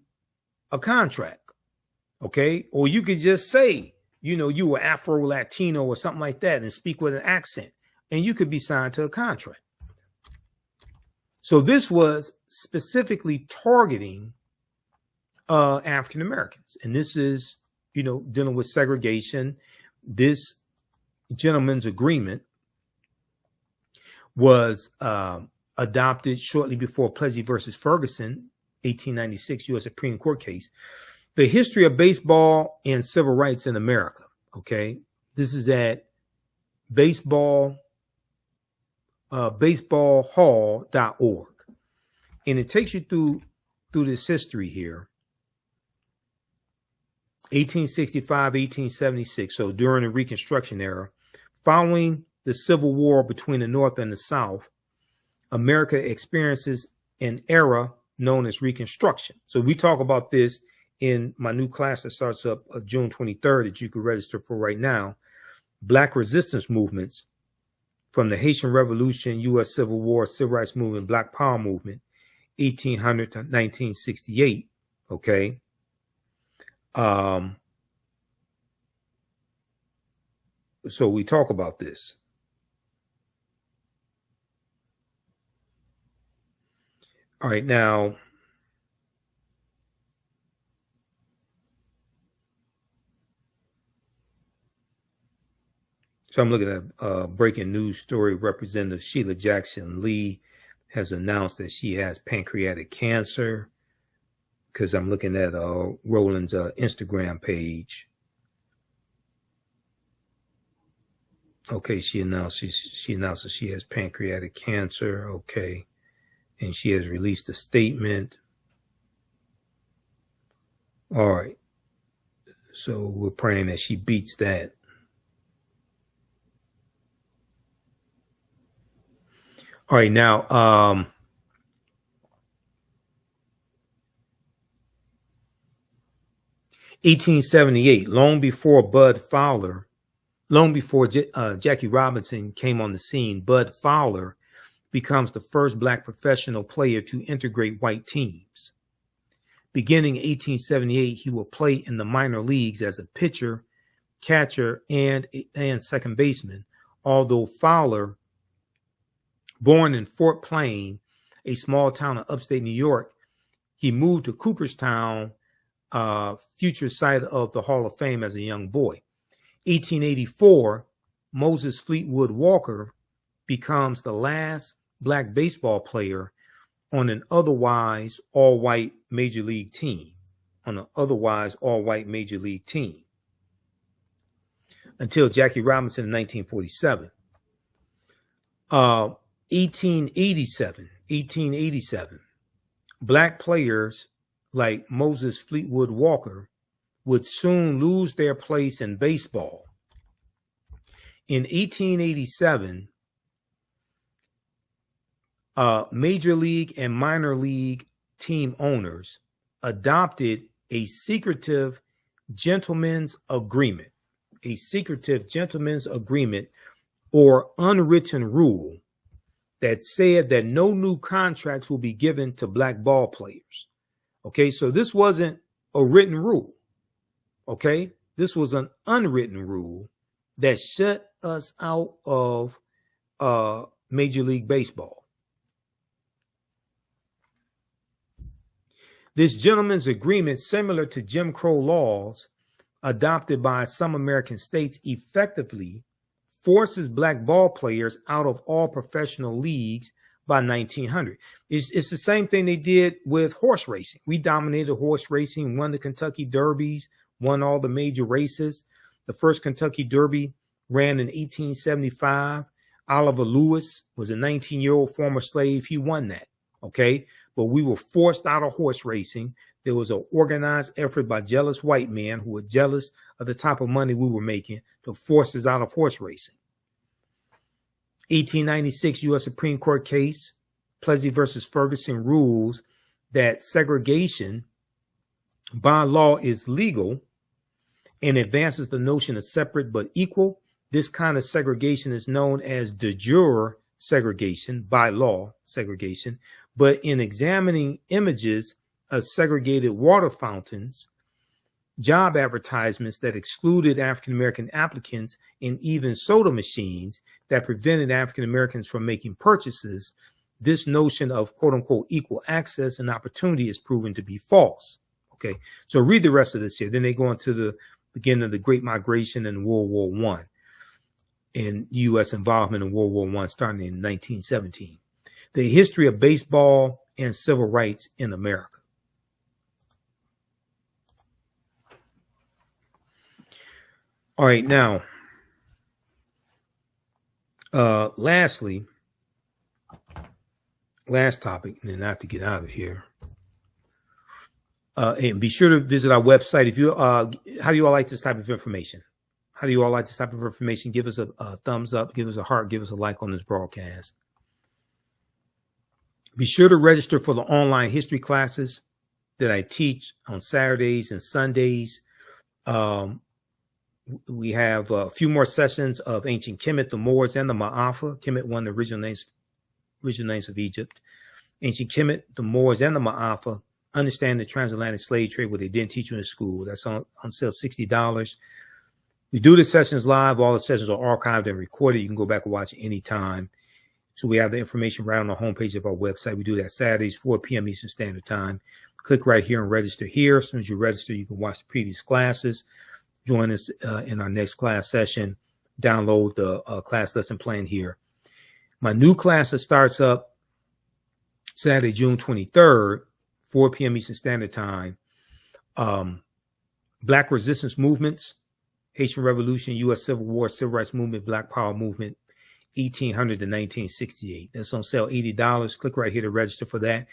a contract, okay? Or you could just say, you were Afro-Latino or something like that, and speak with an accent, and you could be signed to a contract. So this was specifically targeting African Americans, and this is, dealing with segregation. This gentleman's agreement was adopted shortly before Plessy versus Ferguson, 1896 U.S. Supreme Court case. The History of Baseball and Civil Rights in America. Okay, this is at baseballhall.org, and it takes you through this history here. 1865, 1876. So during the Reconstruction era, following the Civil War between the North and the South, America experiences an era known as Reconstruction. So we talk about this in my new class that starts up June 23rd that you can register for right now. Black resistance movements from the Haitian Revolution, U.S. Civil War, Civil Rights Movement, Black Power Movement, 1800 to 1968. Okay. So we talk about this. All right, now, so I'm looking at a breaking news story. Representative Sheila Jackson Lee has announced that she has pancreatic cancer, because I'm looking at Roland's Instagram page. Okay, she announces she has pancreatic cancer. Okay. And she has released a statement. All right. So we're praying that she beats that. All right, now, 1878, long before Jackie Robinson came on the scene, Bud Fowler becomes the first black professional player to integrate white teams. Beginning in 1878, he will play in the minor leagues as a pitcher, catcher, and second baseman. Although Fowler, born in Fort Plain, a small town in upstate New York, he moved to Cooperstown, future site of the Hall of Fame, as a young boy. 1884, Moses Fleetwood Walker becomes the last black baseball player on an otherwise all-white major league team. Until Jackie Robinson in 1947. 1887, black players like Moses Fleetwood Walker would soon lose their place in baseball. In 1887, major league and minor league team owners adopted a secretive gentleman's agreement, or unwritten rule that said that no new contracts will be given to black ball players. Okay, so this wasn't a written rule. Okay, this was an unwritten rule that shut us out of Major League Baseball. This gentleman's agreement, similar to Jim Crow laws adopted by some American states, effectively forces black ball players out of all professional leagues by 1900. It's the same thing they did with horse racing. We dominated horse racing, won the Kentucky Derbies, won all the major races. The first Kentucky Derby ran in 1875. Oliver Lewis was a 19-year-old former slave. He won that, okay? But we were forced out of horse racing. There was an organized effort by jealous white men who were jealous of the type of money we were making to force us out of horse racing. 1896 U.S. Supreme Court case, Plessy versus Ferguson, rules that segregation by law is legal and advances the notion of separate but equal. This kind of segregation is known as de jure segregation, by law segregation. But in examining images of segregated water fountains, job advertisements that excluded African-American applicants, and even soda machines that prevented African-Americans from making purchases, this notion of quote-unquote equal access and opportunity is proven to be false. Okay, so read the rest of this here. Then they go into the beginning of the Great Migration and World War I, and U.S. involvement in World War I starting in 1917. The history of baseball and civil rights in America. All right, now, lastly, last topic, and then I have to get out of here. And be sure to visit our website. If you, how do you all like this type of information? How do you all like this type of information? Give us a thumbs up, give us a heart, give us a like on this broadcast. Be sure to register for the online history classes that I teach on Saturdays and Sundays. We have a few more sessions of ancient Kemet, the Moors, and the Ma'afa. Kemet, one of the original names of Egypt. Ancient Kemet, the Moors, and the Ma'afa. Understand the transatlantic slave trade, what they didn't teach you in school. That's on sale, $60. We do the sessions live. All the sessions are archived and recorded. You can go back and watch anytime. So we have the information right on the homepage of our website. We do that Saturdays, 4 p.m. Eastern Standard Time. Click right here and register here. As soon as you register, you can watch the previous classes. Join us in our next class session. Download the class lesson plan here. My new class that starts up Saturday, June 23rd, 4 p.m. Eastern Standard Time. Black resistance movements, Haitian Revolution, U.S. Civil War, Civil Rights Movement, Black Power Movement, 1800 to 1968. That's on sale, $80. Click right here to register for that.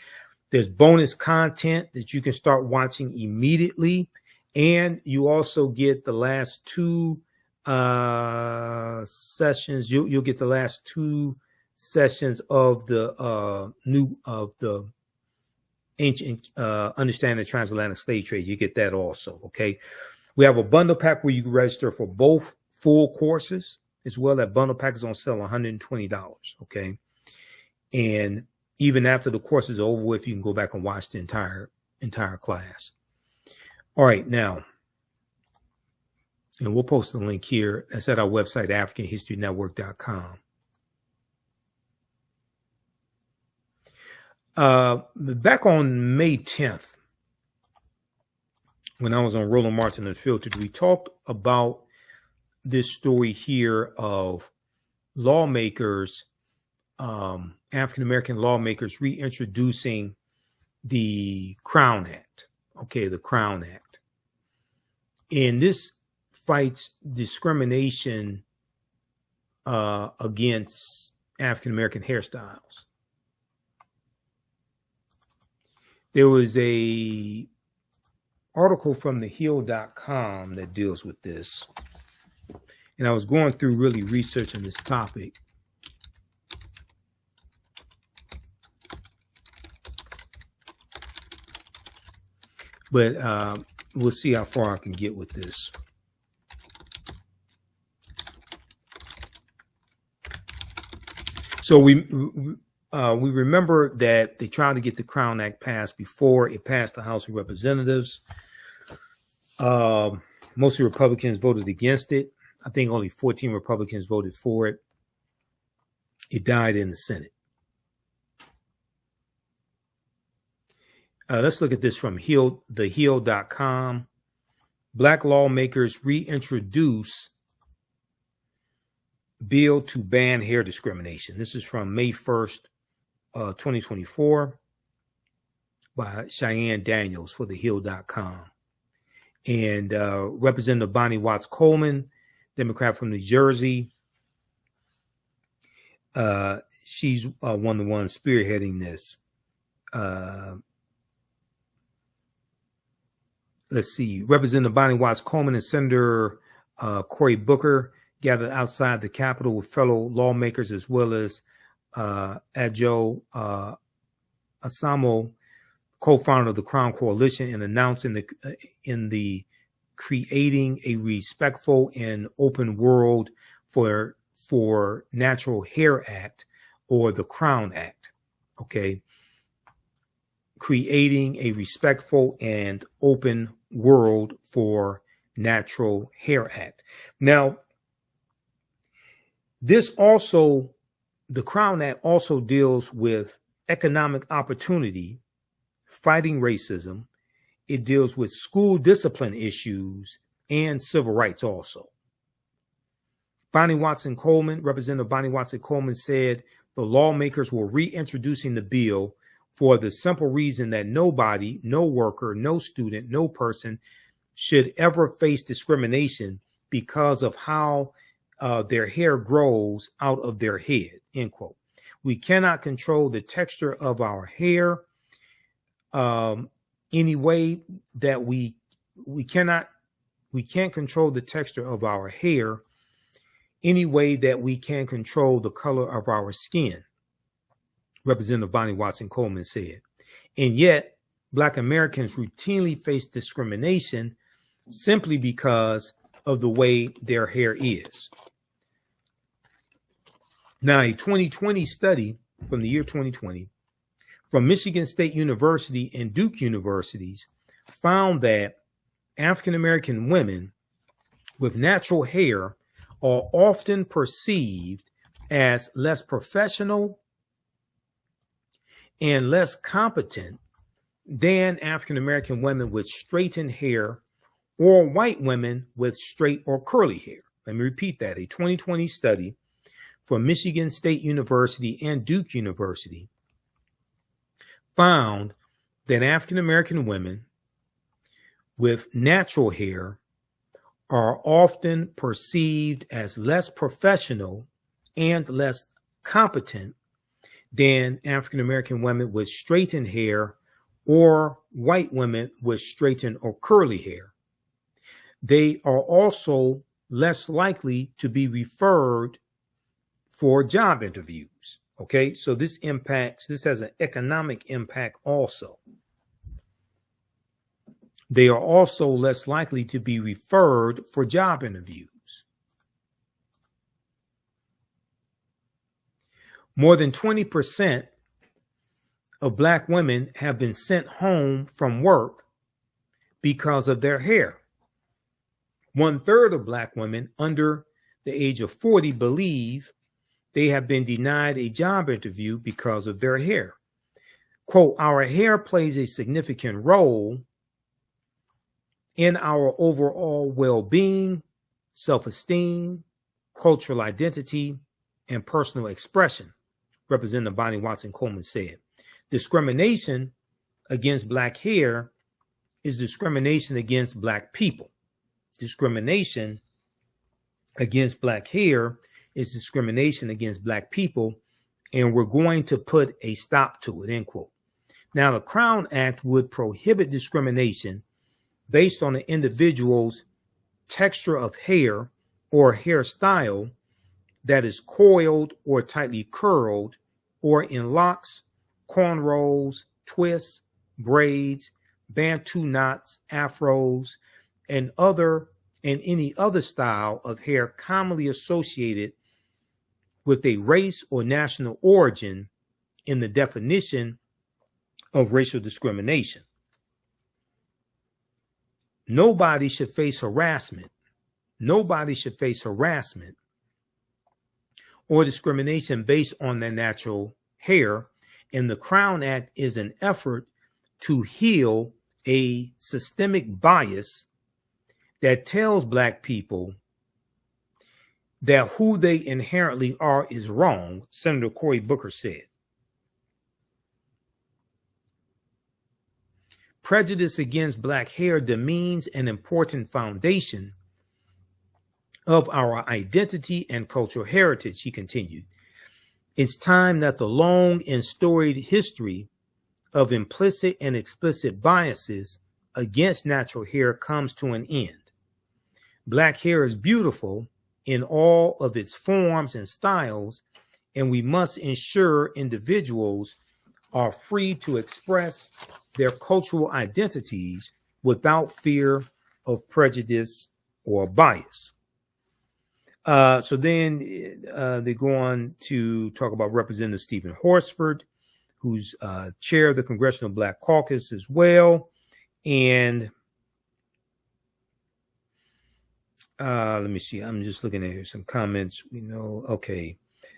There's bonus content that you can start watching immediately. And you also get the last two sessions. You'll get the last two sessions of the ancient understanding the transatlantic slave trade. You get that also. Okay. We have a bundle pack where you can register for both full courses as well. That bundle pack is on sale, $120. Okay. And even after the course is over with, you can go back and watch the entire class. All right, now, and we'll post the link here. That's at our website, AfricanHistoryNetwork.com. Back on May 10th, when I was on Roland Martin Unfiltered, we talked about this story here of lawmakers, African-American lawmakers reintroducing the Crown Act. Okay, the Crown Act. And this fights discrimination against African-American hairstyles. There was a article from TheAHNShow.com that deals with this. And I was going through really researching this topic. But we'll see how far I can get with this. So we remember that they tried to get the Crown Act passed before it passed the House of Representatives. Mostly Republicans voted against it. I think only 14 Republicans voted for it. It died in the Senate. Let's look at this from TheAHNShow.com. Black lawmakers reintroduce bill to ban hair discrimination. This is from May 1st, 2024 by Cheyenne Daniels for TheAHNShow.com. And Representative Bonnie Watts Coleman, Democrat from New Jersey. She's one of the ones spearheading this. Let's see. Representative Bonnie Watts Coleman and Senator Cory Booker gathered outside the Capitol with fellow lawmakers as well as Adjo Asamo, co-founder of the Crown Coalition, and announced in the Creating a Respectful and Open World for Natural Hair Act, or the Crown Act. Okay. Creating a Respectful and Open World for Natural Hair Act. Now, the Crown Act also deals with economic opportunity, fighting racism. It deals with school discipline issues and civil rights also. Representative Bonnie Watson Coleman said the lawmakers were reintroducing the bill for the simple reason that nobody, no worker, no student, no person should ever face discrimination because of how their hair grows out of their head, end quote. We cannot control the texture of our hair any way that we can't control the texture of our hair any way that we can control the color of our skin. Representative Bonnie Watson Coleman said. And yet, Black Americans routinely face discrimination simply because of the way their hair is. Now, a 2020 study from the year 2020 from Michigan State University and Duke Universities found that African American women with natural hair are often perceived as less professional and less competent than African American women with straightened hair or white women with straight or curly hair. Let me repeat that. A 2020 study from Michigan State University and Duke University found that African American women with natural hair are often perceived as less professional and less competent than African American women with straightened hair or white women with straightened or curly hair. They are also less likely to be referred for job interviews. Okay, so this has an economic impact also. They are also less likely to be referred for job interviews. More than 20% of Black women have been sent home from work because of their hair. 1/3 of Black women under the age of 40 believe they have been denied a job interview because of their hair. Quote, our hair plays a significant role in our overall well-being, self-esteem, cultural identity, and personal expression, Representative Bonnie Watson Coleman said. Discrimination against Black hair is discrimination against Black people. Discrimination against Black hair is discrimination against Black people, and we're going to put a stop to it, end quote. Now, the Crown Act would prohibit discrimination based on an individual's texture of hair or hairstyle that is coiled or tightly curled or in locks, cornrows, twists, braids, bantu knots, afros, and any other style of hair commonly associated with a race or national origin in the definition of racial discrimination. Nobody should face harassment. Nobody should face harassment or discrimination based on their natural hair. And the Crown Act is an effort to heal a systemic bias that tells Black people that who they inherently are is wrong, Senator Cory Booker said. Prejudice against Black hair demeans an important foundation of our identity and cultural heritage, he continued. It's time that the long and storied history of implicit and explicit biases against natural hair comes to an end. Black hair is beautiful in all of its forms and styles, and we must ensure individuals are free to express their cultural identities without fear of prejudice or bias. So then they go on to talk about Representative Stephen Horsford, who's chair of the Congressional Black Caucus as well. And let me see. I'm just looking at here some comments. Okay.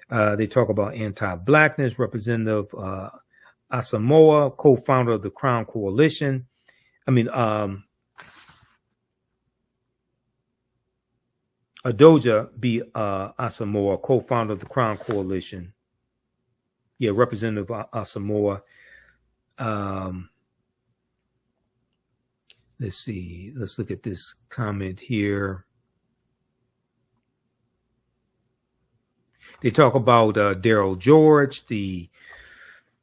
They talk about anti-Blackness. Representative Asamoah, co-founder of the Crown Coalition. Adoja B. Asamoah, co-founder of the Crown Coalition. Yeah, Representative Asamoah. Let's see. Let's look at this comment here. They talk about Daryl George, the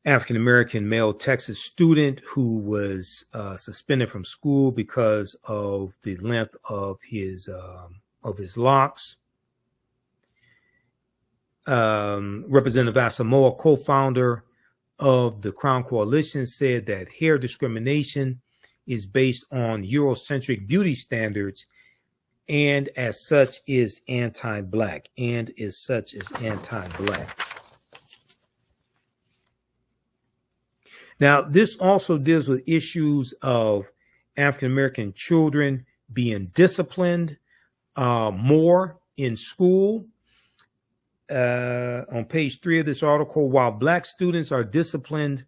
African-American male Texas student who was suspended from school because of the length of his locks. Representative Asamoah, co-founder of the Crown Coalition said that hair discrimination is based on Eurocentric beauty standards and as such is anti-black. Now, this also deals with issues of African-American children being disciplined more in school. On page 3 of this article, while black students are disciplined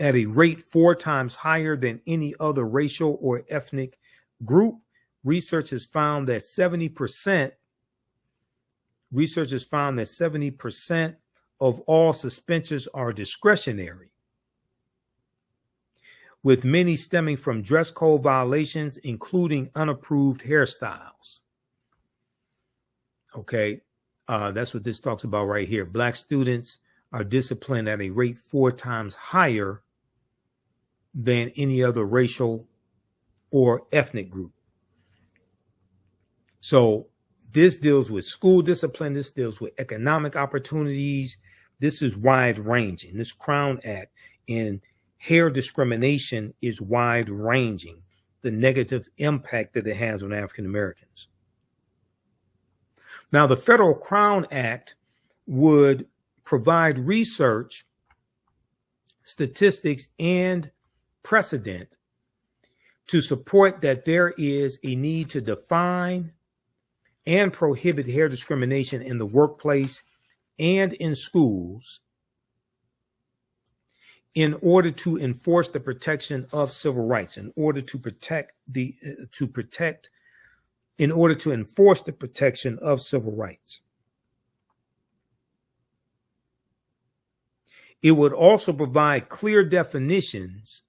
at a rate 4 times higher than any other racial or ethnic group, research has found that 70% of all suspensions are discretionary, with many stemming from dress code violations, including unapproved hairstyles. Okay, that's what this talks about right here. Black students are disciplined at a rate 4 times higher than any other racial or ethnic group. So this deals with school discipline. This deals with economic opportunities. This is wide ranging. This Crown Act in hair discrimination is wide ranging, the negative impact that it has on African Americans. Now, the Federal Crown Act would provide research, statistics, and precedent to support that there is a need to define and prohibit hair discrimination in the workplace and in schools in order to enforce the protection of civil rights, in order to enforce the protection of civil rights. It would also provide clear definitions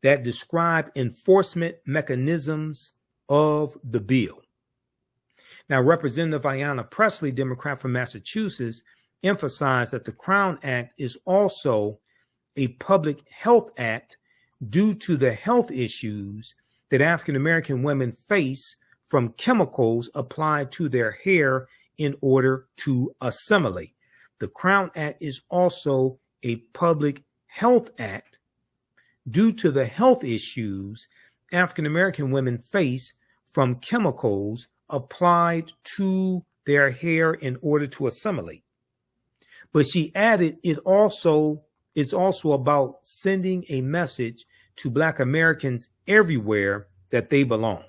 that describe enforcement mechanisms of the bill. Now, Representative Ayanna Pressley, Democrat from Massachusetts, emphasized that the Crown Act is also a public health act due to the health issues that African American women face from chemicals applied to their hair in order to assimilate. The Crown Act is also a public health act due to the health issues African American women face from chemicals applied to their hair in order to assimilate. But she added, it's also about sending a message to Black Americans everywhere that they belong.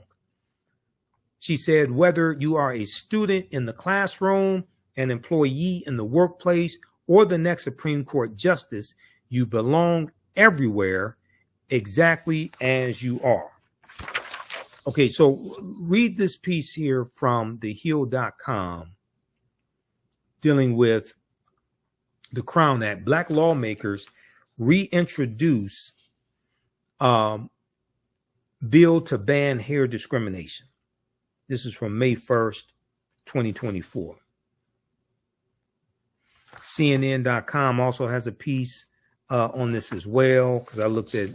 She said, whether you are a student in the classroom, an employee in the workplace, or the next Supreme Court justice, you belong everywhere exactly as you are. Okay, so read this piece here from thehill.com dealing with the Crown Act. Black lawmakers reintroduce bill to ban hair discrimination. This is from May 1st, 2024. CNN.com also has a piece on this as well, because I looked at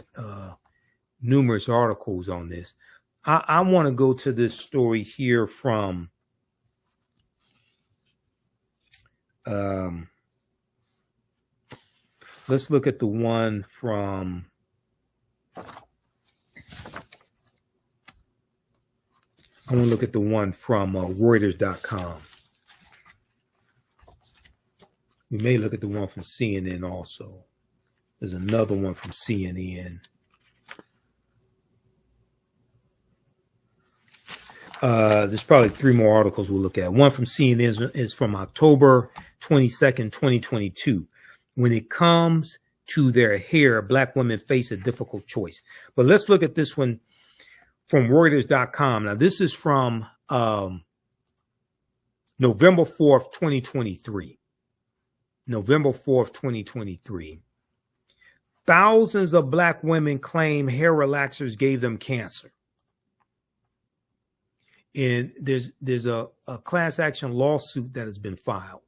numerous articles on this. I want to go to this story here from let's look at the one from Reuters.com. We may look at the one from CNN also. There's another one from CNN. There's probably 3 more articles we'll look at. One from CNN is from October 22nd, 2022. When it comes to their hair, Black women face a difficult choice. But let's look at this one from Reuters.com. Now, this is from November 4th, 2023. November 4th, 2023. Thousands of Black women claim hair relaxers gave them cancer. And there's a class action lawsuit that has been filed.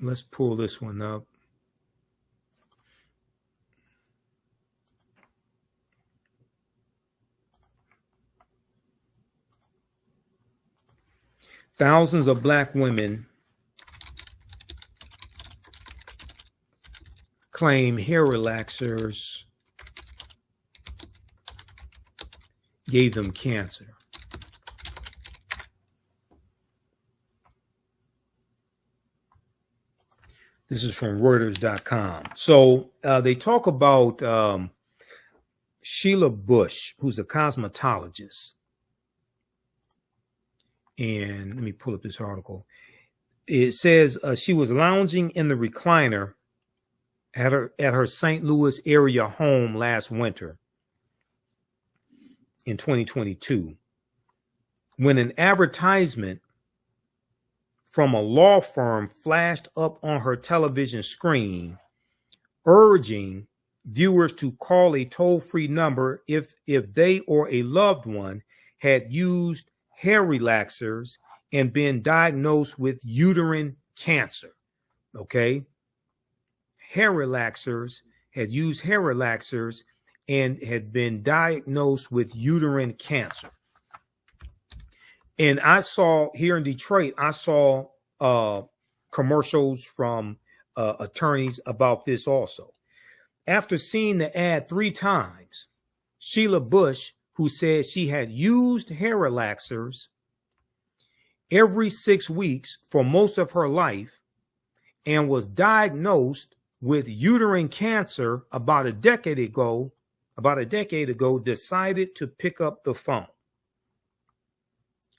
Let's pull this one up. Thousands of black women claim hair relaxers gave them cancer. This is from Reuters.com. So they talk about Sheila Bush, who's a cosmetologist. And let me pull up this article. It says she was lounging in the recliner at her St. Louis area home last winter in 2022 when an advertisement from a law firm flashed up on her television screen, urging viewers to call a toll-free number if they or a loved one had used hair relaxers and been diagnosed with uterine cancer. Okay? Hair relaxers, had used hair relaxers and had been diagnosed with uterine cancer. And I saw here in Detroit, I saw commercials from attorneys about this also. After seeing the ad 3 times, Sheila Bush, who said she had used hair relaxers every 6 weeks for most of her life and was diagnosed with uterine cancer about a decade ago, decided to pick up the phone.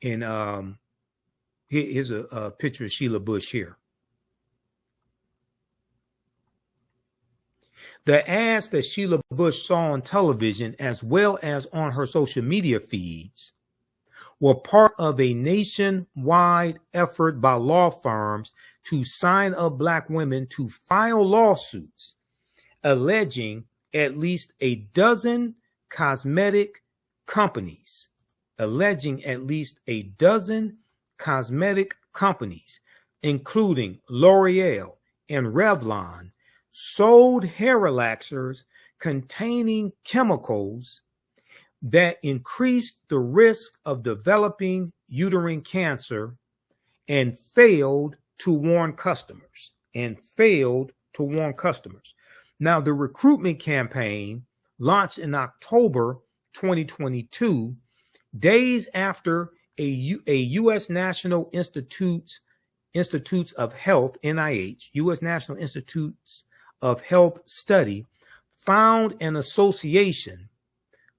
And here's a picture of Sheila Bush here. The ads that Sheila Bush saw on television, as well as on her social media feeds, were part of a nationwide effort by law firms to sign up black women to file lawsuits alleging at least a dozen cosmetic companies, including L'Oreal and Revlon, sold hair relaxers containing chemicals that increased the risk of developing uterine cancer and failed to warn customers. Now, the recruitment campaign launched in October 2022, days after a U.S. National Institutes of Health, NIH, U.S. National Institutes of Health study found an association,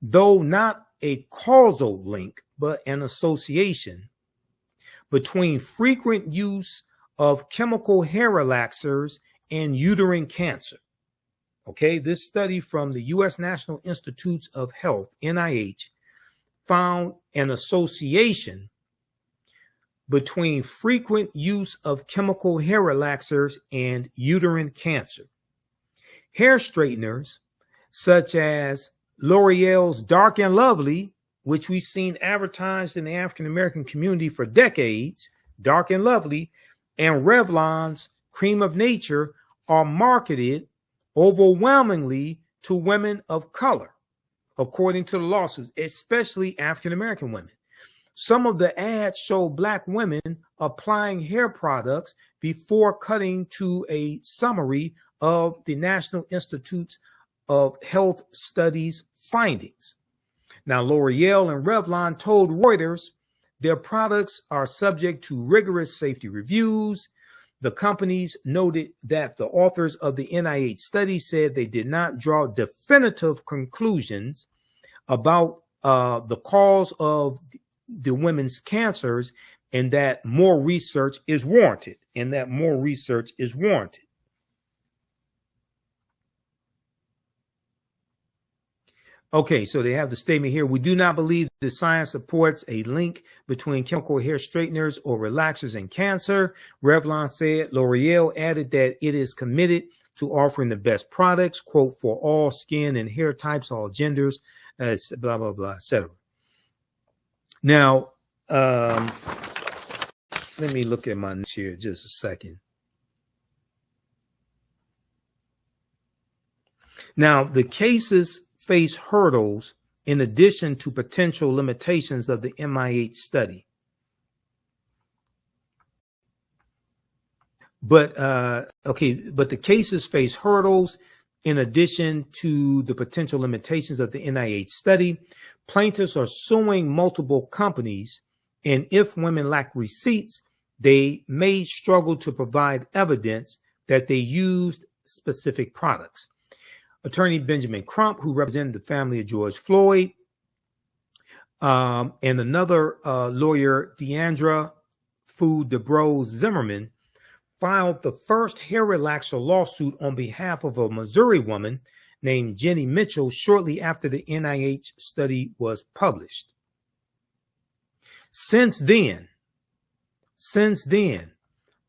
though not a causal link, but an association between frequent use of chemical hair relaxers and uterine cancer. Okay, this study from the U.S. National Institutes of Health, NIH, found an association between frequent use of chemical hair relaxers and uterine cancer. Hair straighteners such as L'Oreal's Dark and Lovely, which we've seen advertised in the African American community for decades, Dark and Lovely, and Revlon's Cream of Nature are marketed overwhelmingly to women of color, according to the lawsuits, especially African American women. Some of the ads show black women applying hair products before cutting to a summary of the National Institutes of Health studies findings. Now, L'Oreal and Revlon told Reuters their products are subject to rigorous safety reviews. The companies noted that the authors of the NIH study said they did not draw definitive conclusions about the cause of the women's cancers, and that more research is warranted. Okay, so they have the statement here. We do not believe the science supports a link between chemical hair straighteners or relaxers and cancer, Revlon said. L'Oreal added that it is committed to offering the best products, quote, for all skin and hair types, all genders, blah, blah, blah, etc. Now, let me look at my notes here just a second. Now, the cases face hurdles in addition to potential limitations of the MIH study. But the cases face hurdles. In addition to the potential limitations of the NIH study, plaintiffs are suing multiple companies, and if women lack receipts, they may struggle to provide evidence that they used specific products. Attorney Benjamin Crump, who represented the family of George Floyd, and another lawyer, Deandra Fu DeBrose Zimmerman, filed the first hair relaxer lawsuit on behalf of a Missouri woman named Jenny Mitchell shortly after the NIH study was published. Since then,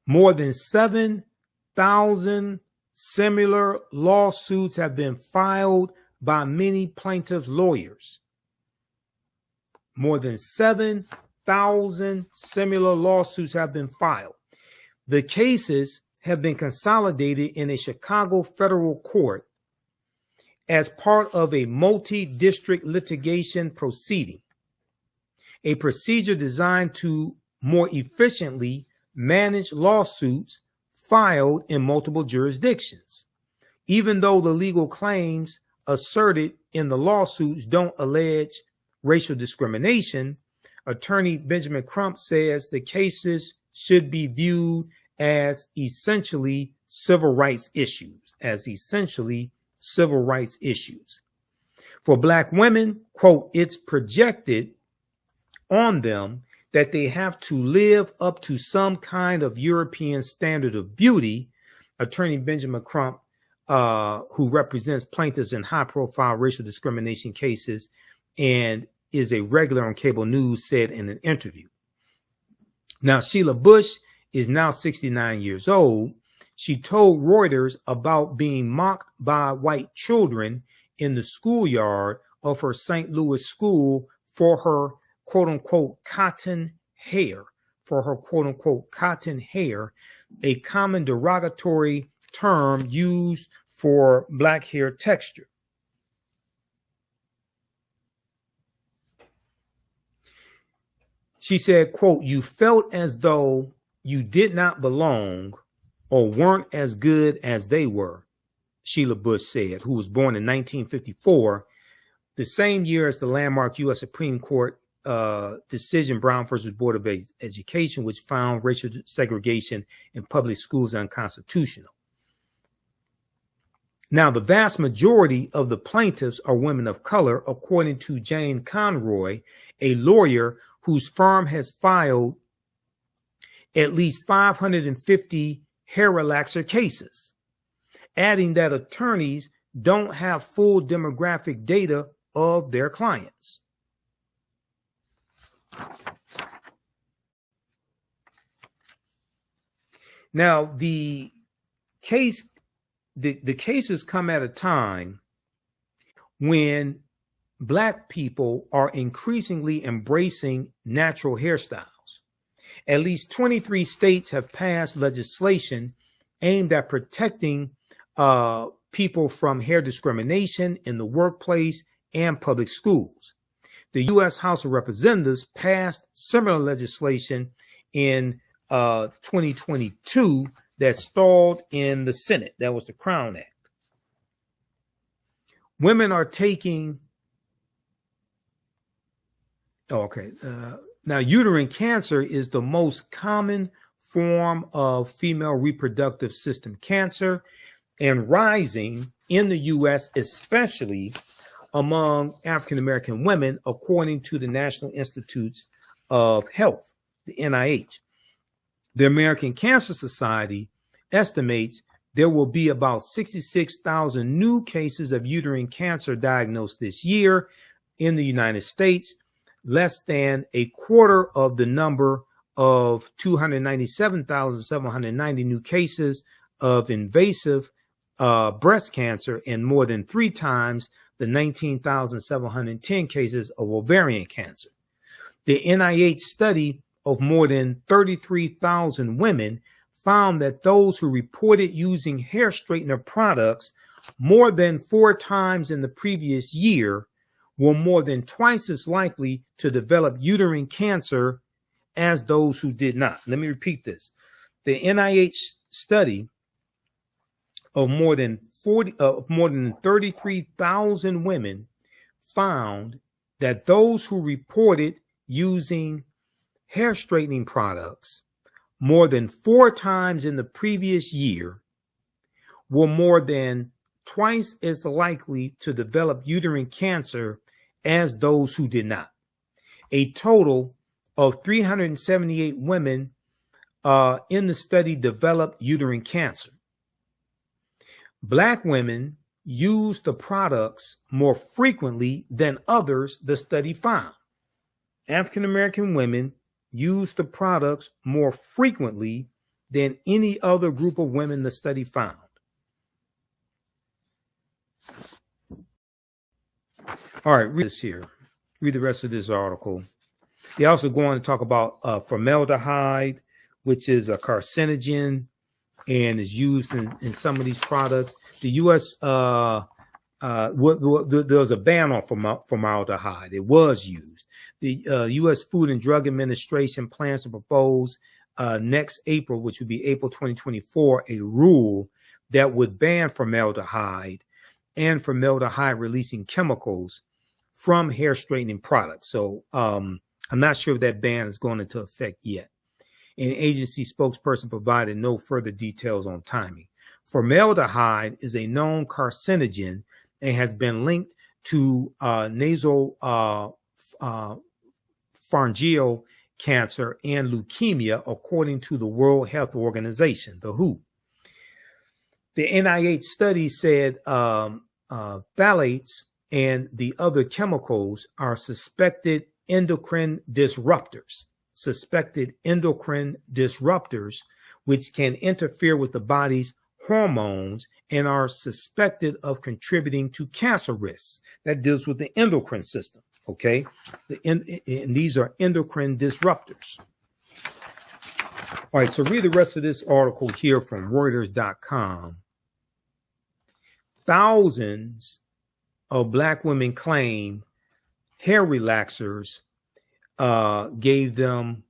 more than 7,000 similar lawsuits have been filed by many plaintiffs' lawyers. More than 7,000 similar lawsuits have been filed. The cases have been consolidated in a Chicago federal court as part of a multi-district litigation proceeding, a procedure designed to more efficiently manage lawsuits filed in multiple jurisdictions. Even though the legal claims asserted in the lawsuits don't allege racial discrimination, attorney Benjamin Crump says the cases should be viewed as essentially civil rights issues, For Black women, quote, it's projected on them that they have to live up to some kind of European standard of beauty. Attorney Benjamin Crump, who represents plaintiffs in high-profile racial discrimination cases and is a regular on cable news, said in an interview. Now, Sheila Bush is now 69 years old. She told Reuters about being mocked by white children in the schoolyard of her St. Louis school for her quote-unquote cotton hair, a common derogatory term used for Black hair texture. She said, quote, you felt as though you did not belong or weren't as good as they were, Sheila Bush said, who was born in 1954, the same year as the landmark U.S. Supreme Court decision, Brown versus Board of Education, which found racial segregation in public schools unconstitutional. Now, the vast majority of the plaintiffs are women of color, according to Jane Conroy, a lawyer whose firm has filed at least 550 hair relaxer cases, adding that attorneys don't have full demographic data of their clients. Now, the cases come at a time when Black people are increasingly embracing natural hairstyles. At least 23 states have passed legislation aimed at protecting people from hair discrimination in the workplace and public schools. The U.S. House of Representatives passed similar legislation in 2022 that stalled in the Senate. That was the Crown Act. Women are taking... Now, uterine cancer is the most common form of female reproductive system cancer and rising in the U.S., especially among African-American women, according to the National Institutes of Health, the NIH. The American Cancer Society estimates there will be about 66,000 new cases of uterine cancer diagnosed this year in the United States, less than a quarter of the number of 297,790 new cases of invasive breast cancer and more than 3 times the 19,710 cases of ovarian cancer. The NIH study of more than 33,000 women found that those who reported using hair straightener products more than 4 times in the previous year were more than twice as likely to develop uterine cancer as those who did not. Let me repeat this. the NIH study of more than 33,000 women found that those who reported using hair straightening products more than 4 times in the previous year were more than twice as likely to develop uterine cancer as those who did not. A total of 378 women in the study developed uterine cancer. Black women used the products more frequently than others, the study found. African American women used the products more frequently than any other group of women the study found. All right, read this here. Read the rest of this article. They also go on to talk about formaldehyde, which is a carcinogen and is used in some of these products. The U.S. There was a ban on formaldehyde. It was used. The U.S. Food and Drug Administration plans to propose next April, which would be April 2024, a rule that would ban formaldehyde and formaldehyde-releasing chemicals from hair straightening products. So I'm not sure if that ban is going into effect yet. An agency spokesperson provided no further details on timing. Formaldehyde is a known carcinogen and has been linked to nasopharyngeal cancer and leukemia, according to the World Health Organization, the WHO. The NIH study said phthalates and the other chemicals are suspected endocrine disruptors, which can interfere with the body's hormones and are suspected of contributing to cancer risks. That deals with the endocrine system, okay? And these are endocrine disruptors. All right, so read the rest of this article here from Reuters.com. Thousands of Black women claim hair relaxers gave them.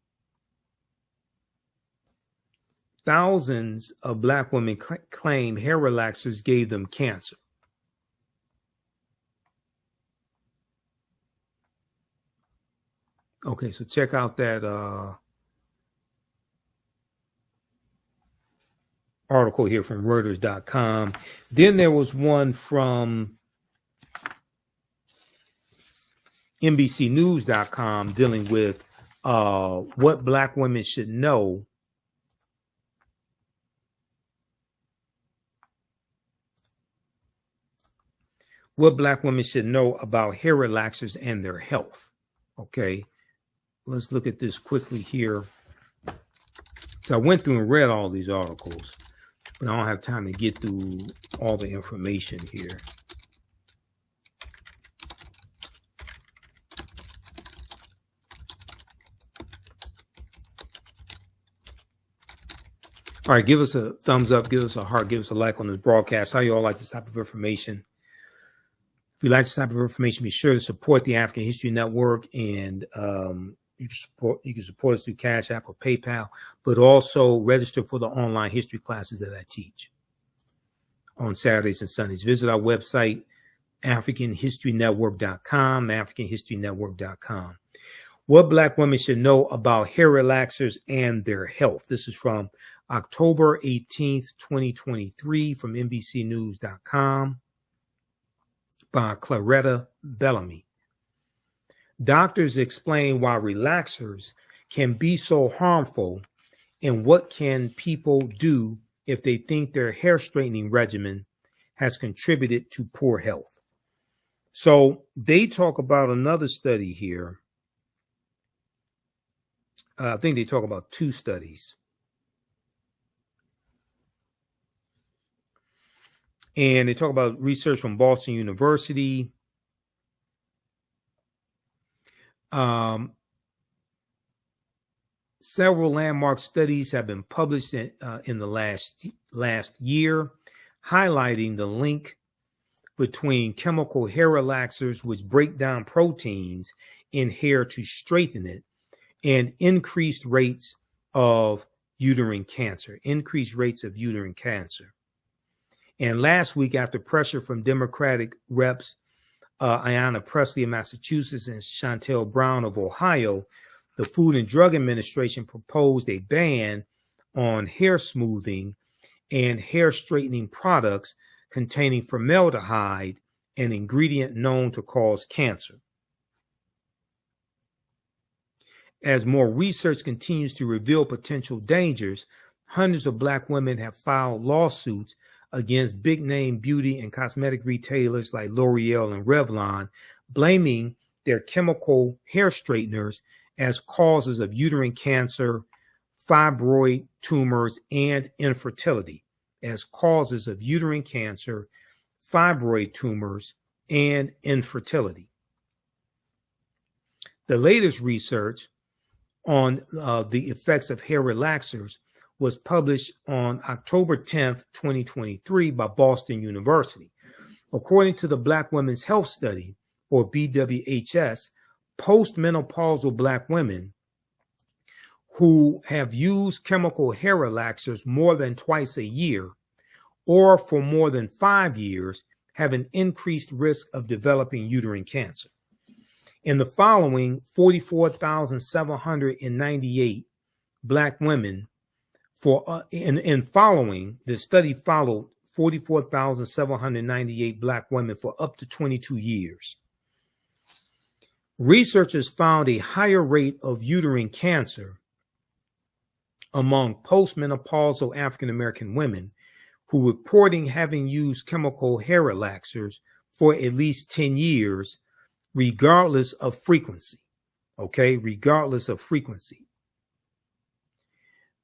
Thousands of Black women claim hair relaxers gave them cancer. Okay, so check out that article here from Reuters.com. Then there was one from NBCnews.com dealing with what Black women should know about hair relaxers and their health. Okay, let's look at this quickly here. So I went through and read all these articles, but I don't have time to get through all the information here. All right, give us a thumbs up, give us a heart, give us a like on this broadcast. How you all like this type of information? If you like this type of information, be sure to support the African History Network, and you can support us through Cash App or PayPal, but also register for the online history classes that I teach on Saturdays and Sundays. Visit our website, AfricanHistoryNetwork.com, AfricanHistoryNetwork.com. What Black women should know about hair relaxers and their health. This is from October 18th, 2023, from NBCnews.com by Claretta Bellamy. Doctors explain why relaxers can be so harmful and what can people do if they think their hair straightening regimen has contributed to poor health. So they talk about another study here. I think they talk about 2 studies. And they talk about research from Boston University. Several landmark studies have been published in the last year, highlighting the link between chemical hair relaxers, which break down proteins in hair to straighten it, and increased rates of uterine cancer, increased rates of uterine cancer. And last week, after pressure from Democratic reps Ayanna Pressley of Massachusetts and Chantel Brown of Ohio, the Food and Drug Administration proposed a ban on hair smoothing and hair straightening products containing formaldehyde, an ingredient known to cause cancer. As more research continues to reveal potential dangers, hundreds of Black women have filed lawsuits against big-name beauty and cosmetic retailers like L'Oreal and Revlon, blaming their chemical hair straighteners as causes of uterine cancer, fibroid tumors, and infertility. As causes of uterine cancer, fibroid tumors, and infertility. The latest research on the effects of hair relaxers was published on October 10th, 2023 by Boston University. According to the Black Women's Health Study, or BWHS, postmenopausal Black women who have used chemical hair relaxers more than twice a year or for more than 5 years have an increased risk of developing uterine cancer. In the following 44,798 Black women the study followed 44,798 Black women for up to 22 years. Researchers found a higher rate of uterine cancer among postmenopausal African American women who reporting having used chemical hair relaxers for at least 10 years, regardless of frequency. Okay, regardless of frequency.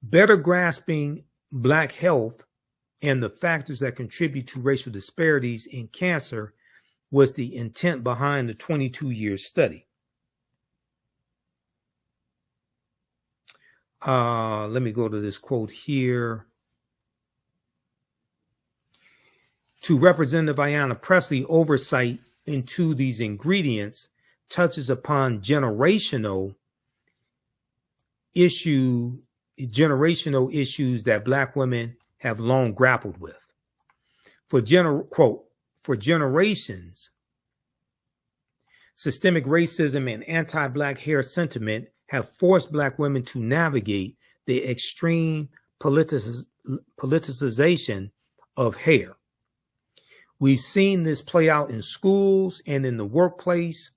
Better grasping Black health and the factors that contribute to racial disparities in cancer was the intent behind the 22-year study. Let me go to this quote here. To Representative Ayanna Pressley, oversight into these ingredients touches upon generational issues that Black women have long grappled with. For generations, systemic racism and anti-Black hair sentiment have forced Black women to navigate the extreme politicization of hair. We've seen this play out in schools and in the workplace,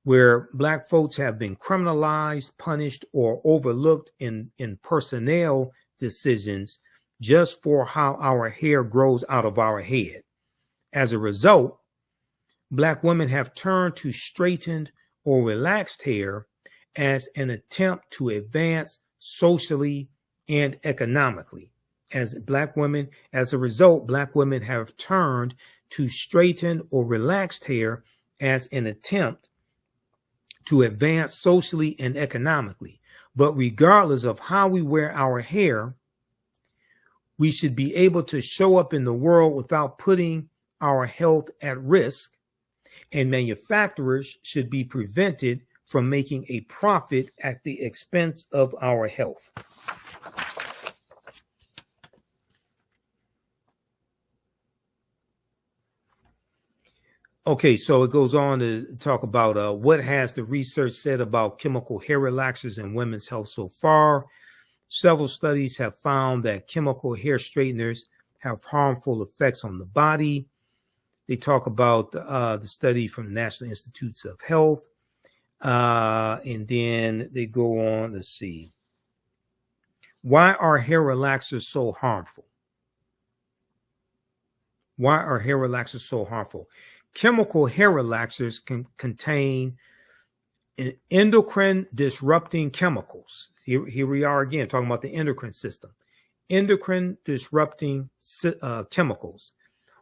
where Black folks have been criminalized, punished, or overlooked in personnel decisions just for how our hair grows out of our head. As a result, Black women have turned to straightened or relaxed hair as an attempt to advance socially and economically. As a result, Black women have turned to straightened or relaxed hair as an attempt to advance socially and economically. But regardless of how we wear our hair, we should be able to show up in the world without putting our health at risk, and manufacturers should be prevented from making a profit at the expense of our health. Okay, so it goes on to talk about what has the research said about chemical hair relaxers and women's health so far. Several studies have found that chemical hair straighteners have harmful effects on the body. They talk about the study from the National Institutes of Health. And then they go on, let's see. Why are hair relaxers so harmful? Why are hair relaxers so harmful? Chemical hair relaxers can contain endocrine disrupting chemicals. Here we are again talking about the endocrine system. Endocrine disrupting chemicals,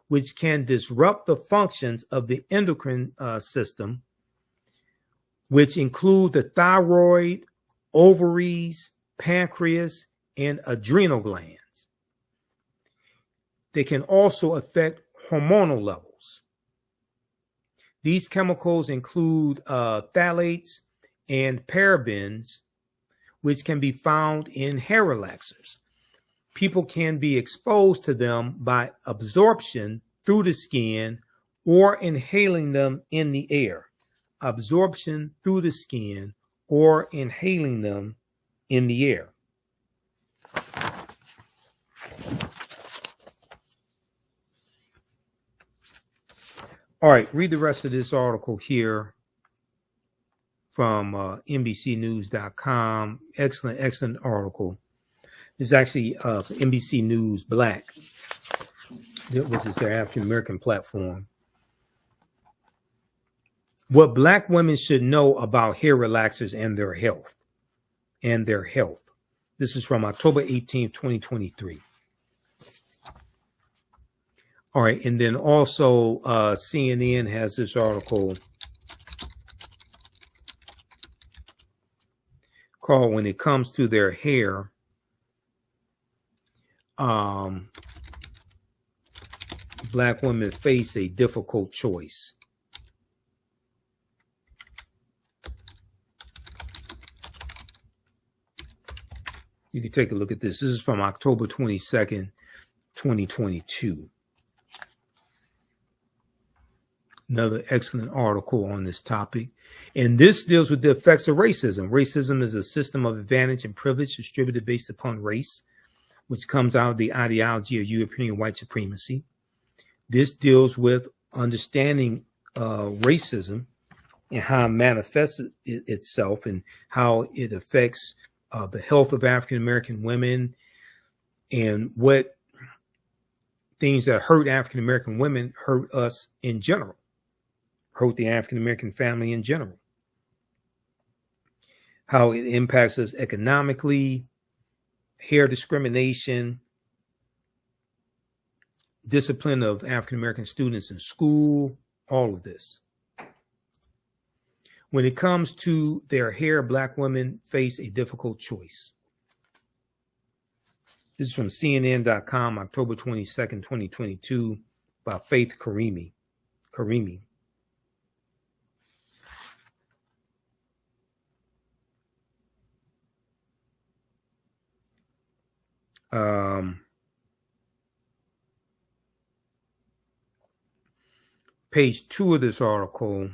which can disrupt the functions of the endocrine system, which include the thyroid, ovaries, pancreas, and adrenal glands. They can also affect hormonal levels. These chemicals include phthalates and parabens, which can be found in hair relaxers. People can be exposed to them by absorption through the skin or inhaling them in the air. Absorption through the skin or inhaling them in the air. All right, read the rest of this article here from NBCnews.com. Excellent article. This is actually NBC News Black, which is their African-American platform. What Black women should know about hair relaxers and their health. This is from October 18th, 2023. All right, and then also CNN has this article called "When It Comes to Their Hair, Black Women Face a Difficult Choice." You can take a look at this. This is from October 22nd, 2022. Another excellent article on this topic. And this deals with the effects of racism. Racism is a system of advantage and privilege distributed based upon race, which comes out of the ideology of European white supremacy. This deals with understanding racism and how it manifests itself and how it affects the health of African-American women and what things that hurt African-American women hurt us in general. Hurt the African-American family in general. How it impacts us economically, hair discrimination, discipline of African-American students in school, all of this. When it comes to their hair, Black women face a difficult choice. This is from CNN.com, October 22nd, 2022, by Faith Karimi. Page 2 of this article,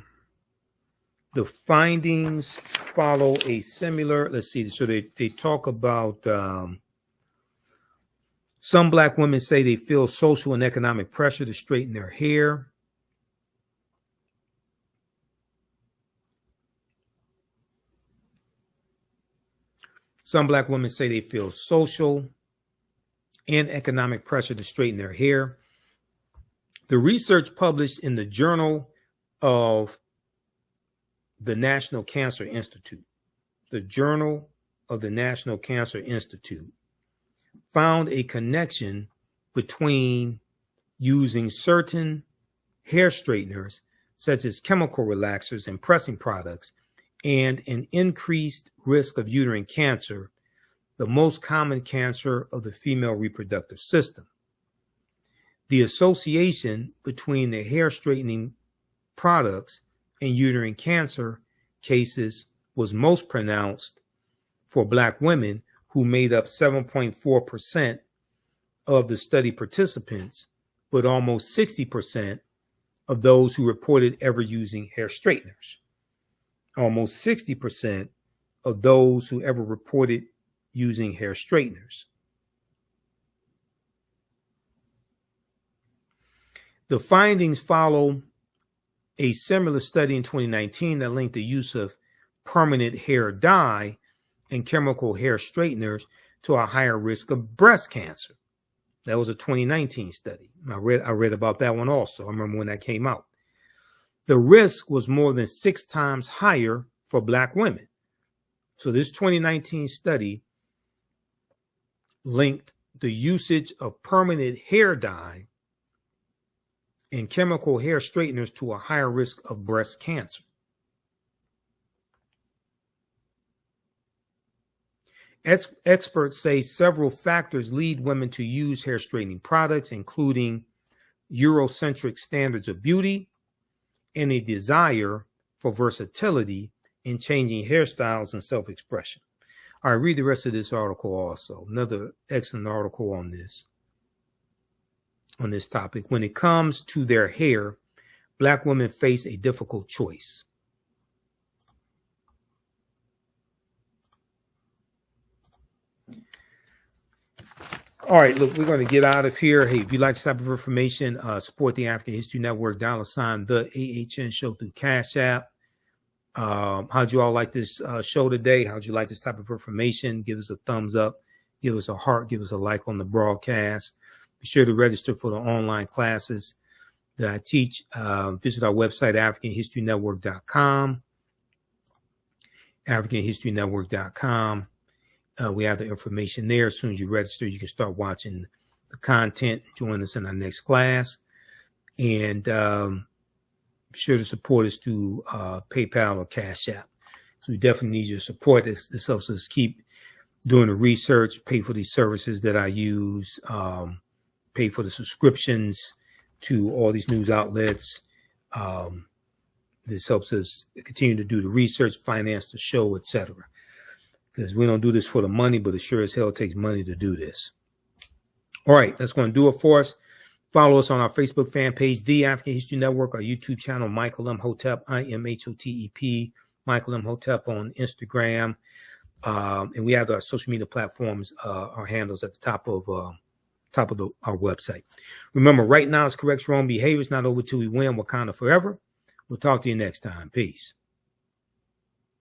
the findings follow a similar, let's see, so they talk about some Black women say they feel social and economic pressure to straighten their hair. Some Black women say they feel social and economic pressure to straighten their hair. The research published in the Journal of the National Cancer Institute, found a connection between using certain hair straighteners, such as chemical relaxers and pressing products, and an increased risk of uterine cancer, the most common cancer of the female reproductive system. The association between the hair straightening products and uterine cancer cases was most pronounced for Black women, who made up 7.4% of the study participants, but almost 60% of those who reported ever using hair straighteners. Almost 60% of those who ever reported using hair straighteners. The findings follow a similar study in 2019 that linked the use of permanent hair dye and chemical hair straighteners to a higher risk of breast cancer. That was a 2019 study. I read about that one also. I remember when that came out. The risk was more than 6 times higher for Black women. So this 2019 study linked the usage of permanent hair dye and chemical hair straighteners to a higher risk of breast cancer. Experts say several factors lead women to use hair straightening products, including Eurocentric standards of beauty and a desire for versatility in changing hairstyles and self-expression. All right, read the rest of this article also. Another excellent article on this topic. When it comes to their hair, Black women face a difficult choice. All right, look, we're going to get out of here. Hey, if you'd like this type of information, support the African History Network, $ the TheAHNShow through Cash App. How'd you all like this show today? How'd you like this type of information? Give us a thumbs up, give us a heart, give us a like on the broadcast. Be sure to register for the online classes that I teach. Visit our website, AfricanHistoryNetwork.com. AfricanHistoryNetwork.com. We have the information there. As soon as you register, you can start watching the content. Join us in our next class. And be sure to support us through PayPal or Cash App. So we definitely need your support. This helps us keep doing the research, pay for these services that I use, pay for the subscriptions to all these news outlets. This helps us continue to do the research, finance the show, etc. Because we don't do this for the money, but it sure as hell takes money to do this. All right, that's going to do it for us. Follow us on our Facebook fan page, The African History Network, our YouTube channel, Michael Imhotep, IMHOTEP, Michael Imhotep on Instagram. And we have our social media platforms, our handles at the top of our website. Remember, right now is corrects wrong behavior. It's not over till we win. Wakanda forever. We'll talk to you next time. Peace.